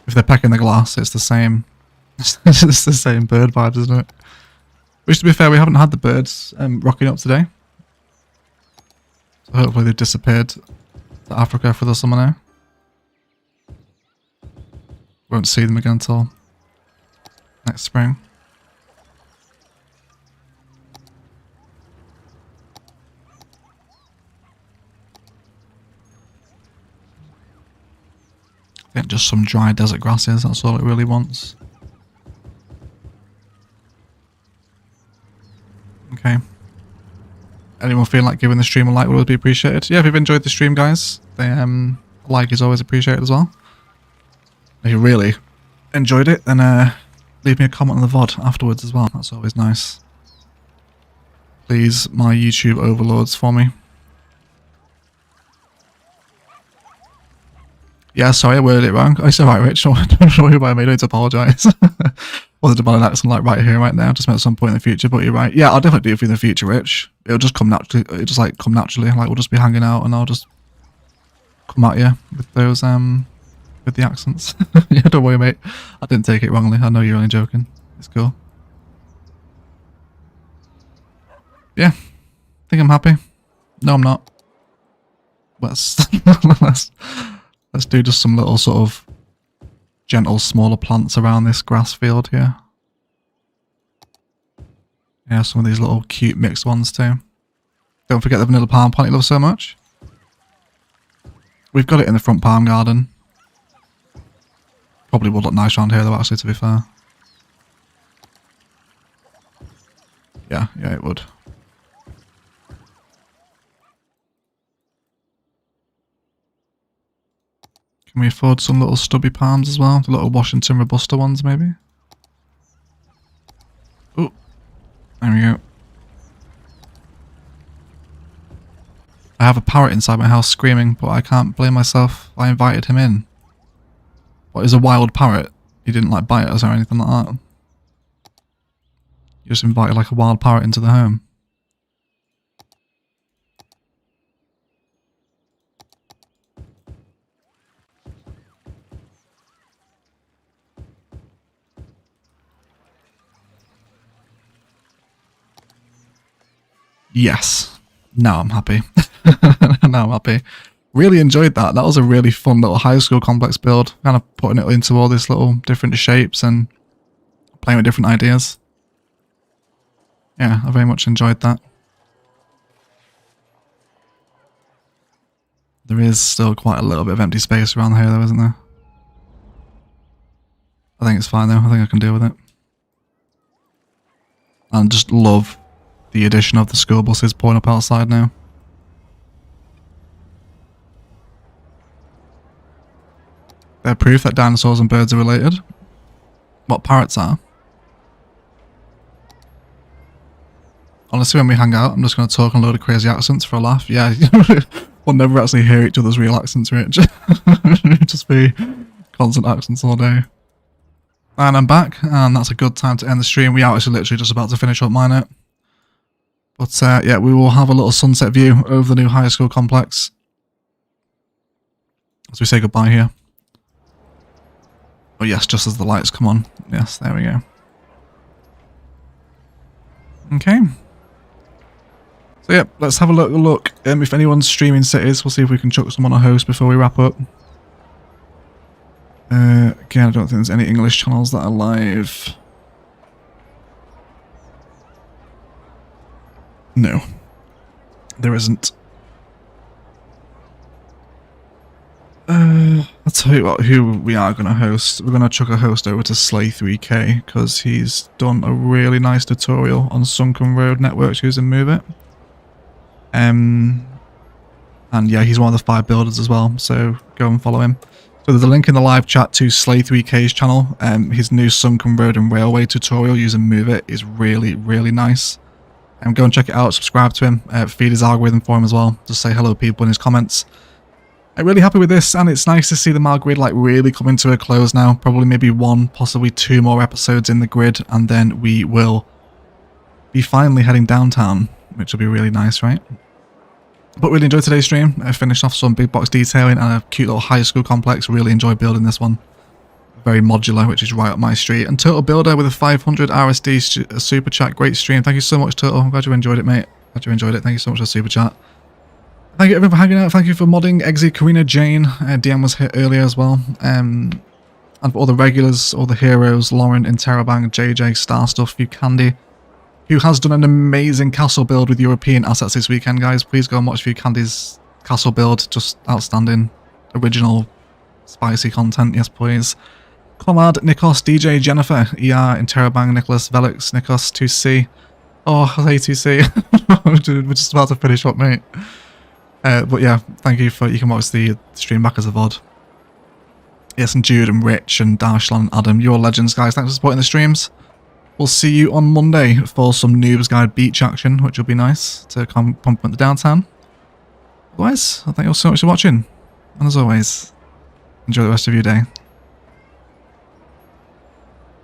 If they're pecking the glass, it's the same. It's the same bird vibes, isn't it? Which, to be fair, we haven't had the birds rocking up today. So hopefully they've disappeared to Africa for the summer now. Won't see them again until next spring. I think just some dry desert grasses, that's all it really wants. Okay. Anyone feeling like giving the stream a like would always be appreciated. Yeah, if you've enjoyed the stream, guys, the like is always appreciated as well. If you really enjoyed it, then leave me a comment on the VOD afterwards as well. That's always nice. Please, my YouTube overlords for me. Yeah, sorry, I worded it wrong. It's alright, Rich. Don't worry about me. I don't apologise. Wasn't about an accent like right here, right now. Just at some point in the future, but you're right. Yeah, I'll definitely do it for you in the future, Rich. It'll just come naturally. It'll just like come naturally. Like we'll just be hanging out, and I'll just come at you with those with the accents. Yeah, don't worry, mate. I didn't take it wrongly. I know you're only joking. It's cool. Yeah, think I'm happy. No, I'm not. Let's let's do just some little sort of gentle, smaller plants around this grass field here. Yeah, some of these little cute mixed ones too. Don't forget the vanilla palm plant you love so much. We've got it in the front palm garden. Probably would look nice around here though, actually, to be fair. Yeah, it would. Can we afford some little stubby palms as well? The little Washington Robusta ones, maybe? Oh, there we go. I have a parrot inside my house screaming, but I can't blame myself. I invited him in. What, is a wild parrot? He didn't like bite us or anything like that. You just invited like a wild parrot into the home. Yes. Now I'm happy. Now I'm happy. Really enjoyed that. That was a really fun little high school complex build. Kind of putting it into all these little different shapes and playing with different ideas. Yeah, I very much enjoyed that. There is still quite a little bit of empty space around here though, isn't there? I think it's fine though. I think I can deal with it. And just love the addition of the school buses pulling up outside now. They're proof that dinosaurs and birds are related. What parrots are. Honestly, when we hang out, I'm just going to talk in a load of crazy accents for a laugh. Yeah, we'll never actually hear each other's real accents, Rich. Just be constant accents all day. And I'm back, and that's a good time to end the stream. We are actually literally just about to finish up mine out. But yeah, we will have a little sunset view over the new high school complex as we say goodbye here. Oh yes, just as the lights come on. Yes, there we go. Okay. So yeah, let's have a look. If anyone's streaming cities, we'll see if we can chuck someone a host before we wrap up. Again, I don't think there's any English channels that are live. No, there isn't. I'll tell you what, who we are going to host. We're going to chuck a host over to Slay3K because he's done a really nice tutorial on Sunken Road networks using Move It. And yeah, he's one of the 5 builders as well, so go and follow him. So there's a link in the live chat to Slay3K's channel. His new Sunken Road and Railway tutorial using Move It is really, really nice. Go and check it out, subscribe to him, feed his algorithm for him as well. Just say hello to people in his comments. I'm really happy with this, and it's nice to see the Mar grid like really coming to a close now. Probably maybe 1, possibly 2 more episodes in the grid, and then we will be finally heading downtown, which will be really nice, right? But really enjoyed today's stream. I finished off some big box detailing and a cute little high school complex. Really enjoyed building this one. Very modular, which is right up my street. And Total Builder with a 500 RSD super chat. Great stream. Thank you so much, Total. I'm glad you enjoyed it, mate. Glad you enjoyed it. Thank you so much for the super chat. Thank you everyone for hanging out. Thank you for modding. Eggsy, Karina, Jane. DM was here earlier as well. And for all the regulars, all the heroes, Lauren, Interrobang, JJ, Star Stuff, You Candy, who has done an amazing castle build with European assets this weekend, guys. Please go and watch View Candy's castle build. Just outstanding. Original, spicy content. Yes, please. Comad, Nikos, DJ, Jennifer, ER, Interrobang, Nicholas, Velix, Nikos, 2C. Oh, hey 2C. We're just about to finish up, mate. But yeah, thank you for, you can watch the stream back as a VOD. Yes, and Jude and Rich and Darshan and Adam, you're legends, guys. Thanks for supporting the streams. We'll see you on Monday for some Noobs Guide beach action, which will be nice to compliment the downtown. Otherwise, I thank you all so much for watching. And as always, enjoy the rest of your day.